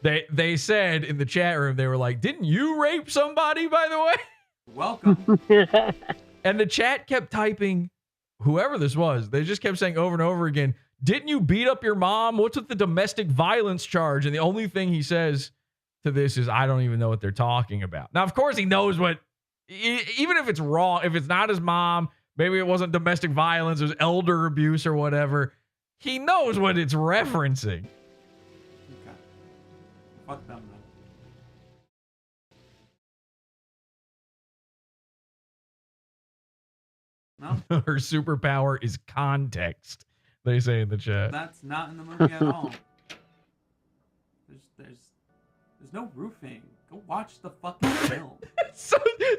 They said in the chat room, they were like, "Didn't you rape somebody, by the way?" Welcome. And the chat kept typing, whoever this was, they just kept saying over and over again, "Didn't you beat up your mom? What's with the domestic violence charge?" And the only thing he says to this is, "I don't even know what they're talking about." Now, of course, he knows what, even if it's wrong, if it's not his mom, maybe it wasn't domestic violence, it was elder abuse or whatever, he knows what it's referencing. Okay. Fuck them, though. No? Her superpower is context, they say in the chat. That's not in the movie at all. There's no roofing. Go watch the fucking film. So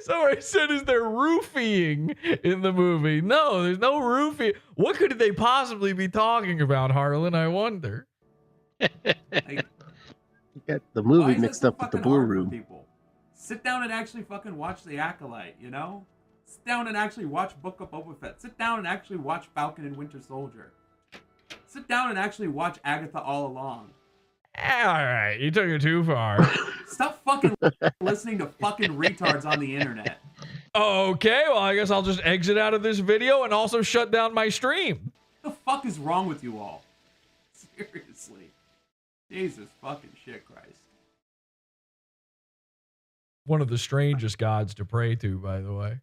I said, is there roofing in the movie? No, there's no roofing. What could they possibly be talking about, Harlan? I wonder. You got the movie Why is mixed that so up with the fucking Blue hard for Room. people? Sit down and actually fucking watch The Acolyte, you know? Sit down and actually watch Book of Boba Fett. Sit down and actually watch Falcon and Winter Soldier. Sit down and actually watch Agatha All Along. All right, you took it too far. Stop fucking listening to fucking retards on the internet. Okay, well, I guess I'll just exit out of this video and also shut down my stream. What the fuck is wrong with you all? Seriously. Jesus fucking shit, Christ. One of the strangest gods to pray to, by the way.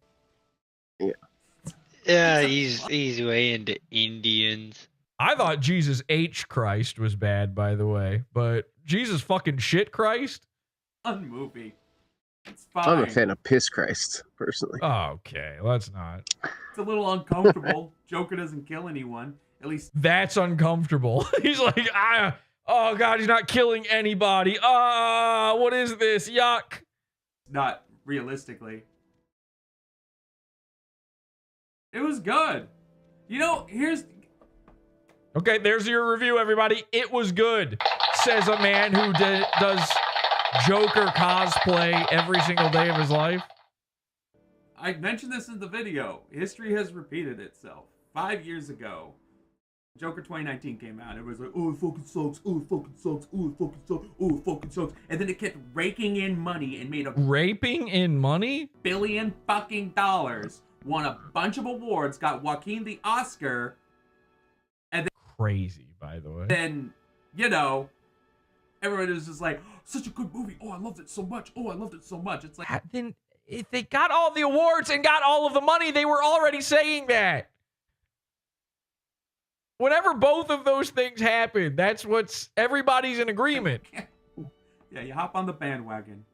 Yeah, he's way into Indians. I thought Jesus H. Christ was bad, by the way, but Jesus fucking shit Christ? Fun movie. It's fine. I'm a fan of Piss Christ, personally. Okay, let's not. It's a little uncomfortable. Joker doesn't kill anyone. At least that's uncomfortable. He's like, oh God, he's not killing anybody. What is this? Yuck. Not realistically. It was good. You know, here's... Okay, there's your review, everybody. It was good, says a man who does Joker cosplay every single day of his life. I mentioned this in the video. History has repeated itself. 5 years ago, Joker 2019 came out. It was like, oh, it fucking sucks. Oh, it fucking sucks. Oh, it fucking sucks. Oh, it fucking sucks. And then it kept raking in money and made a... Raping in money? billion fucking dollars. Won a bunch of awards. Got Joaquin the Oscar. And then... Crazy, by the way. Then, you know, everyone was just like, oh, such a good movie. Oh, I loved it so much. Oh, I loved it so much. It's like... Then if they got all the awards and got all of the money, they were already saying that. Whenever both of those things happen, that's what's... Everybody's in agreement. Yeah, you hop on the bandwagon.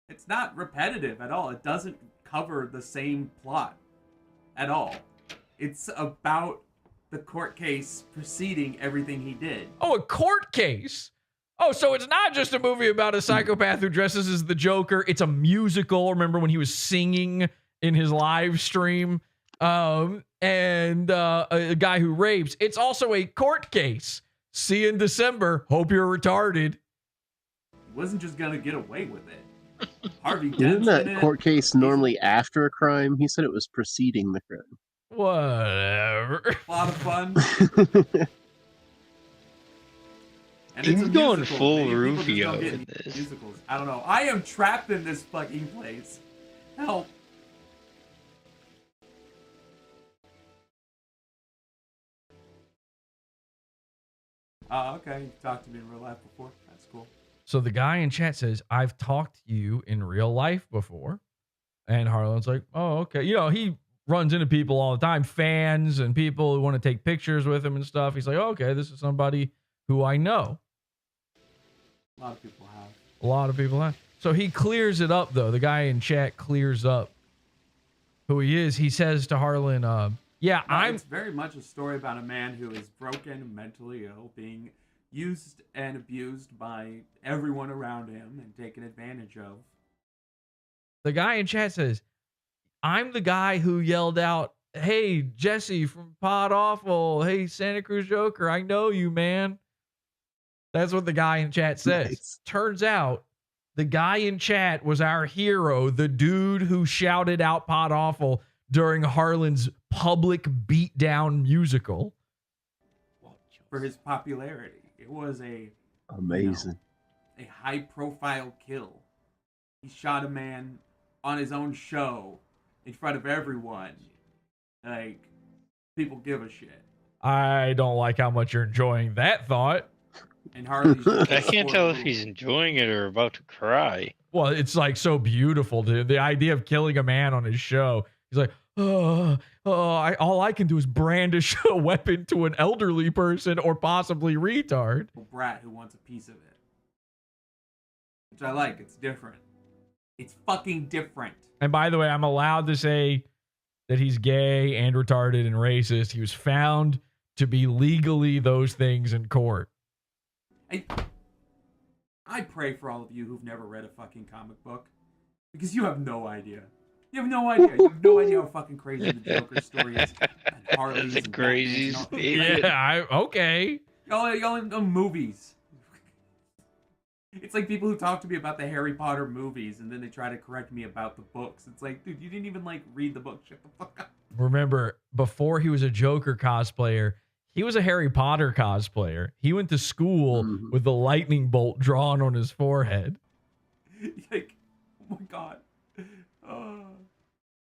It's not repetitive at all. It doesn't cover the same plot at all. It's about the court case preceding everything he did. Oh, a court case? Oh, so it's not just a movie about a psychopath who dresses as the Joker. It's a musical. Remember when he was singing in his live stream? And a guy who rapes. It's also a court case. See you in December. Hope you're retarded. He wasn't just gonna get away with it. Harvey Isn't Dent's in that it. court case normally after a crime? He said it was preceding the crime. Whatever. A lot of fun. And He's it's a going musical. full Maybe people just Rufio don't get in this. musicals. I don't know. I am trapped in this fucking place. Help. Okay. You've talked to me in real life before. That's cool. So the guy in chat says, I've talked to you in real life before. And Harlan's like, oh, okay. You know, he runs into people all the time, fans and people who want to take pictures with him and stuff. He's like, oh, okay, this is somebody who I know. A lot of people have. A lot of people have. So he clears it up, though. The guy in chat clears up who he is. He says to Harlan, yeah, It's very much a story about a man who is broken, mentally ill, being used and abused by everyone around him and taken advantage of. The guy in chat says, I'm the guy who yelled out, hey, Jesse from Podawful. Hey, Santa Cruz Joker, I know you, man. That's what the guy in chat says. Nice. Turns out the guy in chat was our hero, the dude who shouted out Podawful during Harlan's public beatdown musical. For his popularity. It was Amazing. a high-profile kill. He shot a man on his own show in front of everyone. Like, people give a shit. I don't like how much you're enjoying that thought. And Harley's just I can't tell if he's enjoying it or about to cry. Well, it's like so beautiful, dude. The idea of killing a man on his show. He's like, all I can do is brandish a weapon to an elderly person or possibly retard. a brat who wants a piece of it. Which I like. It's different. It's fucking different. And by the way, I'm allowed to say that he's gay and retarded and racist. He was found to be legally those things in court. I pray for all of you who've never read a fucking comic book, because you have no idea. You have no idea. You have no idea how fucking crazy the Joker story is. And Harley's and crazy Batman's and all. statement. Yeah, okay. Y'all know movies. It's like people who talk to me about the Harry Potter movies and then they try to correct me about the books. It's like, dude, you didn't even like read the book. Shut the fuck up. Remember, before he was a Joker cosplayer, he was a Harry Potter cosplayer. He went to school with the lightning bolt drawn on his forehead. Like, oh my god.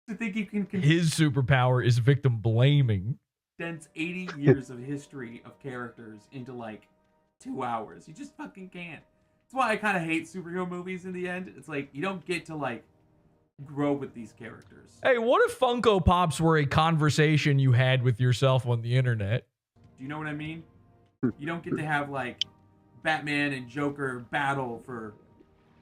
To think you can His superpower is victim blaming. condense 80 years of history of characters into like 2 hours. You just fucking can't. That's why I kind of hate superhero movies in the end. It's like, you don't get to like grow with these characters. Hey, what if Funko Pops were a conversation you had with yourself on the internet? Do you know what I mean? You don't get to have like Batman and Joker battle for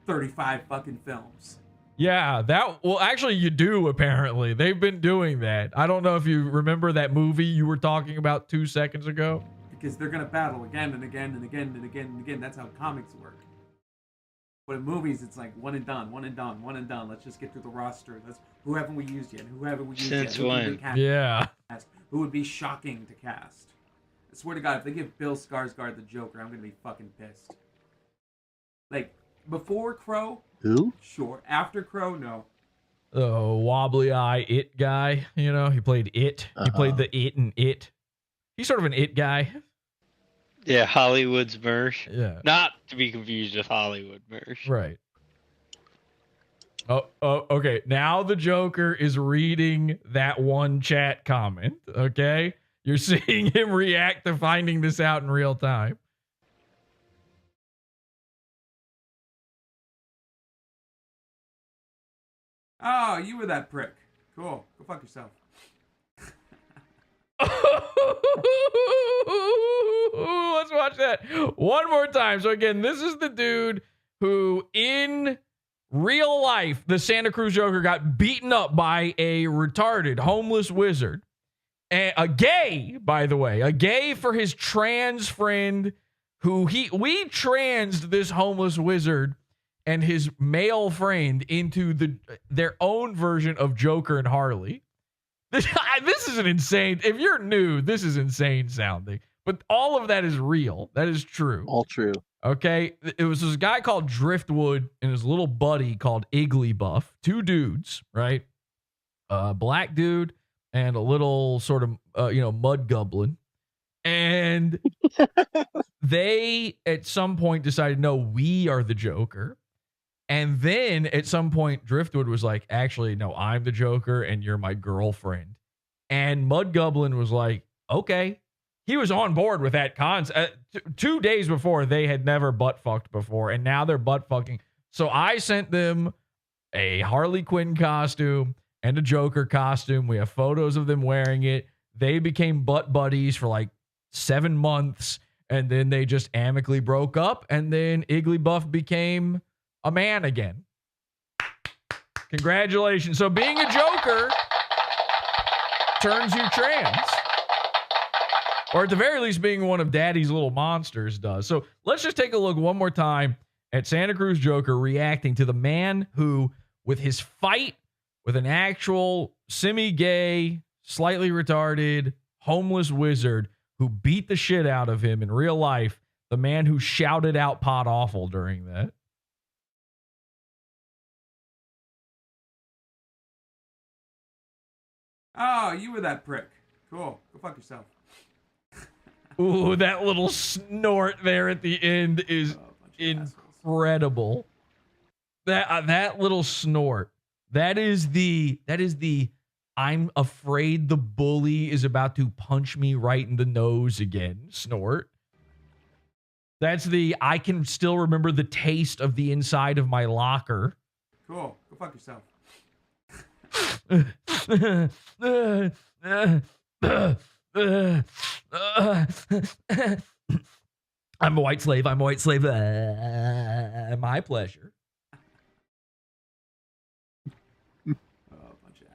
35 fucking films. Yeah, well, actually, you do, apparently. They've been doing that. I don't know if you remember that movie you were talking about 2 seconds ago. Because they're going to battle again and again and again and again and again. That's how comics work. But in movies, it's like one and done, one and done, one and done. Let's just get through the roster. Who haven't we used yet? Who haven't we used Since yet? when? Yeah. Who would be shocking to cast? I swear to God, if they give Bill Skarsgård the Joker, I'm going to be fucking pissed. Like, before Crow? Who? Sure. After Crow? No. The wobbly eye It guy, you know, he played It. He played the It in It. He's sort of an It guy. Yeah, Hollywood's Mersh. Yeah. Not to be confused with Hollywood Mersh. Right. Oh, okay. Now the Joker is reading that one chat comment, okay? You're seeing him react to finding this out in real time. Oh, you were that prick. Cool. Go fuck yourself. Let's watch that one more time. So again, this is the dude who in real life, the Santa Cruz Joker got beaten up by a retarded homeless wizard. And a gay, by the way, a gay for his trans friend who we transed this homeless wizard and his male friend into their own version of Joker and Harley. This is an insane, if you're new, this is insane sounding. But all of that is real. That is true. All true. Okay? It was this guy called Driftwood and his little buddy called INCELebuff. Two dudes, right? A black dude and a little sort of, mud goblin. And they, at some point, decided, no, we are the Joker. And then at some point, Driftwood was like, actually, no, I'm the Joker and you're my girlfriend. And Mud Goblin was like, okay. He was on board with that concept. 2 days before, they had never butt fucked before, and now they're butt fucking. So I sent them a Harley Quinn costume and a Joker costume. We have photos of them wearing it. They became butt buddies for like 7 months, and then they just amicably broke up, and then INCELebuff became a man again. Congratulations. So being a Joker turns you trans. Or at the very least, being one of Daddy's little monsters does. So let's just take a look one more time at Santa Cruz Joker reacting to the man who, with his fight with an actual semi-gay, slightly retarded, homeless wizard who beat the shit out of him in real life, the man who shouted out Podawful during that. Oh, you were that prick. Cool. Go fuck yourself. Ooh, that little snort there at the end is incredible. That little snort. That is the I'm afraid the bully is about to punch me right in the nose again snort. That's the I can still remember the taste of the inside of my locker. Cool. Go fuck yourself. I'm a white slave. I'm a white slave. My pleasure. Oh, bunch of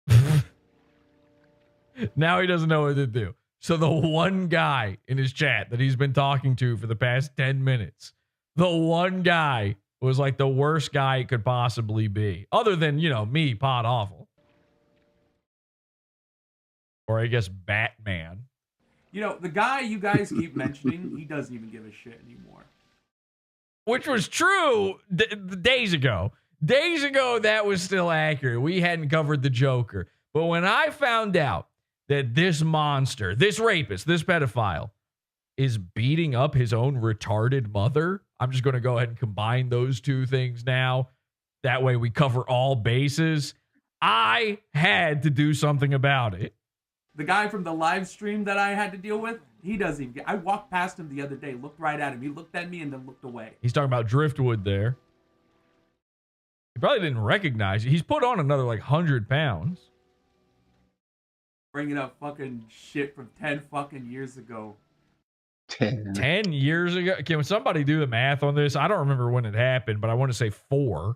assholes. Now he doesn't know what to do. So the one guy in his chat that he's been talking to for the past 10 minutes, the one guy was like the worst guy it could possibly be. Other than, you know, me, Podawful. Or I guess Batman. You know, the guy you guys keep mentioning, he doesn't even give a shit anymore. Which was true days ago. Days ago, that was still accurate. We hadn't covered the Joker. But when I found out that this monster, this rapist, this pedophile, is beating up his own retarded mother, I'm just going to go ahead and combine those two things now. That way we cover all bases. I had to do something about it. The guy from the live stream that I had to deal with, he doesn't even get... I walked past him the other day, looked right at him. He looked at me and then looked away. He's talking about Driftwood there. He probably didn't recognize you. He's put on another like 100 pounds. Bringing up fucking shit from 10 fucking years ago. 10 years ago? Can somebody do the math on this? I don't remember when it happened, but I want to say 4.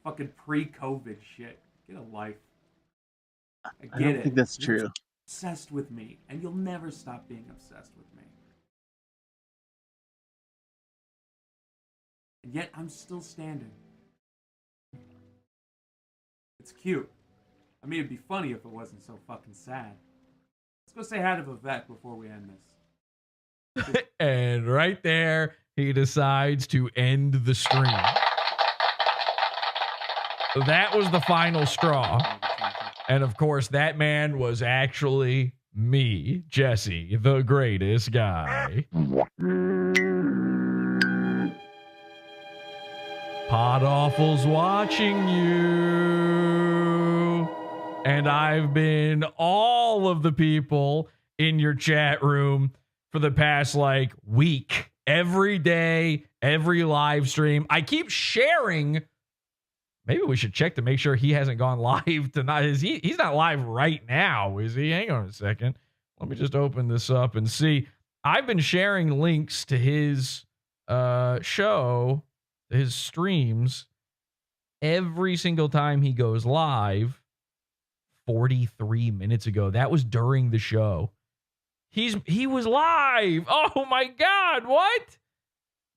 Fucking pre-COVID shit. Get a life. I don't think that's true. You're obsessed with me, and you'll never stop being obsessed with me. And yet, I'm still standing. It's cute. I mean, it'd be funny if it wasn't so fucking sad. Let's go say hi to Vivek before we end this. And right there, he decides to end the stream. That was the final straw. And of course, that man was actually me, Jesse, the greatest guy. Podawful's watching you. And I've been all of the people in your chat room for the past like week. Every day, every live stream. I keep sharing. Maybe we should check to make sure he hasn't gone live tonight. He's not live right now, is he? Hang on a second. Let me just open this up and see. I've been sharing links to his show, his streams, every single time he goes live. 43 minutes ago. That was during the show. He was live. Oh my God. What?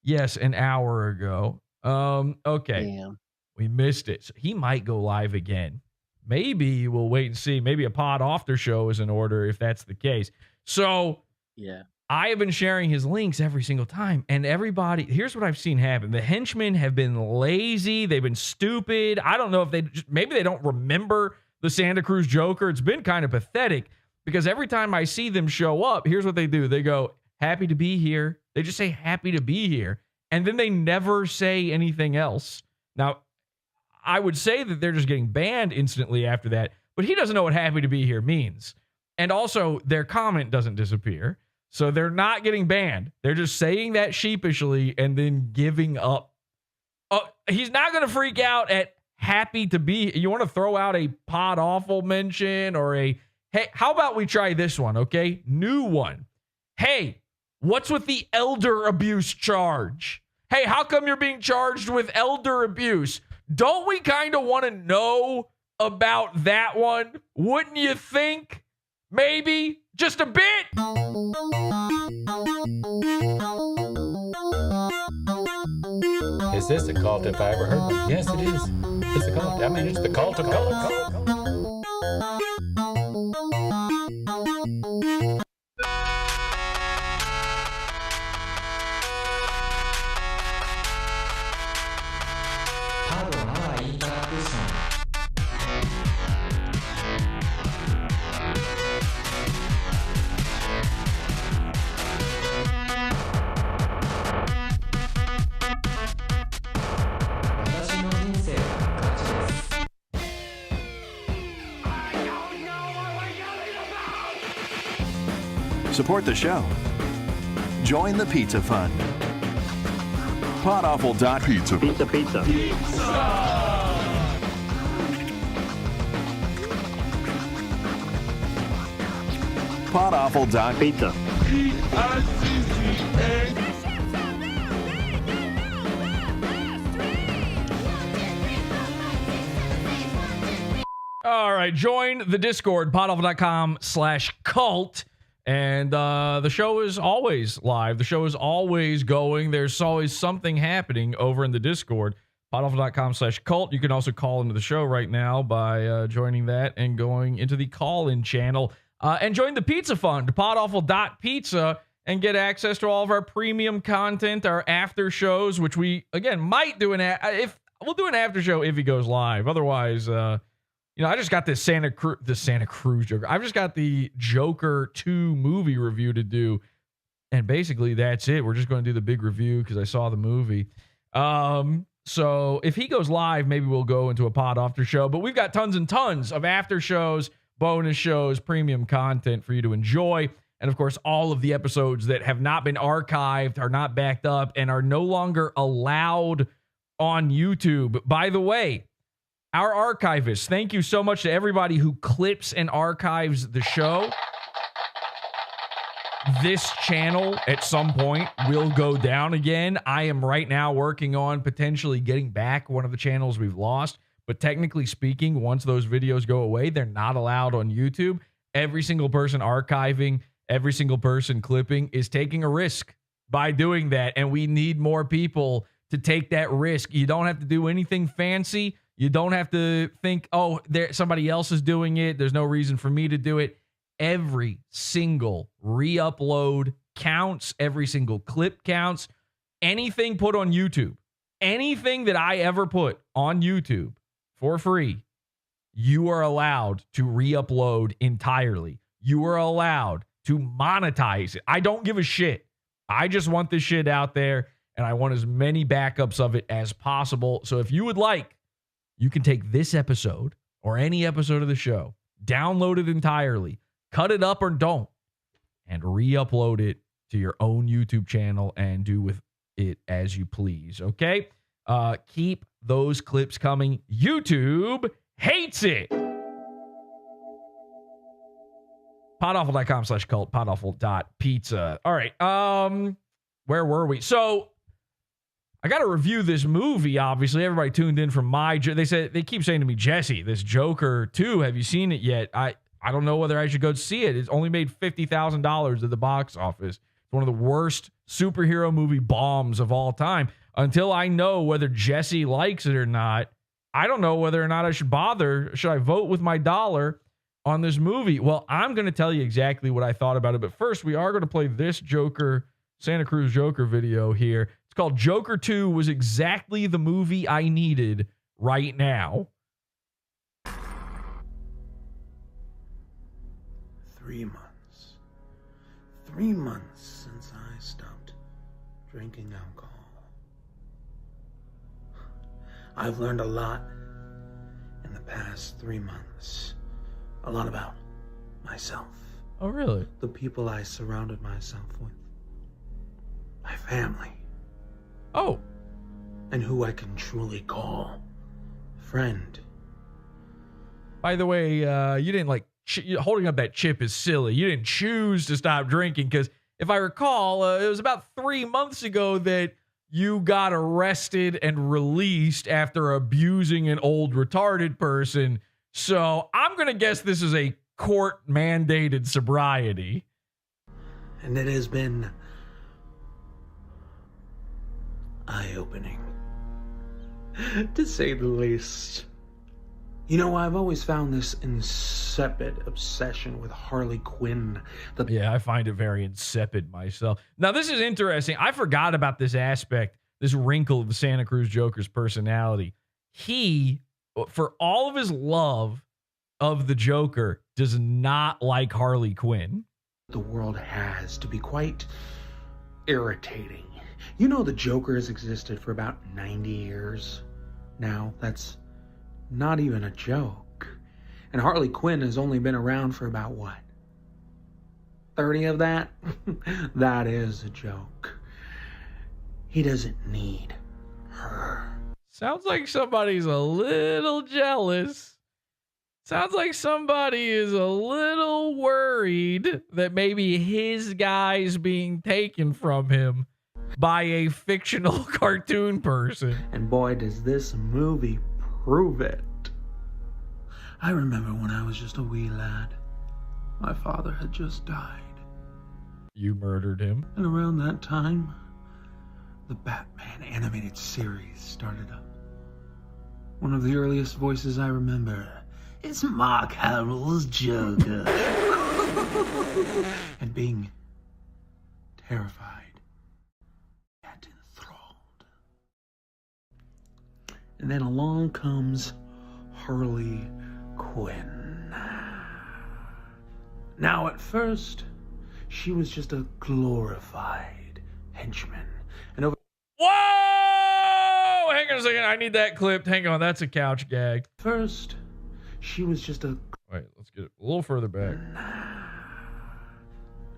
Yes, an hour ago. Okay. Damn. We missed it. So he might go live again. Maybe we'll wait and see. Maybe a pod after show is in order if that's the case. So yeah, I have been sharing his links every single time. And everybody, here's what I've seen happen. The henchmen have been lazy. They've been stupid. I don't know if maybe they don't remember the Santa Cruz Joker. It's been kind of pathetic because every time I see them show up, here's what they do. They go, happy to be here. They just say happy to be here. And then they never say anything else. Now, I would say that they're just getting banned instantly after that, but he doesn't know what happy to be here means. And also, their comment doesn't disappear. So they're not getting banned. They're just saying that sheepishly and then giving up. He's not going to freak out at happy to be. You want to throw out a Podawful mention or a, hey, how about we try this one, okay? New one. Hey, what's with the elder abuse charge? Hey, how come you're being charged with elder abuse? Don't we kind of want to know about that one? Wouldn't you think? Maybe just a bit. Is this a cult if I ever heard one? Yes, it is. It's a cult. I mean, it's the cult of cult. Support the show. Join the Pizza Fund. Podawful.pizza. Pizza. Podawful.pizza. All right, join the Discord, podawful.com/cult. And the show is always live. The show is always going. There's always something happening over in the Discord. Podawful.com/cult. You can also call into the show right now by joining that and going into the call-in channel. And join the Pizza Fund, podawful.pizza, and get access to all of our premium content, our after shows, which we, again, might do we'll do an after show if he goes live. Otherwise, I just got this Santa Cruz Joker. I've just got the Joker 2 movie review to do. And basically that's it. We're just going to do the big review because I saw the movie. So if he goes live, maybe we'll go into a pod after show. But we've got tons and tons of after shows, bonus shows, premium content for you to enjoy. And of course, all of the episodes that have not been archived, are not backed up, and are no longer allowed on YouTube. By the way, our archivists, thank you so much to everybody who clips and archives the show. This channel at some point will go down again. I am right now working on potentially getting back one of the channels we've lost. But technically speaking, once those videos go away, they're not allowed on YouTube. Every single person archiving, every single person clipping is taking a risk by doing that. And we need more people to take that risk. You don't have to do anything fancy. You don't have to think, oh, somebody else is doing it. There's no reason for me to do it. Every single re-upload counts. Every single clip counts. Anything put on YouTube, anything that I ever put on YouTube for free, you are allowed to re-upload entirely. You are allowed to monetize it. I don't give a shit. I just want this shit out there, and I want as many backups of it as possible. So if you would like, you can take this episode or any episode of the show, download it entirely, cut it up or don't, and re-upload it to your own YouTube channel and do with it as you please, okay? Keep those clips coming. YouTube hates it. Podawful.com/cult, podawful.pizza. All right, where were we? So I got to review this movie, obviously. Everybody tuned in from they keep saying to me, Jesse, this Joker 2, have you seen it yet? I don't know whether I should go see it. It's only made $50,000 at the box office. It's one of the worst superhero movie bombs of all time. Until I know whether Jesse likes it or not, I don't know whether or not I should bother. Should I vote with my dollar on this movie? Well, I'm going to tell you exactly what I thought about it. But first, we are going to play this Santa Cruz Joker video here. It's called Joker 2 was exactly the movie I needed right now. 3 months. 3 months since I stopped drinking alcohol. I've learned a lot in the past 3 months. A lot about myself. Oh, really? The people I surrounded myself with. My family. Oh. And who I can truly call friend. By the way, you didn't holding up that chip is silly. You didn't choose to stop drinking because if I recall, it was about 3 months ago that you got arrested and released after abusing an old retarded person. So I'm going to guess this is a court-mandated sobriety. And it has been eye-opening, to say the least. You know, I've always found this insipid obsession with Harley Quinn. Yeah, I find it very insipid myself. Now, this is interesting. I forgot about this aspect, this wrinkle of the Santa Cruz Joker's personality. He, for all of his love of the Joker, does not like Harley Quinn. The world has to be quite irritating. You know, the Joker has existed for about 90 years now. That's not even a joke. And Harley Quinn has only been around for about, what, 30 of that? That is a joke. He doesn't need her. Sounds like somebody's a little jealous. Sounds like somebody is a little worried that maybe his guy's being taken from him by a fictional cartoon person. And boy, does this movie prove it. I remember when I was just a wee lad. My father had just died. You murdered him. And around that time, the Batman animated series started up. One of the earliest voices I remember is Mark Hamill's Joker. And being terrified, yet enthralled. And then along comes Harley Quinn. Now at first, she was just a glorified henchman. And over Whoa! Hang on a second. I need that clipped. Hang on. That's a couch gag. first, she was just a... Wait, let's get it a little further back.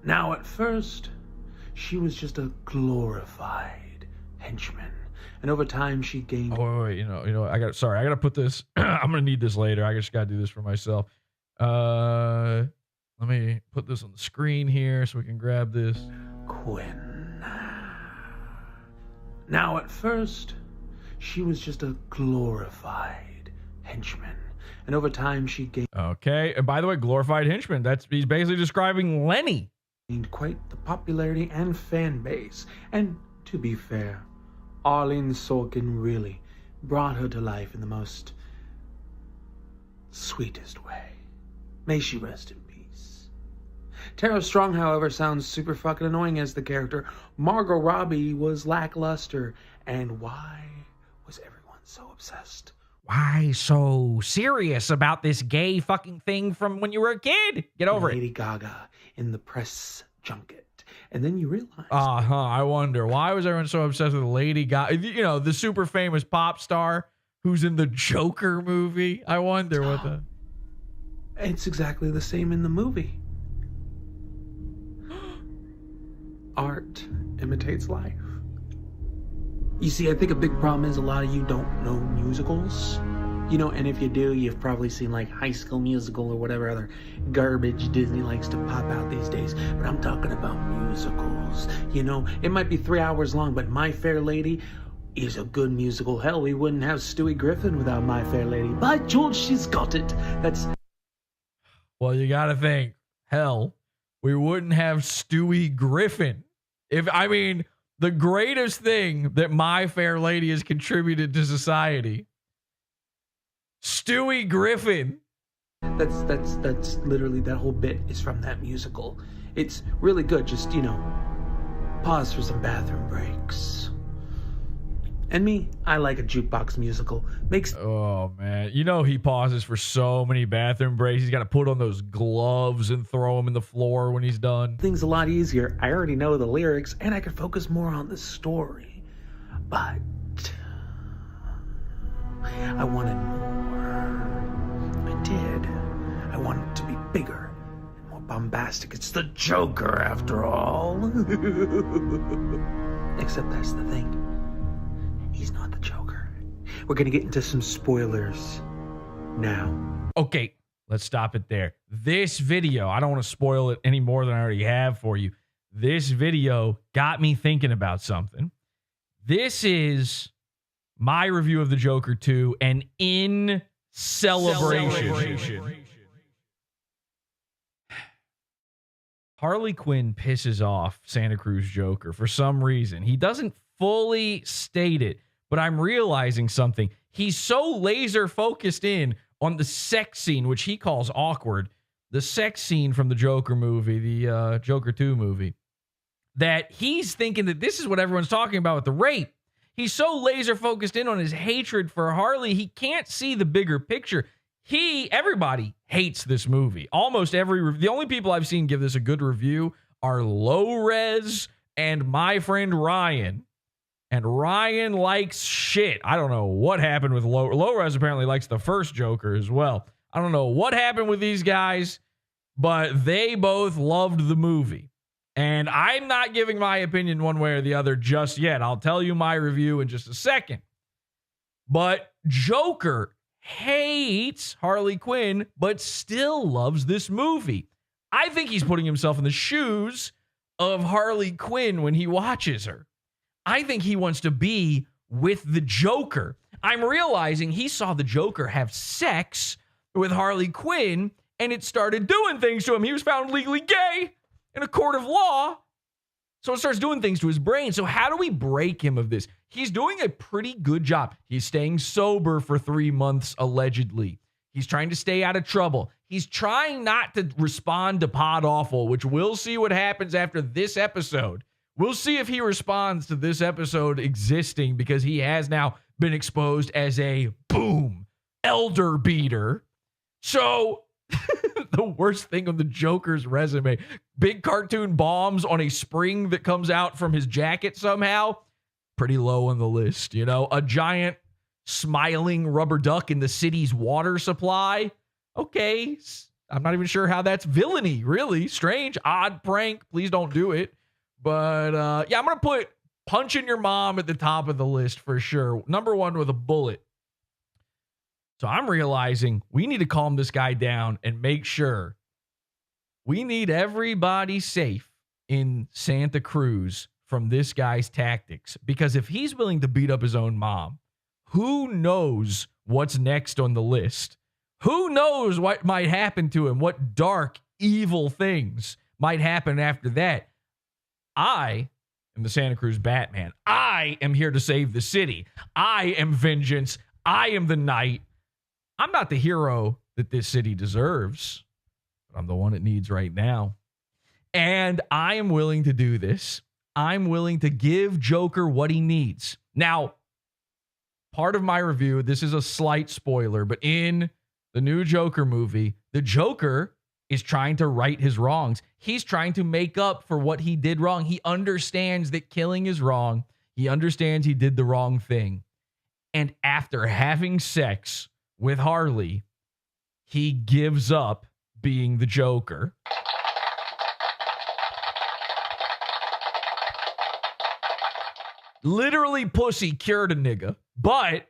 Now at first, she was just a glorified henchman. And over time, she gained... Oh, wait, you know, I got to put this. I'm going to need this later. I just got to do this for myself. Let me put this on the screen here so we can grab this. Quinn. Now at first, she was just a glorified henchman. And over time, she gained... Okay, and by the way, glorified henchman. He's basically describing Lenny. Gained quite the popularity and fan base. And to be fair, Arlene Sorkin really brought her to life in the most sweetest way. May she rest in peace. Tara Strong, however, sounds super fucking annoying as the character. Margot Robbie was lackluster. And why was everyone so obsessed? Why so serious about this gay fucking thing from when you were a kid? Get over Lady Gaga in the press junket. And then you realize... I wonder, why was everyone so obsessed with Lady Gaga? You know, the super famous pop star who's in the Joker movie. I wonder what the... It's exactly the same in the movie. Art imitates life. You see, I think a big problem is a lot of you don't know musicals. You know, and if you do, you've probably seen like High School Musical or whatever other garbage Disney likes to pop out these days. But I'm talking about musicals. You know, it might be 3 hours long, but My Fair Lady is a good musical. Hell, we wouldn't have Stewie Griffin without My Fair Lady. By George, she's got it. That's... Well, you got to think, hell, we wouldn't have Stewie Griffin. The greatest thing that My Fair Lady has contributed to society, Stewie Griffin. That's literally, that whole bit is from that musical. It's really good. Just, you know, pause for some bathroom breaks. And me, I like a jukebox musical. Oh, man. You know he pauses for so many bathroom breaks. He's got to put on those gloves and throw them in the floor when he's done. Things a lot easier. I already know the lyrics, and I can focus more on the story. But I wanted more. I did. I wanted it to be bigger and more bombastic. It's the Joker, after all. Except that's the thing. He's not the Joker. We're going to get into some spoilers now. Okay, let's stop it there. This video, I don't want to spoil it any more than I already have for you. This video got me thinking about something. This is my review of the Joker 2, an INCELebration. Harley Quinn pisses off Santa Cruz Joker for some reason. He doesn't fully state it, but I'm realizing something. He's so laser focused in on the sex scene, which he calls awkward, the sex scene from the Joker movie, the Joker 2 movie, that he's thinking that this is what everyone's talking about with the rape. He's so laser focused in on his hatred for Harley, he can't see the bigger picture. Everybody hates this movie. Almost the only people I've seen give this a good review are Low Res and my friend Ryan. And Ryan likes shit. I don't know what happened with Low Res. Apparently likes the first Joker as well. I don't know what happened with these guys, but they both loved the movie. And I'm not giving my opinion one way or the other just yet. I'll tell you my review in just a second. But Joker hates Harley Quinn, but still loves this movie. I think he's putting himself in the shoes of Harley Quinn when he watches her. I think he wants to be with the Joker. I'm realizing he saw the Joker have sex with Harley Quinn, and it started doing things to him. He was found legally gay in a court of law So it starts doing things to his brain. So how do we break him of this? He's doing a pretty good job. He's staying sober for 3 months, allegedly. He's trying to stay out of trouble. He's trying not to respond to Podawful, which we'll see what happens after this episode. We'll see if he responds to this episode existing, because he has now been exposed as a, boom, elder beater. So the worst thing on the Joker's resume, big cartoon bombs on a spring that comes out from his jacket somehow, pretty low on the list. You know, a giant smiling rubber duck in the city's water supply. Okay, I'm not even sure how that's villainy, really. Strange, odd prank. Please don't do it. But yeah, I'm going to put punching your mom at the top of the list for sure. Number 1 with a bullet. So I'm realizing we need to calm this guy down and make sure we need everybody safe in Santa Cruz from this guy's tactics. Because if he's willing to beat up his own mom, who knows what's next on the list? Who knows what might happen to him? What dark, evil things might happen after that? I am the Santa Cruz Batman. I am here to save the city. I am vengeance. I am the knight. I'm not the hero that this city deserves, but I'm the one it needs right now. And I am willing to do this. I'm willing to give Joker what he needs. Now, part of my review, this is a slight spoiler, but in the new Joker movie, the Joker is trying to right his wrongs. He's trying to make up for what he did wrong. He understands that killing is wrong. He understands he did the wrong thing. And after having sex with Harley, he gives up being the Joker. Literally, pussy cured a nigga, but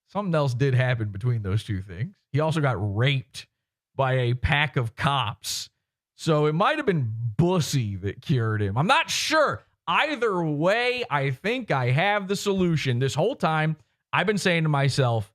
something else did happen between those two things. He also got raped by a pack of cops. So it might have been Bussy that cured him. I'm not sure. Either way, I think I have the solution. This whole time, I've been saying to myself,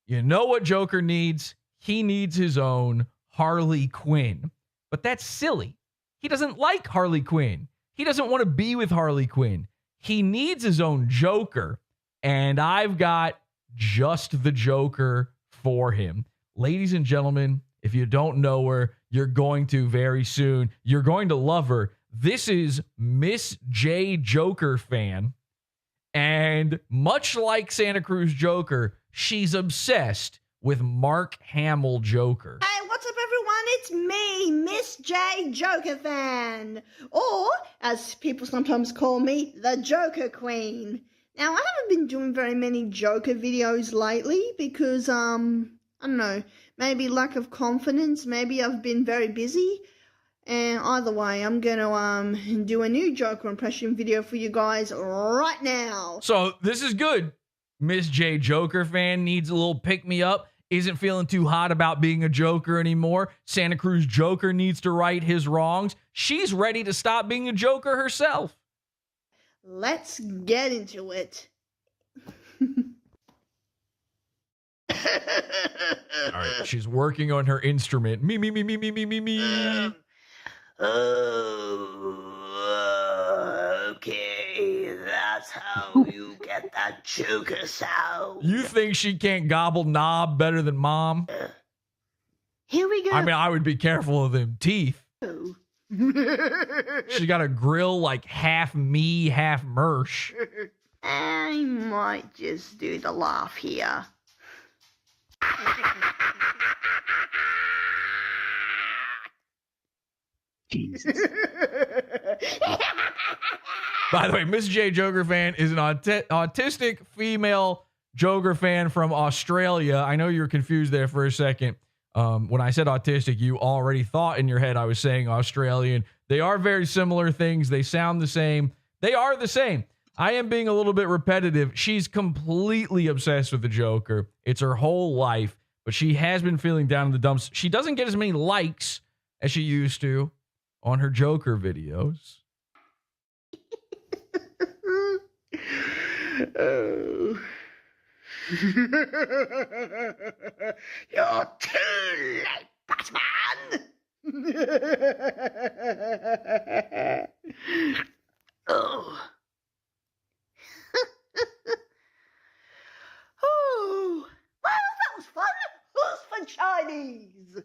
you know what Joker needs? He needs his own Harley Quinn. But that's silly. He doesn't like Harley Quinn. He doesn't want to be with Harley Quinn. He needs his own Joker. And I've got just the Joker for him. Ladies and gentlemen, if you don't know her, you're going to very soon. You're going to love her. This is Miss J Joker fan. And much like Santa Cruz Joker, she's obsessed with Mark Hamill Joker. Hey, what's up, everyone? It's me, Miss J Joker fan. Or, as people sometimes call me, the Joker Queen. Now, I haven't been doing very many Joker videos lately because, I don't know, maybe lack of confidence, maybe I've been very busy. And either way, I'm going to do a new Joker impression video for you guys right now. So this is good. Miss J Joker fan needs a little pick-me-up. Isn't feeling too hot about being a Joker anymore. Santa Cruz Joker needs to right his wrongs. She's ready to stop being a Joker herself. Let's get into it. All right, she's working on her instrument. Me. Okay, that's how you get that Joker sound. You think she can't gobble knob better than mom? Here we go. I mean, I would be careful of them teeth. She got a grill like half me, half Mersh. I might just do the laugh here. Jesus. By the way, Miss J Joker fan is an autistic female Joker fan from Australia. I know you were confused there for a second. When I said autistic, you already thought in your head I was saying Australian. They are very similar things. They sound the same. They are the same. I am being a little bit repetitive. She's completely obsessed with the Joker. It's her whole life, but she has been feeling down in the dumps. She doesn't get as many likes as she used to on her Joker videos. Oh. You're too late, Batman. Oh. Oh. Well, that was fun. Who's for Chinese?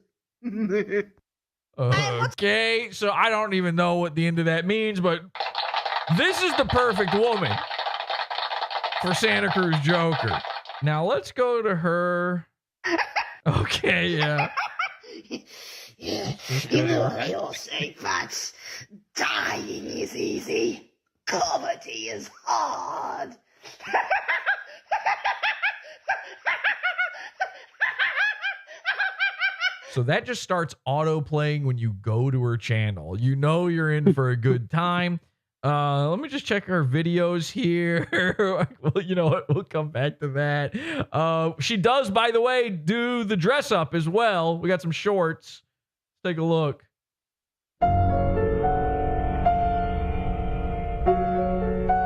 Okay, so I don't even know what the end of that means, but this is the perfect woman for Santa Cruz Joker. Now let's go to her. Okay, yeah. You know what they all say, but dying is easy. Poverty is hard. So that just starts auto playing when you go to her channel. You know you're in for a good time. Let me just check her videos here. Well, you know what? We'll come back to that. She does, by the way, do the dress up as well. We got some shorts. Let's take a look.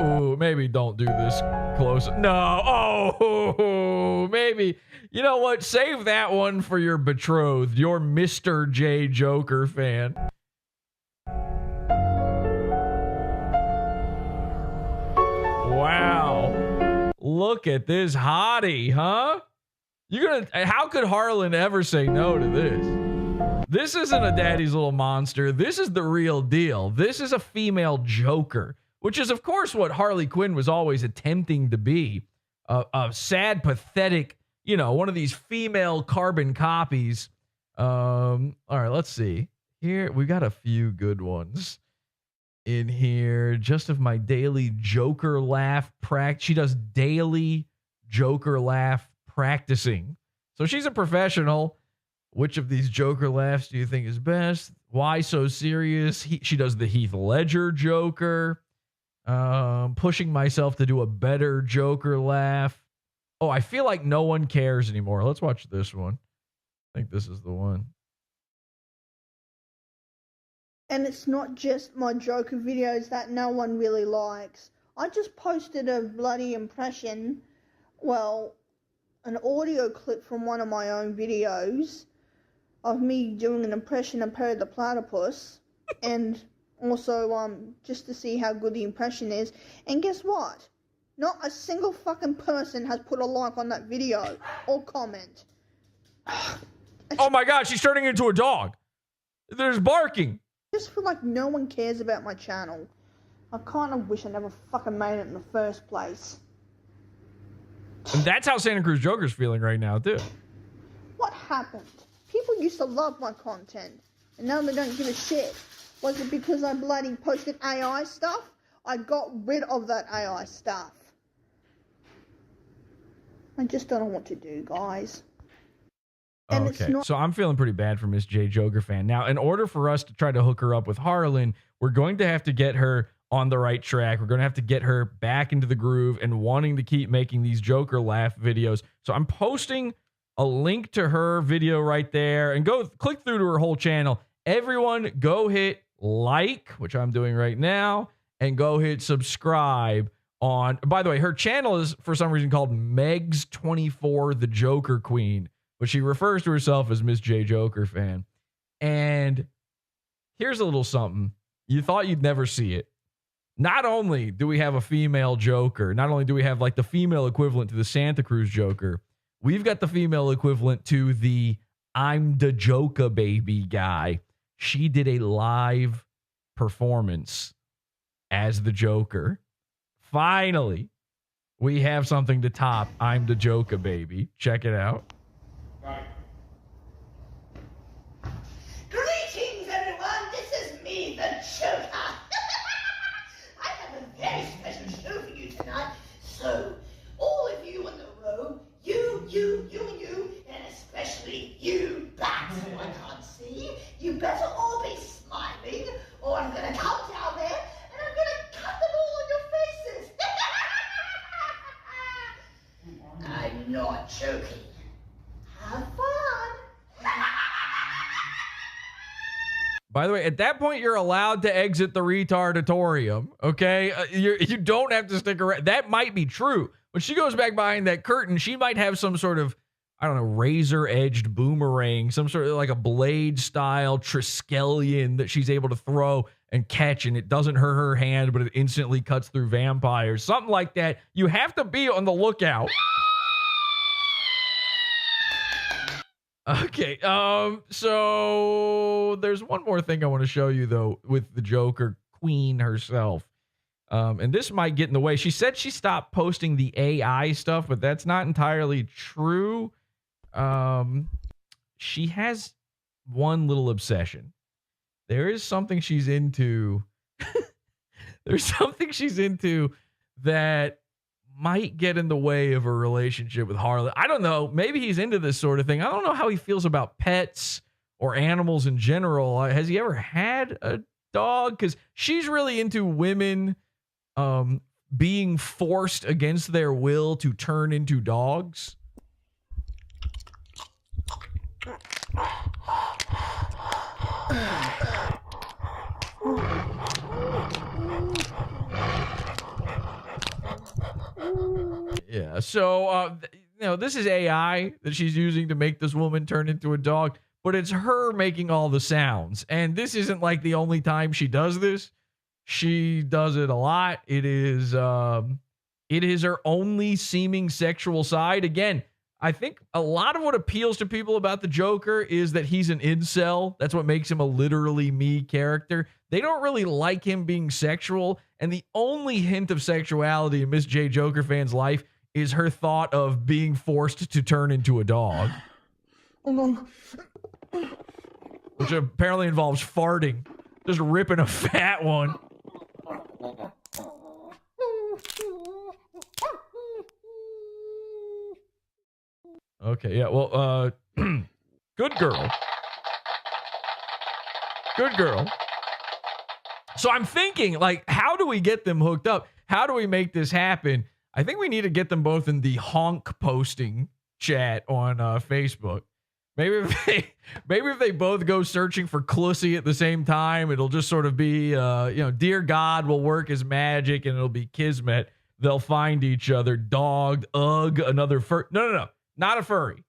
Ooh, maybe don't do this close. No. Oh, maybe. You know what? Save that one for your betrothed, your Mr. J Joker fan. Wow. Look at this hottie, huh? How could Harlan ever say no to this? This isn't a daddy's little monster. This is the real deal. This is a female Joker, which is, of course, what Harley Quinn was always attempting to be. A sad, pathetic, one of these female carbon copies. All right, let's see. Here, we got a few good ones in here. Just of my daily Joker laugh practice. She does daily Joker laugh practicing. So she's a professional. Which of these Joker laughs do you think is best? Why so serious? She does the Heath Ledger Joker. Pushing myself to do a better Joker laugh. Oh, I feel like no one cares anymore. Let's watch this one. I think this is the one. And it's not just my Joker videos that no one really likes. I just posted a bloody impression, an audio clip from one of my own videos of me doing an impression of Perry the Platypus, and also just to see how good the impression is. And guess what? Not a single fucking person has put a like on that video or comment. Oh my God, she's turning into a dog. There's barking. I just feel like no one cares about my channel. I kind of wish I never fucking made it in the first place. And that's how Santa Cruz Joker's feeling right now, too. What happened? People used to love my content, and now they don't give a shit. Was it because I bloody posted AI stuff? I got rid of that AI stuff. I just don't know what to do, guys. And okay, so I'm feeling pretty bad for Miss J Joker fan. Now, in order for us to try to hook her up with Harlan, we're going to have to get her on the right track. We're going to have to get her back into the groove and wanting to keep making these Joker laugh videos. So I'm posting a link to her video right there, and go click through to her whole channel. Everyone go hit like, which I'm doing right now, and go hit subscribe on, by the way, her channel is for some reason called Megs24 the Joker Queen, but she refers to herself as Miss J Joker fan. And here's a little something. You thought you'd never see it. Not only do we have a female Joker, not only do we have like the female equivalent to the Santa Cruz Joker, we've got the female equivalent to the I'm the Joker baby guy. She did a live performance as the Joker. Finally, we have something to top I'm the Joker baby. Check it out. Greetings, everyone. This is me, the Joker. I have a very special show for you tonight. So, all of you in the row, you, and especially you, bats who I can't see, you better all be smiling, or I'm gonna come down there and I'm gonna cut them all on your faces. I'm not joking. Have fun. By the way, at that point, you're allowed to exit the retardatorium, okay? You don't have to stick around. That might be true. When she goes back behind that curtain, she might have some sort of I don't know, razor-edged boomerang, some sort of like a blade-style Triskelion that she's able to throw and catch, and it doesn't hurt her hand, but it instantly cuts through vampires. Something like that. You have to be on the lookout. Okay, so there's one more thing I want to show you, though, with the Joker Queen herself. And this might get in the way. She said she stopped posting the AI stuff, but that's not entirely true. She has one little obsession. There is something she's into. There's something she's into that might get in the way of a relationship with Harley. I don't know. Maybe he's into this sort of thing. I don't know how he feels about pets or animals in general. Has he ever had a dog? Because she's really into women being forced against their will to turn into dogs. Yeah, so this is AI that she's using to make this woman turn into a dog, but it's her making all the sounds. And this isn't like the only time she does this. She does it a lot. It is her only seeming sexual side. Again, I think a lot of what appeals to people about the Joker is that he's an incel. That's what makes him a literally me character. They don't really like him being sexual. And the only hint of sexuality in Miss J Joker fan's life is her thought of being forced to turn into a dog. Which apparently involves farting. Just ripping a fat one. Okay, yeah, well, good girl. Good girl. So I'm thinking, like, how do we get them hooked up? How do we make this happen? I think we need to get them both in the honk posting chat on Facebook. Maybe if they both go searching for Clussy at the same time, it'll just sort of be, dear God will work his magic and it'll be Kismet. They'll find each other. Dog, ugh, another fur. No. Not a furry.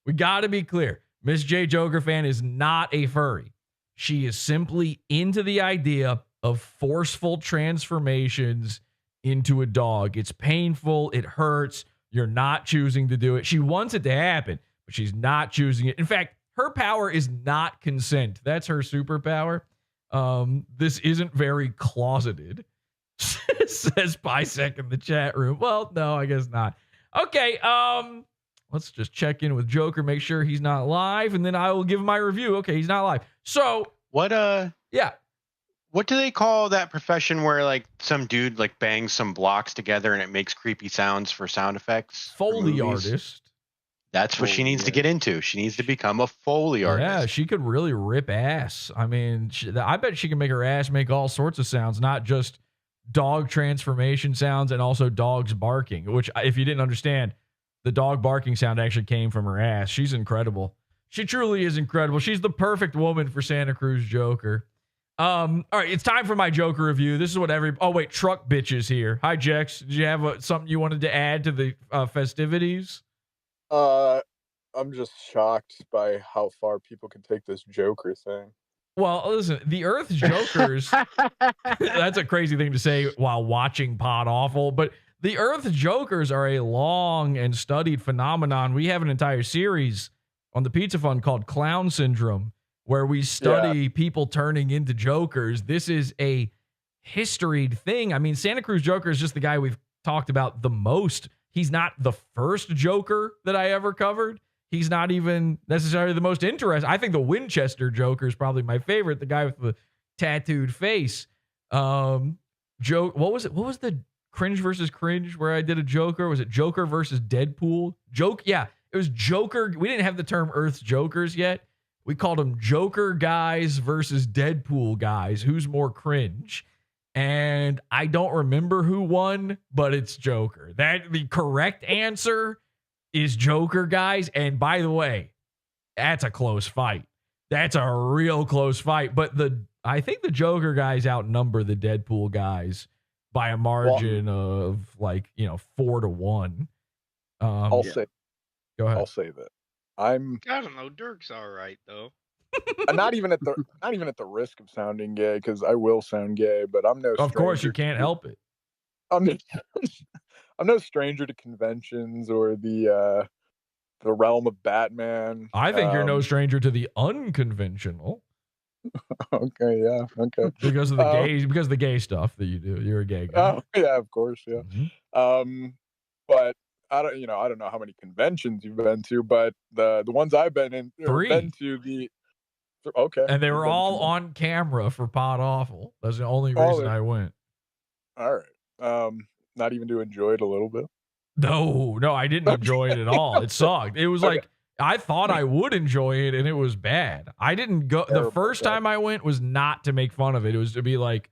We got to be clear. Miss J Joker fan is not a furry. She is simply into the idea of forceful transformations into a dog. It's painful. It hurts. You're not choosing to do it. She wants it to happen, but she's not choosing it. In fact, her power is not consent. That's her superpower. This isn't very closeted, says Bisec in the chat room. Well, no, I guess not. Okay, let's just check in with Joker, make sure he's not live, and then I will give my review. Okay, he's not live. So what? Yeah. What do they call that profession where like some dude like bangs some blocks together and it makes creepy sounds for sound effects? Foley artist. That's what she needs to get into. She needs to become a Foley artist. Yeah, she could really rip ass. I mean, I bet she can make her ass make all sorts of sounds, not just dog transformation sounds and also dogs barking, which if you didn't understand, the dog barking sound actually came from her ass. She's incredible. She truly is incredible. She's the perfect woman for Santa Cruz Joker. All right, it's time for my Joker review. This is what Truck Bitch is here. Hi, Jex. Did you have something you wanted to add to the festivities? I'm just shocked by how far people can take this Joker thing. Well, listen, the Earth's Jokers, that's a crazy thing to say while watching Podawful, but the Earth's Jokers are a long and studied phenomenon. We have an entire series on the Pizza Fund called Clown Syndrome, where we study people turning into Jokers. This is a historied thing. I mean, Santa Cruz Joker is just the guy we've talked about the most. He's not the first Joker that I ever covered. He's not even necessarily the most interesting. I think the Winchester Joker is probably my favorite, the guy with the tattooed face. What was it? What was the Cringe versus Cringe where I did a Joker? Was it Joker versus Deadpool? Yeah, it was Joker. We didn't have the term Earth's Jokers yet. We called them Joker guys versus Deadpool guys. Who's more cringe? And I don't remember who won, but it's Joker. The correct answer is Joker guys. And by the way, that's a close fight. That's a real close fight. But I think the Joker guys outnumber the Deadpool guys by a margin of 4-1. I'll say Go ahead. I'll say that. I'm I don't know. Dirk's all right though. not even at the risk of sounding gay, because I will sound gay, but I'm no. Of course, you stranger can't help it. I'm no stranger to conventions or the realm of Batman. I think you're no stranger to the unconventional. Okay, yeah, okay. Because of the gay stuff that you do. You're a gay guy. Oh, yeah, of course, yeah. But I don't know how many conventions you've been to, but the ones I've been in, or 3. been to the. Okay. And they were Been to all the- on camera for Podawful. That's the only reason I went. All right. Not even to enjoy it a little bit. No, I didn't enjoy it at all. It sucked. It was like I thought I would enjoy it, and it was bad. I didn't go. The first time I went was not to make fun of it. It was to be like,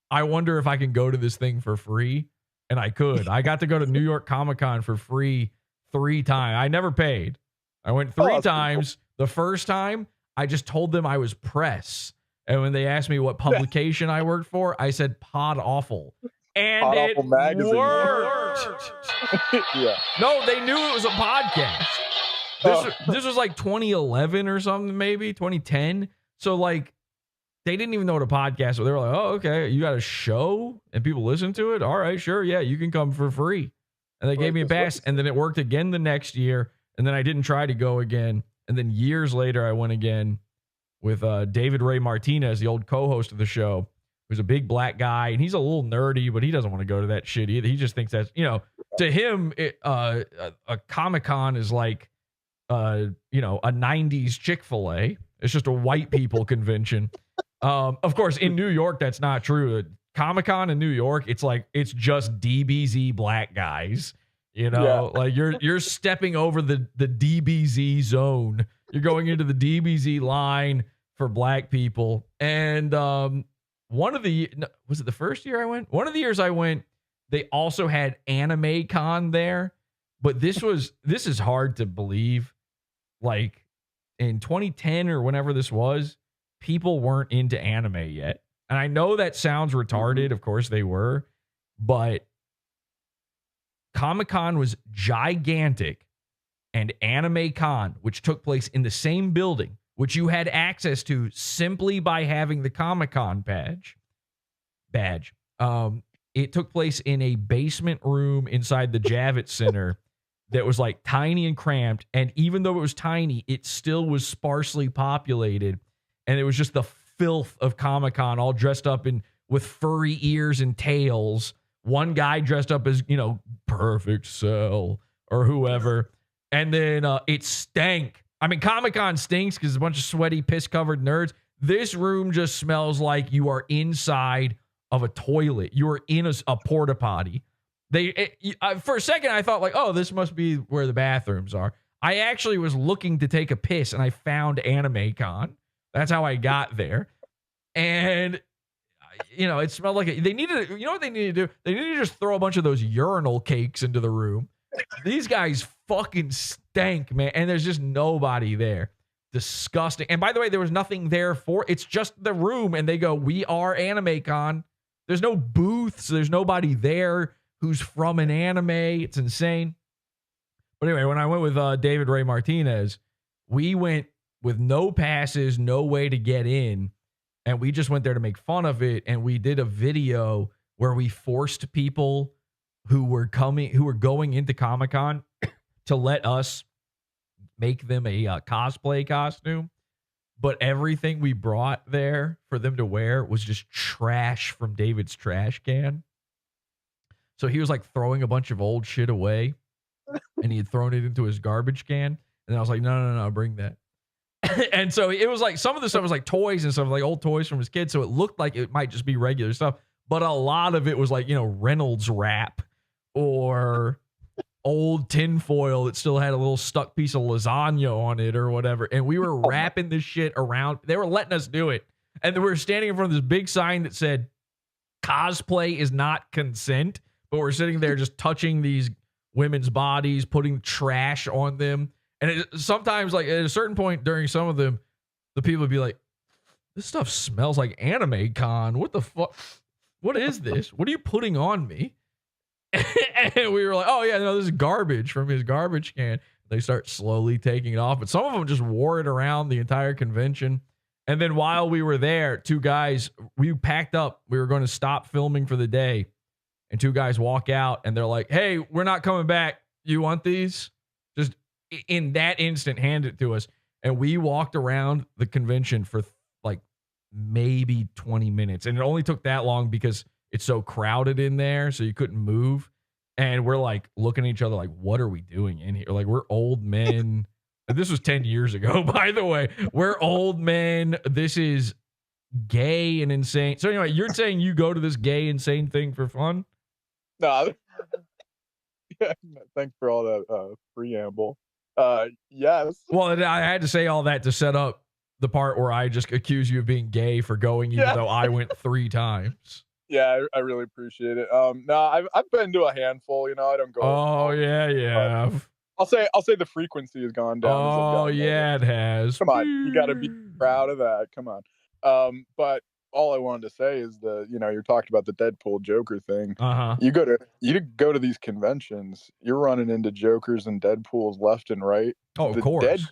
I wonder if I can go to this thing for free, and I could. I got to go to New York Comic-Con for free 3 times. I never paid. I went 3 times. The first time, I just told them I was press, and when they asked me what publication I worked for, I said Podawful. And Podawful it magazine. worked. Yeah. No, they knew it was a podcast. This was like 2011 or something, maybe 2010. So like, they didn't even know what a podcast was. They were like, "Oh, okay, you got a show and people listen to it. All right, sure, yeah, you can come for free." And they gave me a pass, and then it worked again the next year. And then I didn't try to go again. And then years later, I went again with David Ray Martinez, the old co-host of the show, who's a big black guy, and he's a little nerdy, but he doesn't want to go to that shit either. He just thinks that's, to him, a Comic-Con is like, a 90s Chick-fil-A. It's just a white people convention. Of course, in New York, that's not true. Comic-Con in New York, it's just DBZ black guys. Like you're stepping over the DBZ zone. You're going into the DBZ line for black people. And was it the first year I went? One of the years I went, they also had Anime Con there. But this is hard to believe. Like in 2010 or whenever this was, people weren't into anime yet. And I know that sounds retarded. Of course they were. But Comic-Con was gigantic, and Anime Con, which took place in the same building, which you had access to simply by having the Comic-Con badge. It took place in a basement room inside the Javits Center that was like tiny and cramped. And even though it was tiny, it still was sparsely populated. And it was just the filth of Comic-Con, all dressed up with furry ears and tails. One guy dressed up as, Perfect Cell or whoever. And then it stank. I mean, Comic-Con stinks because it's a bunch of sweaty, piss-covered nerds. This room just smells like you are inside of a toilet. You are in a porta potty. For a second, I thought like, oh, this must be where the bathrooms are. I actually was looking to take a piss, and I found Anime Con. That's how I got there. And it smelled like they needed. You know what they needed to do? They needed to just throw a bunch of those urinal cakes into the room. These guys fucking stank, man. And there's just nobody there. Disgusting. And by the way, there was nothing there it's just the room. And they go, "We are Anime Con." There's no booths. There's nobody there who's from an anime. It's insane. But anyway, when I went with David Ray Martinez, we went with no passes, no way to get in. And we just went there to make fun of it. And we did a video where we forced people who were going into Comic-Con to let us make them a cosplay costume. But everything we brought there for them to wear was just trash from David's trash can. So he was like throwing a bunch of old shit away, and he had thrown it into his garbage can. And I was like, no, bring that. And so it was like some of the stuff was like toys and stuff, like old toys from his kids. So it looked like it might just be regular stuff. But a lot of it was like, Reynolds wrap or old tinfoil that still had a little stuck piece of lasagna on it or whatever. And we were wrapping this shit around. They were letting us do it. And we were standing in front of this big sign that said, "Cosplay is not consent." But we're sitting there just touching these women's bodies, putting trash on them. And sometimes, like at a certain point during some of them, the people would be like, "This stuff smells like Anime Con. What the fuck? What is this? What are you putting on me?" And we were like, "Oh yeah, no, this is garbage from his garbage can." They start slowly taking it off, but some of them just wore it around the entire convention. And then while we were there, two guys, we packed up. We were going to stop filming for the day. And two guys walk out and they're like, hey, we're not coming back. You want these? Just in that instant, hand it to us. And we walked around the convention for like maybe 20 minutes. And it only took that long because it's so crowded in there. So you couldn't move. And we're like looking at each other like, what are we doing in here? Like, we're old men. This was 10 years ago, by the way. We're old men. This is gay and insane. So anyway, you're saying you go to this gay, insane thing for fun? No. Yeah, thanks for all that preamble. Yes. Well, I had to say all that to set up the part where I just accuse you of being gay for going, even though I went 3 times. Yeah, I really appreciate it. No, I've been to a handful. You know, I don't go. Oh yeah. I'll say the frequency has gone down. Oh yeah, it has. Come on, you got to be proud of that. Come on. But all I wanted to say is you're talking about the Deadpool Joker thing. You go to these conventions, you're running into Jokers and Deadpools left and right. Oh, of course.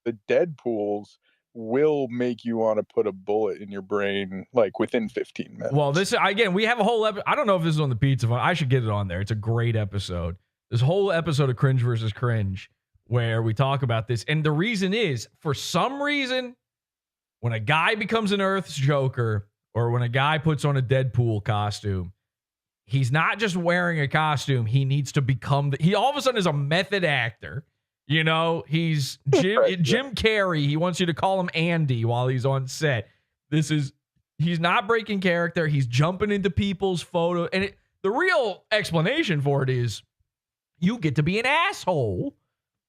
The Deadpools will make you want to put a bullet in your brain like within 15 minutes. Well, this again, we have a whole episode. I don't know if this is on the Pizza Fun. I should get it on there. It's a great episode. This whole episode of Cringe versus Cringe where we talk about this. And the reason is, for some reason, when a guy becomes an Earth's Joker or when a guy puts on a Deadpool costume, he's not just wearing a costume. He needs to become he all of a sudden is a method actor. You know, he's Jim Carrey. He wants you to call him Andy while he's on set. He's not breaking character. He's jumping into people's photo. And the real explanation for it is you get to be an asshole.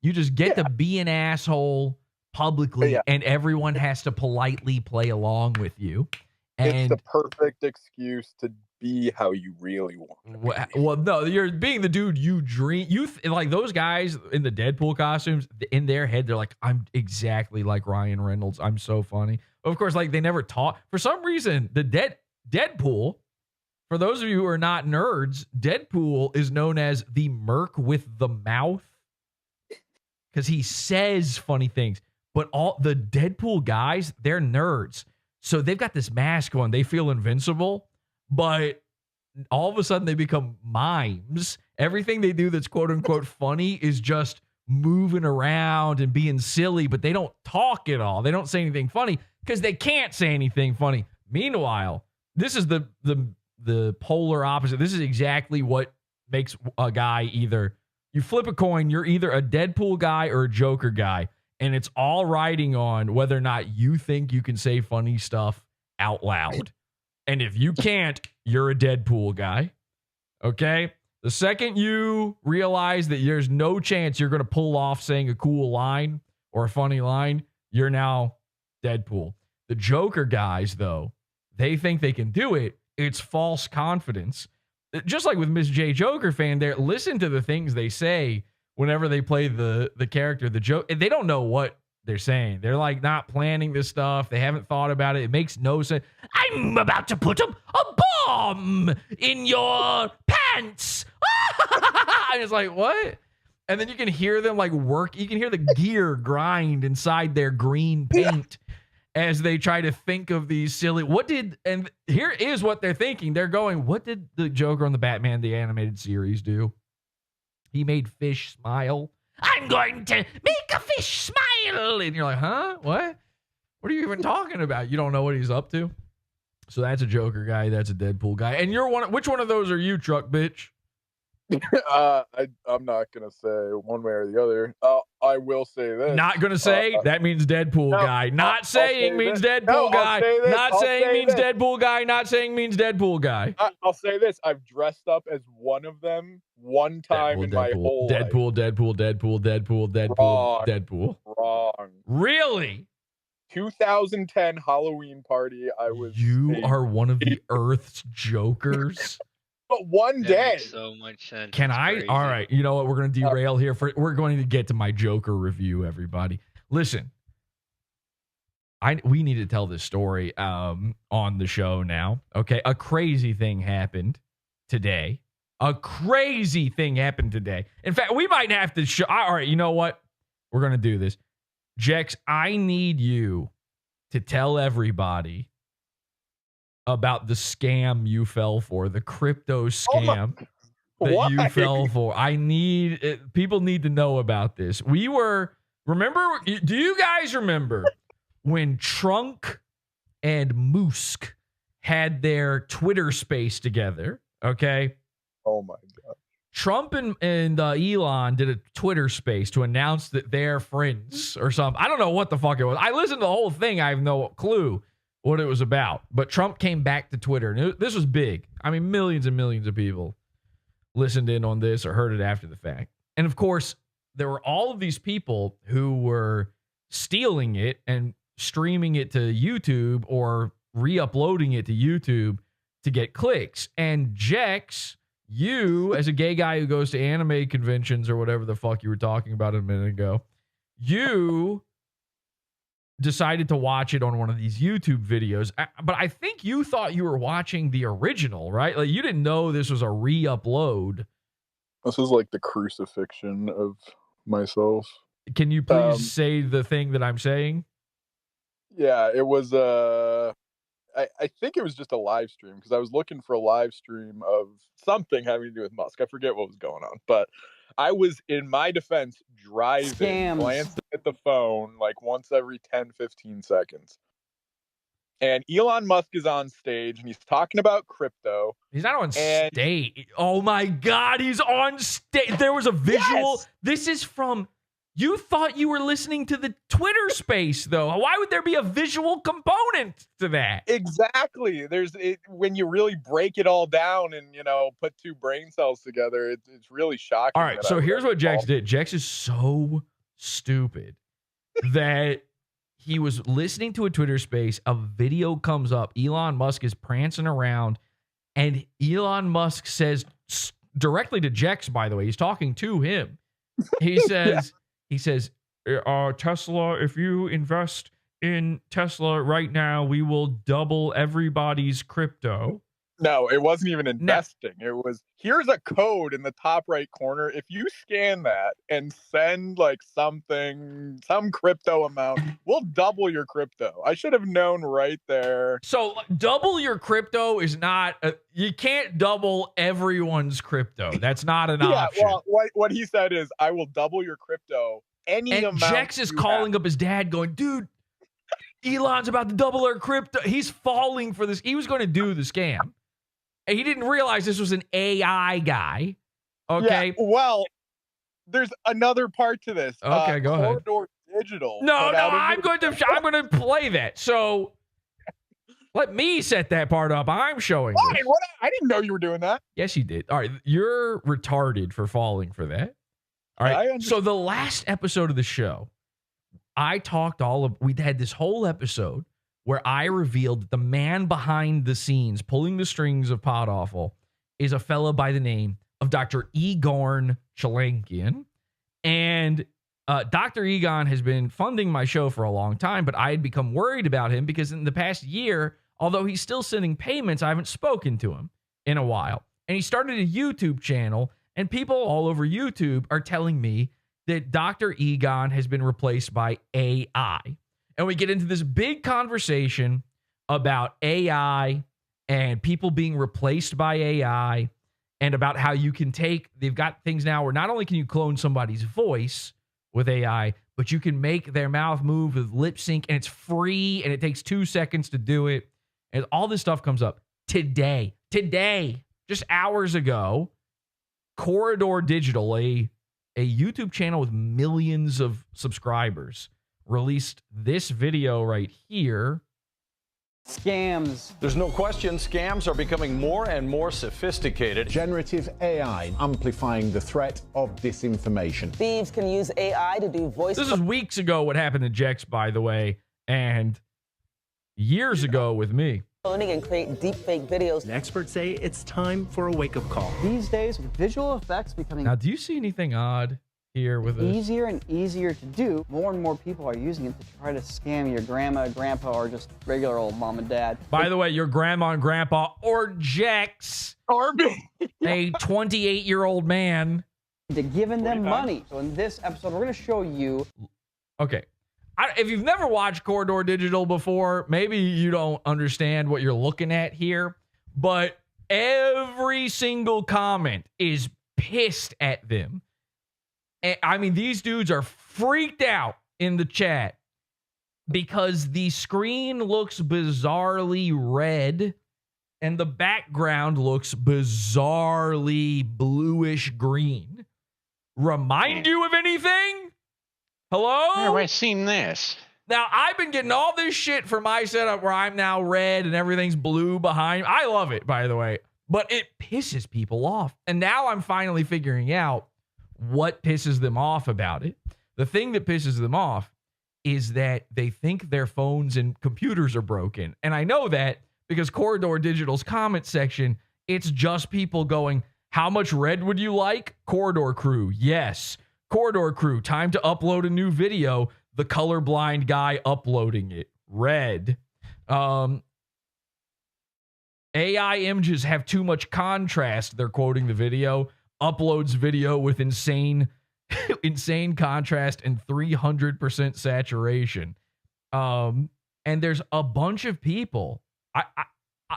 You just get to be an asshole publicly, and everyone has to politely play along with you. And it's the perfect excuse to be how you really want. Well, no, you're being the dude you dream. Like those guys in the Deadpool costumes, in their head, they're like, I'm exactly like Ryan Reynolds. I'm so funny. Of course, like they never talk. For some reason, the Deadpool, for those of you who are not nerds, Deadpool is known as the merc with the mouth because he says funny things. But all the Deadpool guys, they're nerds. So they've got this mask on. They feel invincible. But all of a sudden they become mimes. Everything they do that's quote unquote funny is just moving around and being silly, but they don't talk at all. They don't say anything funny because they can't say anything funny. Meanwhile, this is the polar opposite. This is exactly what makes a guy either you flip a coin, you're either a Deadpool guy or a Joker guy. And it's all riding on whether or not you think you can say funny stuff out loud. And if you can't, you're a Deadpool guy. Okay? The second you realize that there's no chance you're going to pull off saying a cool line or a funny line, you're now Deadpool. The Joker guys, though, they think they can do it. It's false confidence. Just like with Miss J Joker fan there, listen to the things they say whenever they play the character, the joke. They don't know what they're saying. They're like not planning this stuff. They haven't thought about it. It makes no sense. I'm about to put a bomb in your pants. And it's like, what? And then you can hear them like work. You can hear the gear grind inside their green paint as they try to think of these silly. And here is what they're thinking. They're going, what did the Joker on the Batman, the animated series, do? He made fish smile. I'm going to make a fish smile. And you're like, huh? What? What are you even talking about? You don't know what he's up to? So that's a Joker guy. That's a Deadpool guy. And you're which one of those are you, truck bitch? I'm not going to say one way or the other. I will say this. Not going to say? That means Deadpool guy. Not saying means Deadpool guy. Not saying means Deadpool guy. Not saying means Deadpool guy. I'll say this. I've dressed up as one of them one time in my whole life. Deadpool. Wrong. Really? 2010 Halloween party. You are one of the Earth's Jokers? But one day. Makes so much sense. Can I? All right. You know what? We're going to derail here. We're going to get to my Joker review, everybody. Listen. We need to tell this story on the show now. Okay. A crazy thing happened today. A crazy thing happened today. In fact, we might have to show. All right, you know what? We're going to do this. Jex, I need you to tell everybody about the scam you fell for, the crypto scam that you fell for. People need to know about this. Remember, do you guys remember when Trunk and Musk had their Twitter space together? Okay. Oh my God. Trump and Elon did a Twitter space to announce that they're friends or something. I don't know what the fuck it was. I listened to the whole thing. I have no clue what it was about. But Trump came back to Twitter. And this was big. I mean, millions and millions of people listened in on this or heard it after the fact. And of course, there were all of these people who were stealing it and streaming it to YouTube or re-uploading it to YouTube to get clicks. And Jex, you, as a gay guy who goes to anime conventions or whatever the fuck you were talking about a minute ago, you decided to watch it on one of these YouTube videos. But I think you thought you were watching the original, right? Like, you didn't know this was a re-upload. This is like the crucifixion of myself. Can you please say the thing that I'm saying? Yeah, it was I think it was just a live stream because I was looking for a live stream of something having to do with Musk. I forget what was going on, but I was, in my defense, driving, glancing at the phone like once every 10, 15 seconds. And Elon Musk is on stage and he's talking about crypto. He's not on stage. Oh my God, he's on stage. There was a visual. Yes! This is from... You thought you were listening to the Twitter space, though. Why would there be a visual component to that? Exactly. When you really break it all down and, put two brain cells together, it's really shocking. All right, so here's what Jex did. Jex is so stupid that he was listening to a Twitter space. A video comes up. Elon Musk is prancing around, and Elon Musk says directly to Jex, by the way, he's talking to him. He says... He says, Tesla, if you invest in Tesla right now, we will double everybody's crypto. No, it wasn't even investing. It was, here's a code in the top right corner. If you scan that and send like some crypto amount, we'll double your crypto. I should have known right there. So double your crypto is not, you can't double everyone's crypto. That's not an option. Well, what he said is, I will double your crypto any amount. Jex is calling up his dad going, dude, Elon's about to double our crypto. He's falling for this. He was going to do the scam. And he didn't realize this was an AI guy. Okay. Yeah, well, there's another part to this. Okay, go ahead. Corridor Digital. No, I'm going to play that. So let me set that part up. I'm showing. Why? What? I didn't know you were doing that. Yes, you did. All right, you're retarded for falling for that. All right. So the last episode of the show, we had this whole episode where I revealed that the man behind the scenes, pulling the strings of Podawful, is a fellow by the name of Dr. Igor Chelankian. And Dr. Egon has been funding my show for a long time, but I had become worried about him because in the past year, although he's still sending payments, I haven't spoken to him in a while. And he started a YouTube channel, and people all over YouTube are telling me that Dr. Egon has been replaced by AI. And we get into this big conversation about AI and people being replaced by AI and about how you can they've got things now where not only can you clone somebody's voice with AI, but you can make their mouth move with lip sync, and it's free and it takes 2 seconds to do it. And all this stuff comes up today, just hours ago. Corridor Digital, a YouTube channel with millions of subscribers, released this video right here. Scams. There's no question scams are becoming more and more sophisticated. Generative AI amplifying the threat of disinformation. Thieves can use AI to do voice. This is weeks ago what happened to Jex, by the way, and years ago with me. Cloning and create deepfake videos. The experts say it's time for a wake-up call. These days, with visual effects becoming... Now, do you see anything odd here with this? Easier and easier to do. More and more people are using it to try to scam your grandma, grandpa, or just regular old mom and dad. By the way, your grandma and grandpa or Jex a 28-year-old man. To giving them money. So in this episode, we're going to show you. Okay. If you've never watched Corridor Digital before, maybe you don't understand what you're looking at here, but every single comment is pissed at them. I mean, these dudes are freaked out in the chat because the screen looks bizarrely red and the background looks bizarrely bluish green. Remind you of anything? Hello? Where have I seen this? Now, I've been getting all this shit for my setup where I'm now red and everything's blue behind. I love it, by the way, but it pisses people off. And now I'm finally figuring out what pisses them off about it. The thing that pisses them off is that they think their phones and computers are broken. And I know that because Corridor Digital's comment section, it's just people going, how much red would you like? Corridor Crew, yes. Corridor Crew, time to upload a new video. The colorblind guy uploading it, red. AI images have too much contrast. They're quoting the video. Uploads video with insane contrast and 300% saturation. And there's a bunch of people.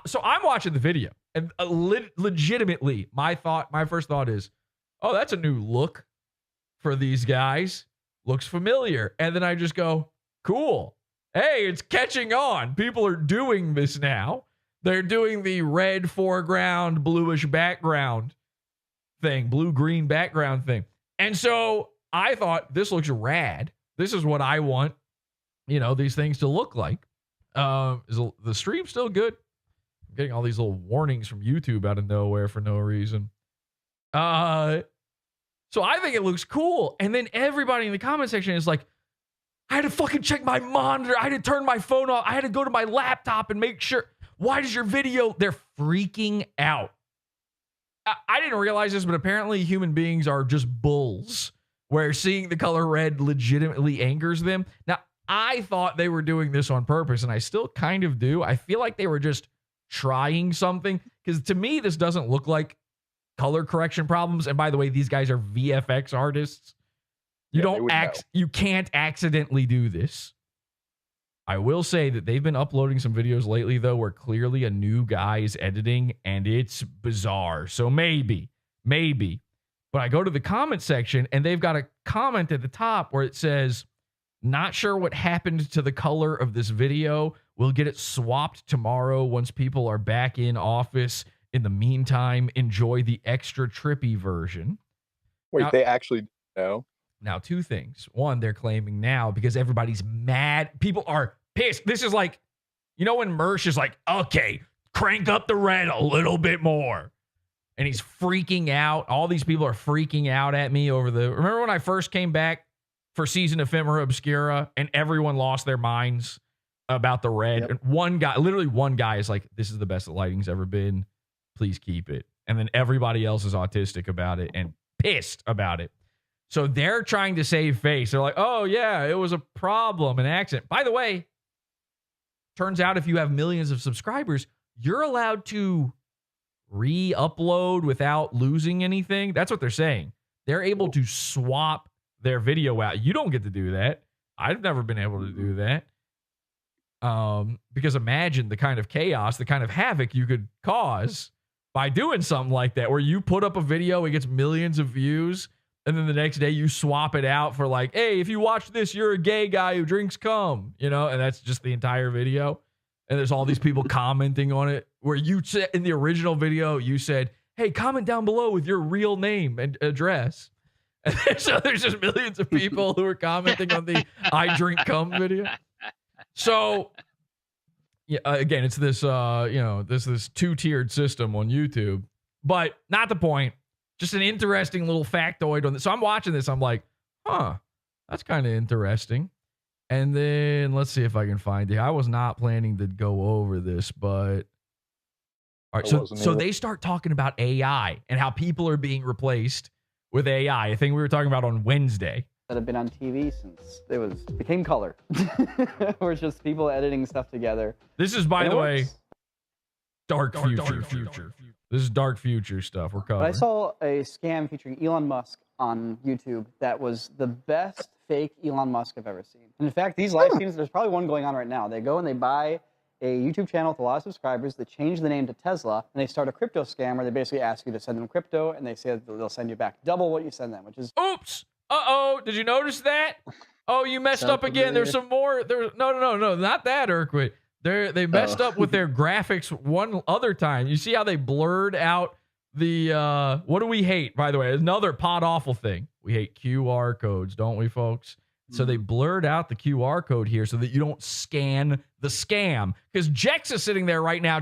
So I'm watching the video, and legitimately, my first thought is, oh, that's a new look for these guys. Looks familiar. And then I just go, cool. Hey, it's catching on. People are doing this now. They're doing the red foreground, bluish background thing, blue-green background thing. And so I thought, this looks rad. This is what I want, these things to look like. Is the stream still good? I'm getting all these little warnings from YouTube out of nowhere for no reason. So I think it looks cool. And then everybody in the comment section is like, I had to fucking check my monitor. I had to turn my phone off. I had to go to my laptop and make sure. Why does your video? They're freaking out. I didn't realize this, but apparently human beings are just bulls, where seeing the color red legitimately angers them. Now, I thought they were doing this on purpose, and I still kind of do. I feel like they were just trying something, because to me, this doesn't look like color correction problems. And by the way, these guys are VFX artists. You can't accidentally do this. I will say that they've been uploading some videos lately, though, where clearly a new guy is editing, and it's bizarre. So maybe. But I go to the comment section, and they've got a comment at the top where it says, not sure what happened to the color of this video. We'll get it swapped tomorrow once people are back in office. In the meantime, enjoy the extra trippy version. Wait, they actually know? Now, two things. One, they're claiming now because everybody's mad. People are pissed. This is like, when Mersh is like, okay, crank up the red a little bit more. And he's freaking out. All these people are freaking out at me over remember when I first came back for Season Ephemera Obscura and everyone lost their minds about the red? Yep. And one guy is like, this is the best the lighting's ever been. Please keep it. And then everybody else is autistic about it and pissed about it. So they're trying to save face. They're like, oh, yeah, it was a problem, an accident. By the way, turns out if you have millions of subscribers, you're allowed to re-upload without losing anything. That's what they're saying. They're able to swap their video out. You don't get to do that. I've never been able to do that. Because imagine the kind of chaos, the kind of havoc you could cause by doing something like that, where you put up a video, it gets millions of views, and then the next day you swap it out for like, hey, if you watch this, you're a gay guy who drinks cum, and that's just the entire video. And there's all these people commenting on it, where you said in the original video, you said, hey, comment down below with your real name and address. And so there's just millions of people who are commenting on the I drink cum video. So yeah, again, it's this, this two-tiered system on YouTube, but not the point. Just an interesting little factoid on this. So I'm watching this. I'm like, that's kind of interesting. And then let's see if I can find it. I was not planning to go over this, but all right. So they start talking about AI and how people are being replaced with AI. I think we were talking about on Wednesday. That have been on TV since became color. We're just people editing stuff together. This is, by the way, dark future. This is dark future stuff we're But covering. I saw a scam featuring Elon Musk on YouTube that was the best fake Elon Musk I've ever seen. And in fact, these live streams, there's probably one going on right now. They go and they buy a YouTube channel with a lot of subscribers. They change the name to Tesla, and they start a crypto scam where they basically ask you to send them crypto, and they say that they'll send you back double what you send them, which is... Oops! Uh-oh! Did you notice that? Oh, you messed up again. There's some more. No, not that, Urquid. They messed up with their graphics one other time. You see how they blurred out the what do we hate, by the way? Another Podawful thing. We hate QR codes, don't we, folks? So they blurred out the QR code here so that you don't scan the scam. Because Jex is sitting there right now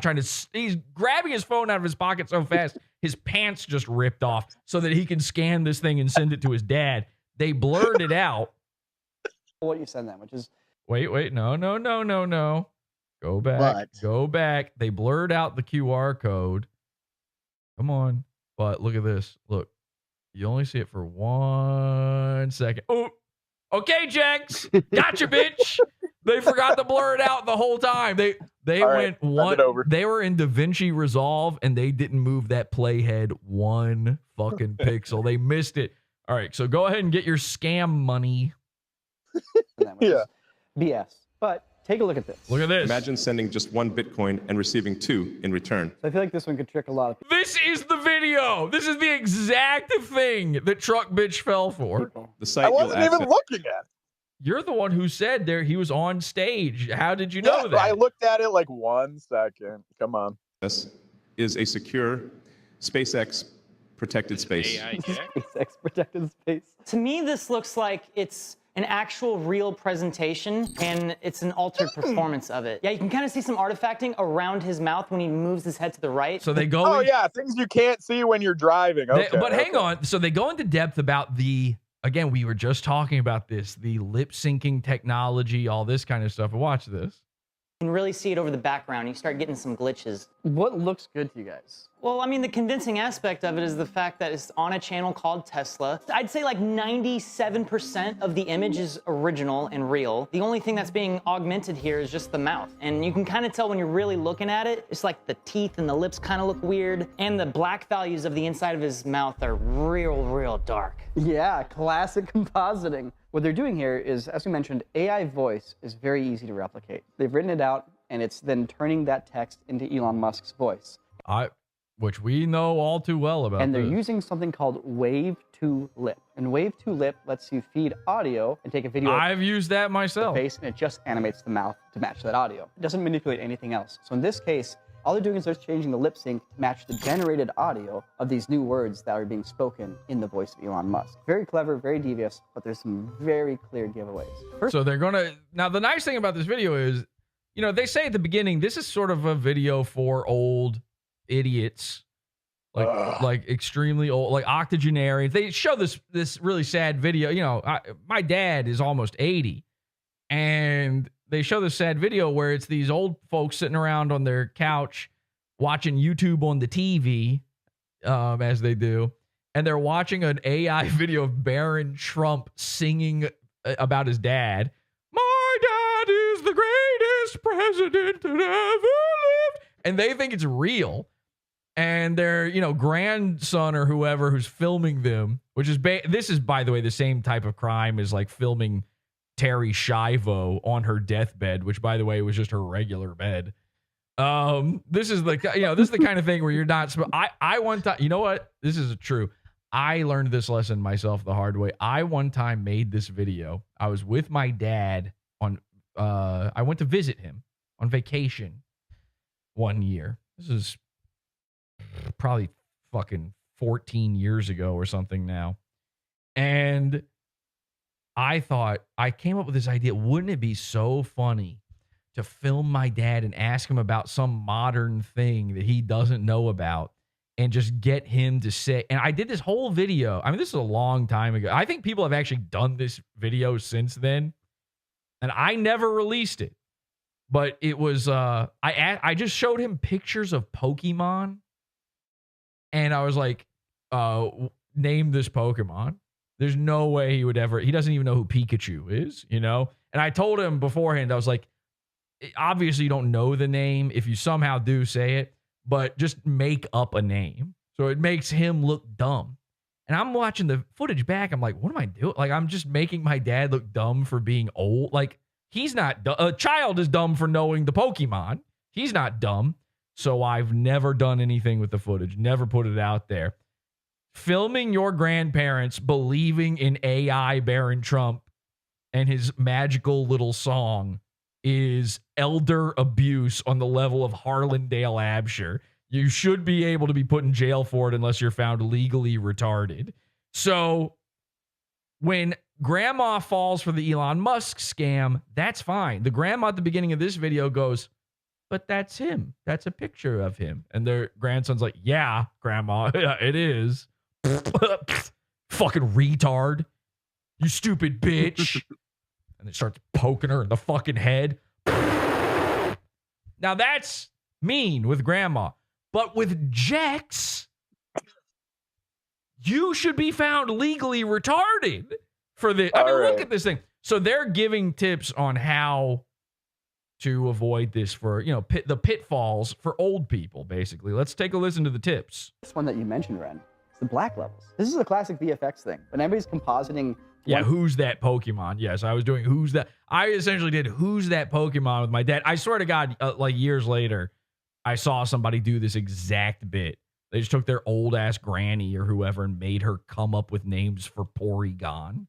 he's grabbing his phone out of his pocket so fast, his pants just ripped off so that he can scan this thing and send it to his dad. They blurred it out. What you send them, which is... Wait, no. Go back. They blurred out the QR code. Come on. But look at this. Look. You only see it for 1 second. Oh, okay, Jex. Gotcha, bitch. They forgot to blur it out the whole time. They went one. They were in DaVinci Resolve and they didn't move that playhead one fucking pixel. They missed it. All right, so go ahead and get your scam money. Yeah. BS. But take a look at this. Look at this. Imagine sending just 1 Bitcoin and receiving 2 in return. So I feel like this one could trick a lot of people. This is the video. This is the exact thing that Truck Bitch fell for. The site I wasn't even looking at it. You're the one who said there he was on stage. How did you know that? I looked at it like 1 second. Come on. This is a secure SpaceX protected space. SpaceX protected space. To me, this looks like it's an actual real presentation and it's an altered performance of it. Yeah, you can kind of see some artifacting around his mouth when he moves his head to the right. So they go. Oh yeah, things you can't see when you're driving. Okay, but hang on. So they go into depth about again, we were just talking about this, the lip syncing technology, all this kind of stuff. Watch this. You can really see it over the background. You start getting some glitches. What looks good to you guys? Well, I mean, the convincing aspect of it is the fact that it's on a channel called Tesla. I'd say like 97% of the image is original and real. The only thing that's being augmented here is just the mouth. And you can kind of tell when you're really looking at it, it's like the teeth and the lips kind of look weird. And the black values of the inside of his mouth are real dark. Yeah, classic compositing. What they're doing here is, as we mentioned, AI voice is very easy to replicate. They've written it out, and it's then turning that text into Elon Musk's voice. Which we know all too well about. And they're using something called Wave to Lip. And Wave to Lip lets you feed audio and take a video. I've used that myself. Face, and it just animates the mouth to match that audio. It doesn't manipulate anything else. So in this case, all they're doing is they're changing the lip sync to match the generated audio of these new words that are being spoken in the voice of Elon Musk. Very clever, very devious, but there's some very clear giveaways. So they're gonna, now the nice thing about this video is, you know, they say at the beginning, this is sort of a video for old idiots, like extremely old, like octogenarians. They show this really sad video. You know, my dad is almost 80, and they show this sad video where it's these old folks sitting around on their couch watching YouTube on the TV, as they do, and they're watching an AI video of Barron Trump singing about his dad. My dad is the greatest president that ever lived, and they think it's real. And their, you know, grandson or whoever who's filming them, which is this is, by the way, the same type of crime as like filming Terry Schiavo on her deathbed, which, by the way, was just her regular bed. This is the, you know, this is the kind of thing where you're not. I one time, you know what? This is true. I learned this lesson myself the hard way. I one time made this video. I was with my dad on. I went to visit him on vacation one year. This is probably fucking 14 years ago or something now. And I thought, I came up with this idea. Wouldn't it be so funny to film my dad and ask him about some modern thing that he doesn't know about and just get him to say, and I did this whole video. I mean, this is a long time ago. I think people have actually done this video since then, and I never released it. But it was, I just showed him pictures of Pokemon. And I was like, name this Pokemon. There's no way he would ever, he doesn't even know who Pikachu is, you know? And I told him beforehand, I was like, obviously you don't know the name. If you somehow do, say it. but just make up a name. So it makes him look dumb. And I'm watching the footage back. I'm like, what am I doing? Like, I'm just making my dad look dumb for being old. Like, he's not a child is dumb for knowing the Pokemon. He's not dumb. So I've never done anything with the footage, never put it out there. Filming your grandparents believing in AI Barron Trump and his magical little song is elder abuse on the level of Harlandale Absher. You should be able to be put in jail for it unless you're found legally retarded. So when grandma falls for the Elon Musk scam, that's fine. The grandma at the beginning of this video goes, but that's him. That's a picture of him. And their grandson's like, yeah, grandma, yeah, it is. Fucking retard. You stupid bitch. And they start poking her in the fucking head. Now that's mean with grandma. But with Jex, you should be found legally retarded for this. I mean, look at this thing. So they're giving tips on how to avoid this for, you know, the pitfalls for old people, basically. Let's take a listen to the tips. This one that you mentioned, Ren, is the black levels. This is a classic VFX thing. When everybody's compositing... Yeah, who's that Pokemon? Yes, I was doing who's that. I essentially did who's that Pokemon with my dad. I swear to God, like years later, I saw somebody do this exact bit. They just took their old ass granny or whoever and made her come up with names for Porygon.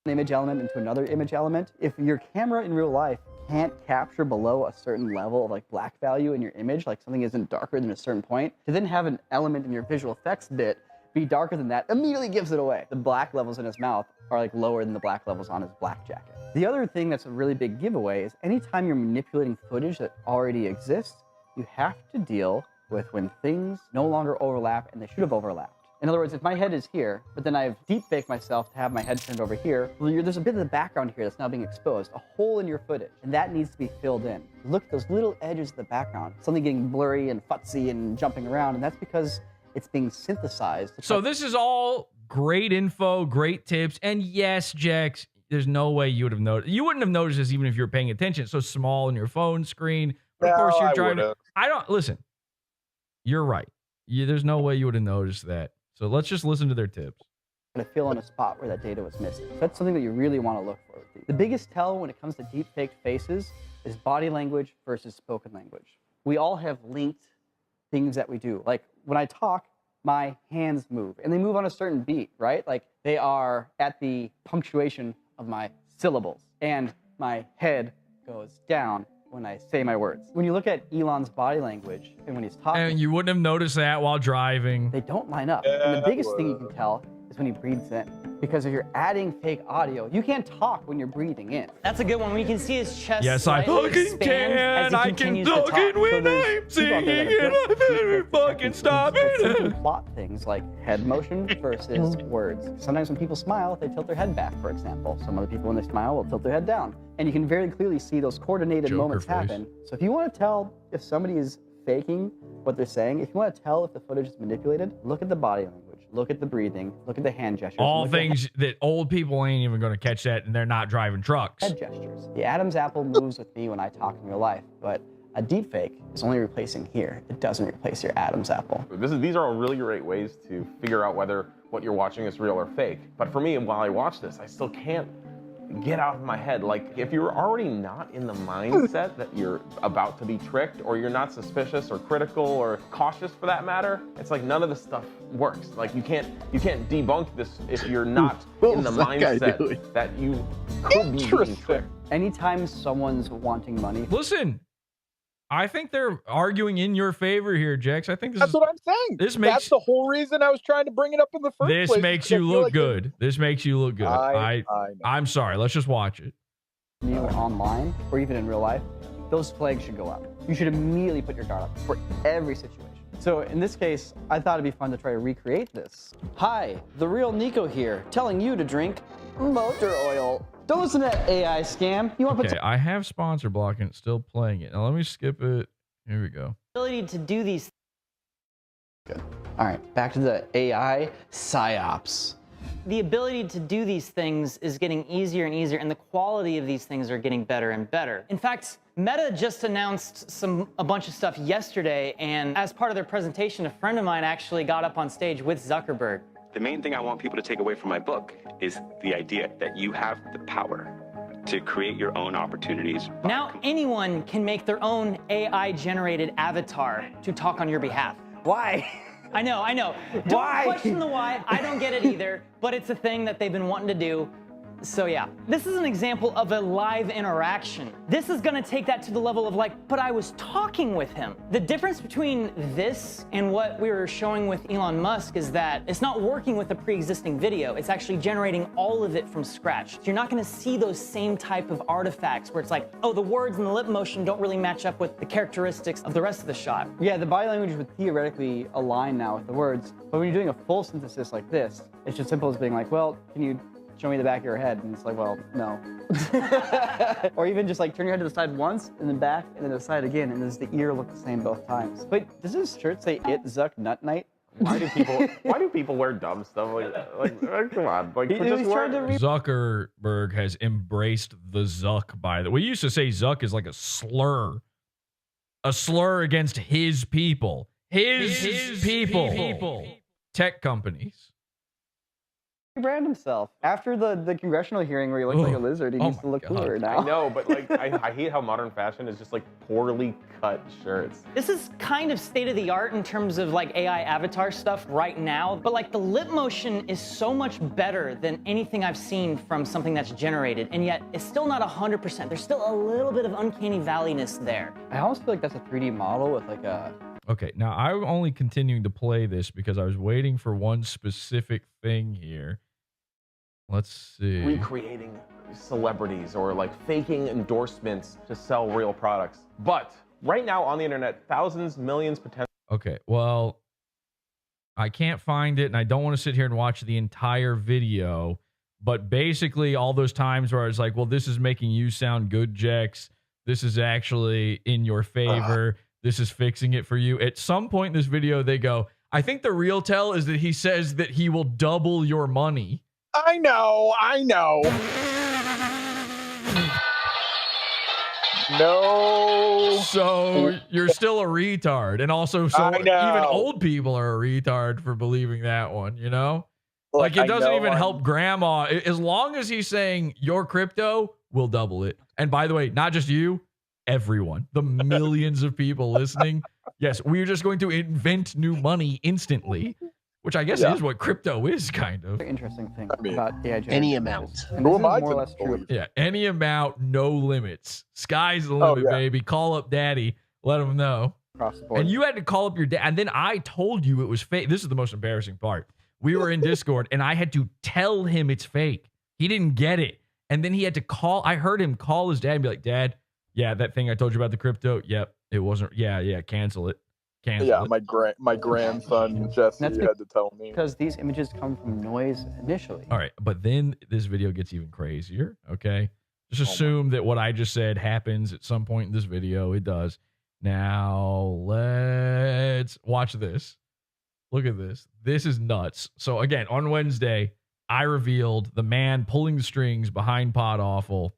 An image element into another image element. If your camera in real life can't capture below a certain level of like black value in your image, like something isn't darker than a certain point, to then have an element in your visual effects bit be darker than that immediately gives it away. The black levels in his mouth are like lower than the black levels on his black jacket. The other thing that's a really big giveaway is anytime you're manipulating footage that already exists, you have to deal with when things no longer overlap and they should have overlapped. In other words, if my head is here, but then I've deep faked myself to have my head turned over here, well, there's a bit of the background here that's now being exposed, a hole in your footage, and that needs to be filled in. Look at those little edges of the background, something getting blurry and futzy and jumping around, and that's because it's being synthesized. So this is all great info, great tips, and yes, Jex, there's no way you would have noticed. You wouldn't have noticed this even if you were paying attention. It's so small in your phone screen. But of course, you're driving. I don't listen. You're right. There's no way you would have noticed that. So let's just listen to their tips. To fill in a spot where that data was missing. That's something that you really want to look for. The biggest tell when it comes to deep faked faces is body language versus spoken language. We all have linked things that we do. Like when I talk, my hands move and they move on a certain beat, right? Like they are at the punctuation of my syllables and my head goes down when I say my words. When you look at Elon's body language and when he's talking... And you wouldn't have noticed that while driving. They don't line up. And the biggest thing you can tell is when he breathes in. Because if you're adding fake audio, you can't talk when you're breathing in. That's a good one. We can see his chest. Yes, I fucking can. I can fucking when I'm singing and I better fucking stop it. Plot things like head motion versus words. Sometimes when people smile, they tilt their head back, for example. Some other people, when they smile, will tilt their head down. And you can very clearly see those coordinated Joker moments face. happen. So if you want to tell if somebody is faking what they're saying, if you want to tell if the footage is manipulated, look at the body language. Look at the breathing. Look at the hand gestures. All things that old people ain't even going to catch that, and they're not driving trucks. Head gestures. The Adam's apple moves with me when I talk in real life, but a deepfake is only replacing here. It doesn't replace your Adam's apple. These are all really great ways to figure out whether what you're watching is real or fake. But for me, while I watch this, I still can't get out of my head. Like, if you're already not in the mindset that you're about to be tricked, or you're not suspicious or critical or cautious for that matter, it's like none of this stuff works. Like, you can't debunk this if you're not in the mindset that you could be being tricked. Anytime someone's wanting money. Listen, I think they're arguing in your favor here, Jex. I think that's what I'm saying. That's the whole reason I was trying to bring it up in the first place. This makes you look good. This makes you look good. I'm sorry. Let's just watch it. You online or even in real life, those flags should go up. You should immediately put your guard up for every situation. So in this case, I thought it'd be fun to try to recreate this. Hi, the real Nico here, telling you to drink motor oil. Don't listen to that AI scam. You want to put I have sponsor block and it's still playing it. Now let me skip it. Here we go. Ability to do these. Good. All right, back to the AI psyops. The ability to do these things is getting easier and easier, and the quality of these things are getting better and better. In fact, Meta just announced a bunch of stuff yesterday, and as part of their presentation, a friend of mine actually got up on stage with Zuckerberg. The main thing I want people to take away from my book is the idea that you have the power to create your own opportunities. Now anyone can make their own AI-generated avatar to talk on your behalf. Why? I know. Don't question the why. I don't get it either, but it's a thing that they've been wanting to do. So yeah, this is an example of a live interaction. This is gonna take that to the level of like, but I was talking with him. The difference between this and what we were showing with Elon Musk is that it's not working with a pre-existing video. It's actually generating all of it from scratch. So you're not gonna see those same type of artifacts where it's like, oh, the words and the lip motion don't really match up with the characteristics of the rest of the shot. Yeah, the body language would theoretically align now with the words, but when you're doing a full synthesis like this, it's just simple as being like, well, can you show me the back of your head? And it's like, well, no. Or even just like turn your head to the side once and then back and then to the side again, and does the ear look the same both times? Wait, does this shirt say "It Zuck Nut Night"? Why do people wear dumb stuff like that? Like come on. Like, Zuckerberg has embraced the Zuck by the way. We used to say Zuck is like a slur against his people. His people. Tech companies. He branded himself. After the congressional hearing where he looked like a lizard, he needs to look cooler now. I know, but like I hate how modern fashion is just like poorly cut shirts. This is kind of state of the art in terms of like AI avatar stuff right now, but like the lip motion is so much better than anything I've seen from something that's generated, and yet it's still not 100%. There's still a little bit of uncanny valleyness there. I almost feel like that's a 3D model with like a... Okay, now I'm only continuing to play this because I was waiting for one specific thing here. Let's see. Recreating celebrities or like faking endorsements to sell real products. But right now on the internet, thousands, millions, potential. Okay, well, I can't find it, and I don't want to sit here and watch the entire video. But basically, all those times where I was like, well, this is making you sound good, Jex. This is actually in your favor. This is fixing it for you. At some point in this video, they go, I think the real tell is that he says that he will double your money. I know. No. So you're still a retard. And also, so even old people are a retard for believing that one, you know? Like, it doesn't even help grandma. As long as he's saying your crypto will double it. And by the way, not just you, everyone, the millions of people listening. Yes, we're just going to invent new money instantly, which I guess is what crypto is, kind of. Interesting thing about AI. Any amount. Who am I more or less true. Yeah, any amount, no limits. Sky's the limit, baby. Call up daddy. Let him know. Across the board. And you had to call up your dad. And then I told you it was fake. This is the most embarrassing part. We were in Discord, and I had to tell him it's fake. He didn't get it. And then he had to call. I heard him call his dad and be like, Dad, yeah, that thing I told you about the crypto. Yep, it wasn't. Yeah, cancel it. Cancel it. My grandson Jesse had to tell me because these images come from noise initially. All right, but then this video gets even crazier. Okay, just assume that what I just said happens at some point in this video. It does. Now let's watch this. Look at this. This is nuts. So again, on Wednesday, I revealed the man pulling the strings behind Podawful,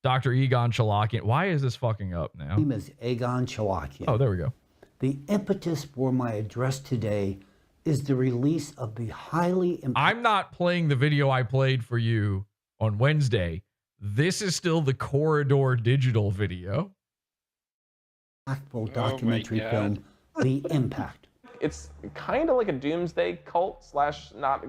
Dr. Egon Chalakian. Why is this fucking up now? My name is Egon Chalakian. Oh, there we go. The impetus for my address today is the release of the highly... I'm not playing the video I played for you on Wednesday. This is still the Corridor Digital video. ...impactful documentary film, The Impact. It's kind of like a doomsday cult / not.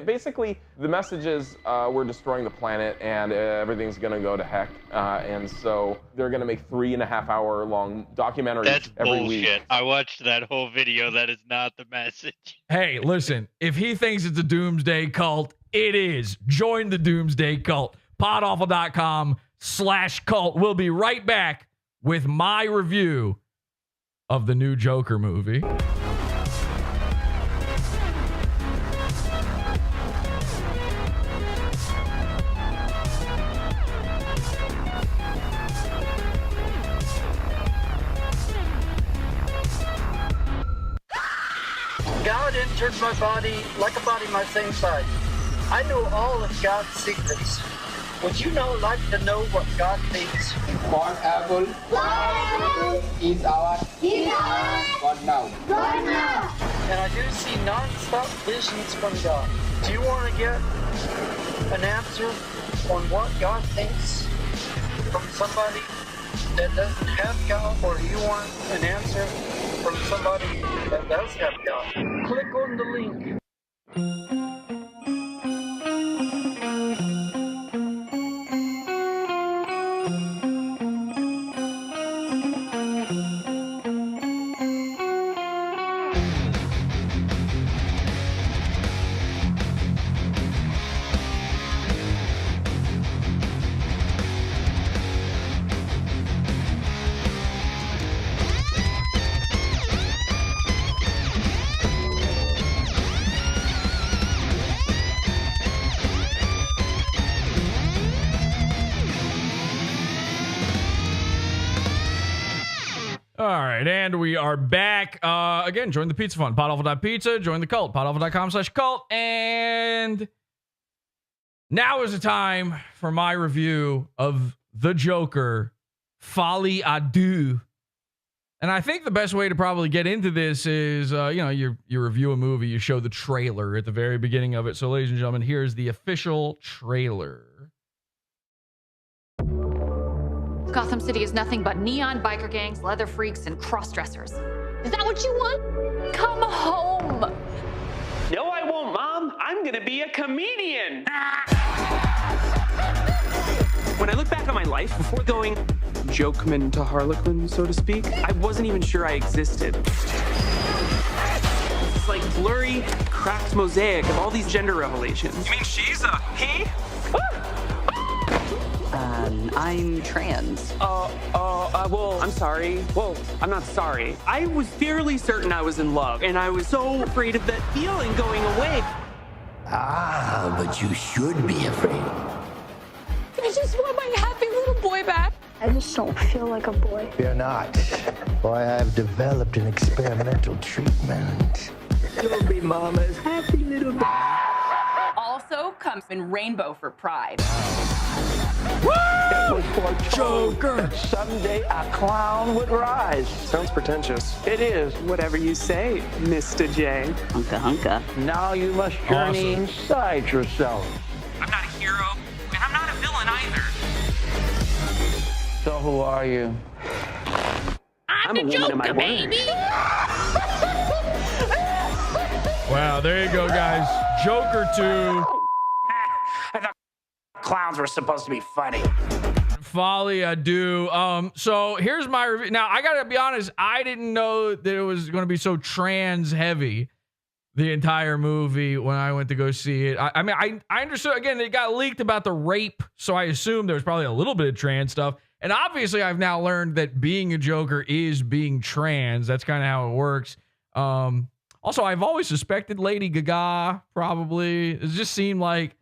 Basically, the message is we're destroying the planet and everything's gonna go to heck. And so they're gonna make 3.5-hour long documentaries That's every bullshit. week. I watched that whole video. That is not the message. Hey, listen, if he thinks it's a doomsday cult, it is. Join the doomsday cult. Podawful.com/cult. We'll be right back with my review of the new Joker movie. God entered my body like a body my same size. I knew all of God's secrets. Would you now like to know what God thinks? One apple is our God now. And I do see non-stop visions from God. Do you want to get an answer on what God thinks from somebody that doesn't have God, or do you want an answer from somebody that does have God? Click on the link. All right, and we are back. Again, join the Pizza Fund, Podawful.pizza, join the cult, Podawful.com/cult, and now is the time for my review of The Joker, Folie à Deux. And I think the best way to probably get into this is, you review a movie, you show the trailer at the very beginning of it. So, ladies and gentlemen, here's the official trailer. Gotham City is nothing but neon biker gangs, leather freaks, and cross-dressers. Is that what you want? Come home! No, I won't, Mom. I'm gonna be a comedian. When I look back on my life, before going jokeman to harlequin, so to speak, I wasn't even sure I existed. It's like blurry, cracked mosaic of all these gender revelations. You mean she's a he? I'm trans. Well, I'm sorry. Well, I'm not sorry. I was fairly certain I was in love, and I was so afraid of that feeling going away. Ah, but you should be afraid. I just want my happy little boy back. I just don't feel like a boy. You're not. Boy, I've developed an experimental treatment. You'll be Mama's happy little boy. Also comes in rainbow for pride. It was for Joker. Someday a clown would rise. Sounds pretentious. It is. Whatever you say, Mr. J. Hunka hunka. Now you must journey inside yourself. I'm not a hero, and I'm not a villain either. So who are you? I'm a woman in my baby. Wow, there you go, guys. Joker 2. I thought clowns were supposed to be funny. Folie à Deux. So here's my review. Now, I gotta be honest, I didn't know that it was going to be so trans heavy, the entire movie, when I went to go see it. I mean, I understood, again, it got leaked about the rape, so I assumed there was probably a little bit of trans stuff. And obviously, I've now learned that being a Joker is being trans. That's kind of how it works. Also, I've always suspected Lady Gaga, probably. It just seemed like,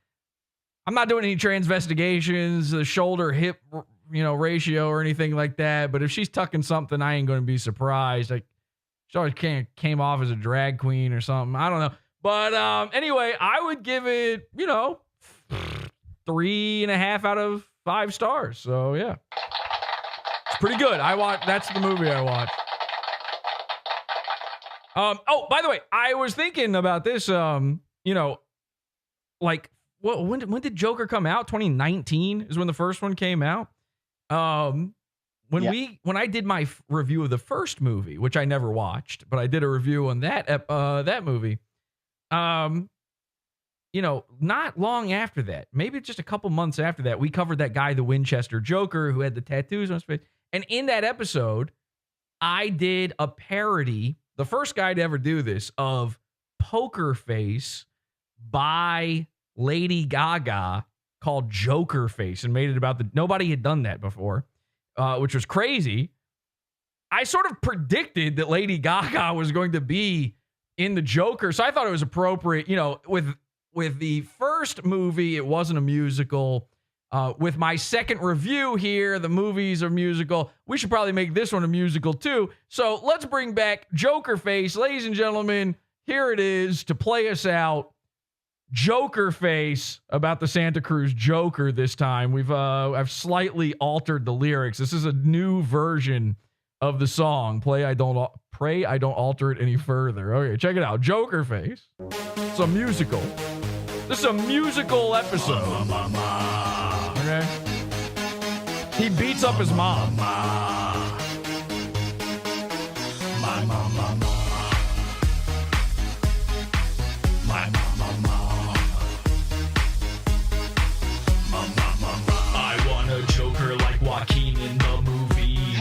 I'm not doing any transvestigations, the shoulder hip, ratio or anything like that. But if she's tucking something, I ain't going to be surprised. Like, she always came off as a drag queen or something. I don't know. But anyway, I would give it, 3.5 out of 5 stars. So yeah, it's pretty good. That's the movie I watched. Oh, by the way, I was thinking about this. When did Joker come out? 2019 is when the first one came out. When I did my review of the first movie, which I never watched, but I did a review on that movie. Not long after that, maybe just a couple months after that, we covered that guy, the Winchester Joker, who had the tattoos on his face. And in that episode, I did a parody, the first guy to ever do this, of Poker Face by Lady Gaga, called Joker Face, and made it about nobody had done that before, which was crazy. I sort of predicted that Lady Gaga was going to be in the Joker, so I thought it was appropriate. With the first movie, it wasn't a musical. With my second review here, the movies are musical. We should probably make this one a musical too. So let's bring back Joker Face. Ladies and gentlemen, here it is to play us out. Joker face about the Santa Cruz Joker this time. I've slightly altered the lyrics. This is a new version of the song. Pray I don't alter it any further. Okay, check it out. Joker face. It's a musical. This is a musical episode. Okay. He beats up his mom. My mama. My mama. I want a Joker like Joaquin in the movies.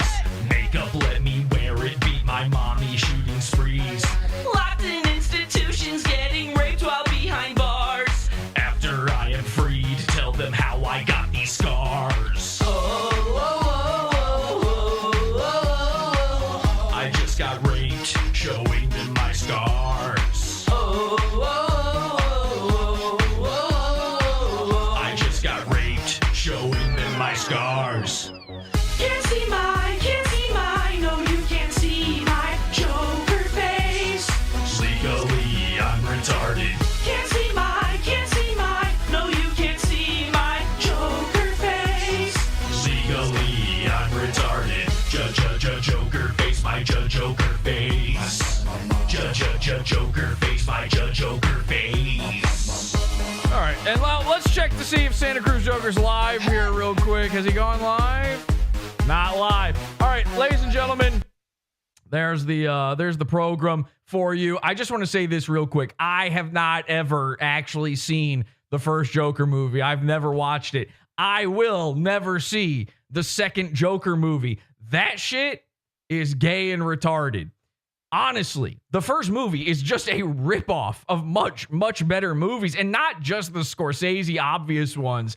Makeup, let me wear it. Beat my mommy, shooting sprees. Locked in institutions, getting raped while behind bars. After I am freed, tell them how I got these scars. I just got raped, showing them my scars. I just got raped, showing them my scars. Can't see my, no you can't see my Joker face. Legally, I'm retarded. Can't see my, no you can't see my Joker face. Legally, I'm retarded. Joker face, my Joker face. Joker face, my Joker face. All right, and let's check to see if Santa Cruz Joker's live here real quick. Has he gone live? Not live. All right, ladies and gentlemen, there's the program for you. I just want to say this real quick. I have not ever actually seen the first Joker movie. I've never watched it. I will never see the second Joker movie. That shit is gay and retarded. Honestly, the first movie is just a ripoff of much, much better movies, and not just the Scorsese obvious ones.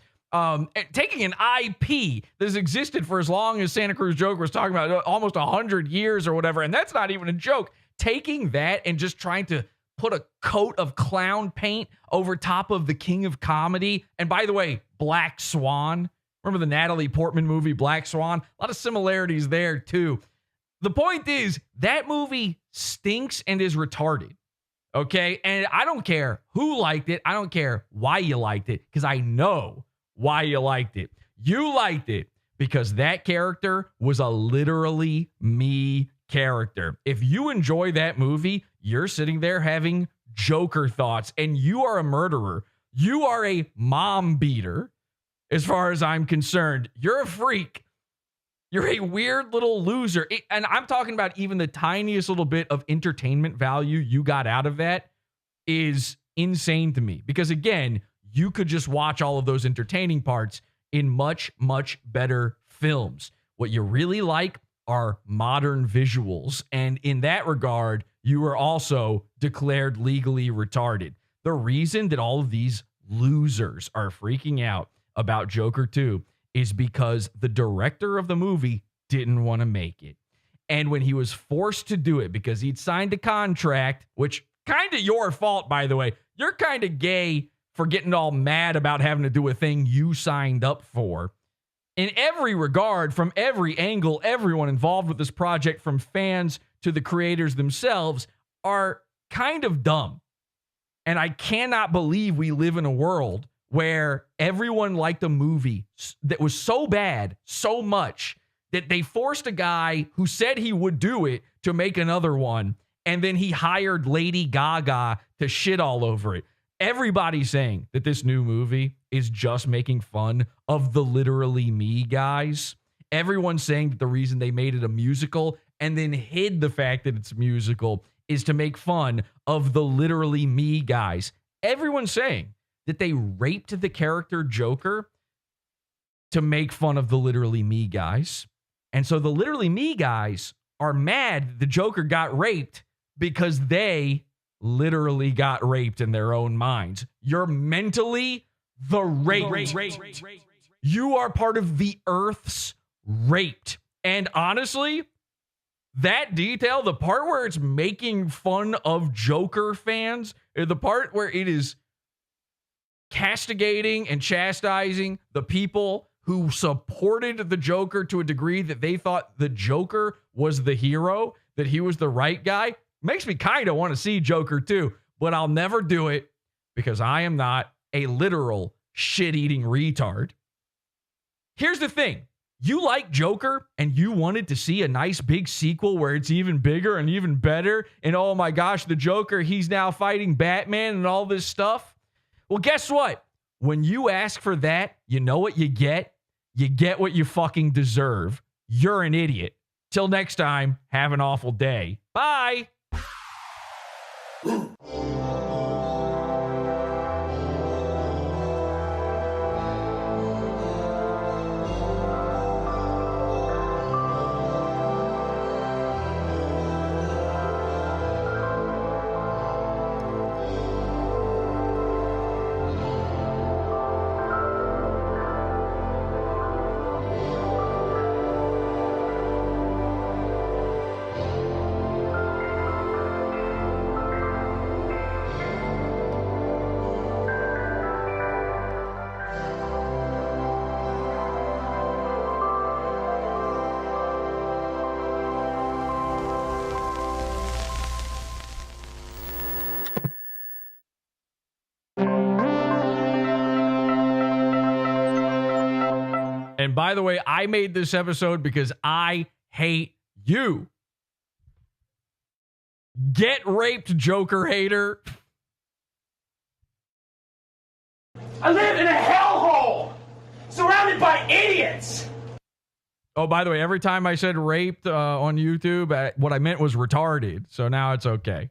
Taking an IP that has existed for as long as Santa Cruz Joker was talking about, almost 100 years or whatever, and that's not even a joke. Taking that and just trying to put a coat of clown paint over top of the king of comedy. And by the way, Black Swan. Remember the Natalie Portman movie, Black Swan? A lot of similarities there, too. The point is, that movie stinks and is retarded. Okay? And I don't care who liked it. I don't care why you liked it, because I know why you liked it. You liked it because that character was a literally me character. If you enjoy that movie, you're sitting there having Joker thoughts, and you are a murderer. You are a mom beater, as far as I'm concerned. You're a freak. You're a weird little loser. And I'm talking about even the tiniest little bit of entertainment value you got out of that is insane to me. Because again, you could just watch all of those entertaining parts in much, much better films. What you really like are modern visuals. And in that regard, you are also declared legally retarded. The reason that all of these losers are freaking out about Joker 2 is because the director of the movie didn't want to make it. And when he was forced to do it because he'd signed a contract, which kind of your fault, by the way. You're kind of gay for getting all mad about having to do a thing you signed up for. In every regard, from every angle, everyone involved with this project, from fans to the creators themselves, are kind of dumb. And I cannot believe we live in a world where everyone liked a movie that was so bad, so much, that they forced a guy who said he would do it to make another one, and then he hired Lady Gaga to shit all over it. Everybody's saying that this new movie is just making fun of the literally me guys. Everyone's saying that the reason they made it a musical and then hid the fact that it's musical is to make fun of the literally me guys. Everyone's saying that they raped the character Joker to make fun of the literally me guys. And so the literally me guys are mad that the Joker got raped because they literally got raped in their own minds. You're mentally the raped. You are part of the Earth's raped. And honestly, that detail, the part where it's making fun of Joker fans, the part where it is castigating and chastising the people who supported the Joker to a degree that they thought the Joker was the hero, that he was the right guy, makes me kind of want to see Joker 2, but I'll never do it because I am not a literal shit-eating retard. Here's the thing. You like Joker and you wanted to see a nice big sequel where it's even bigger and even better. And oh my gosh, the Joker, he's now fighting Batman and all this stuff. Well, guess what? When you ask for that, you know what you get? You get what you fucking deserve. You're an idiot. Till next time, have an awful day. Bye. And by the way, I made this episode because I hate you. Get raped, Joker hater. I live in a hellhole, surrounded by idiots. Oh, by the way, every time I said raped on YouTube, what I meant was retarded. So now it's okay.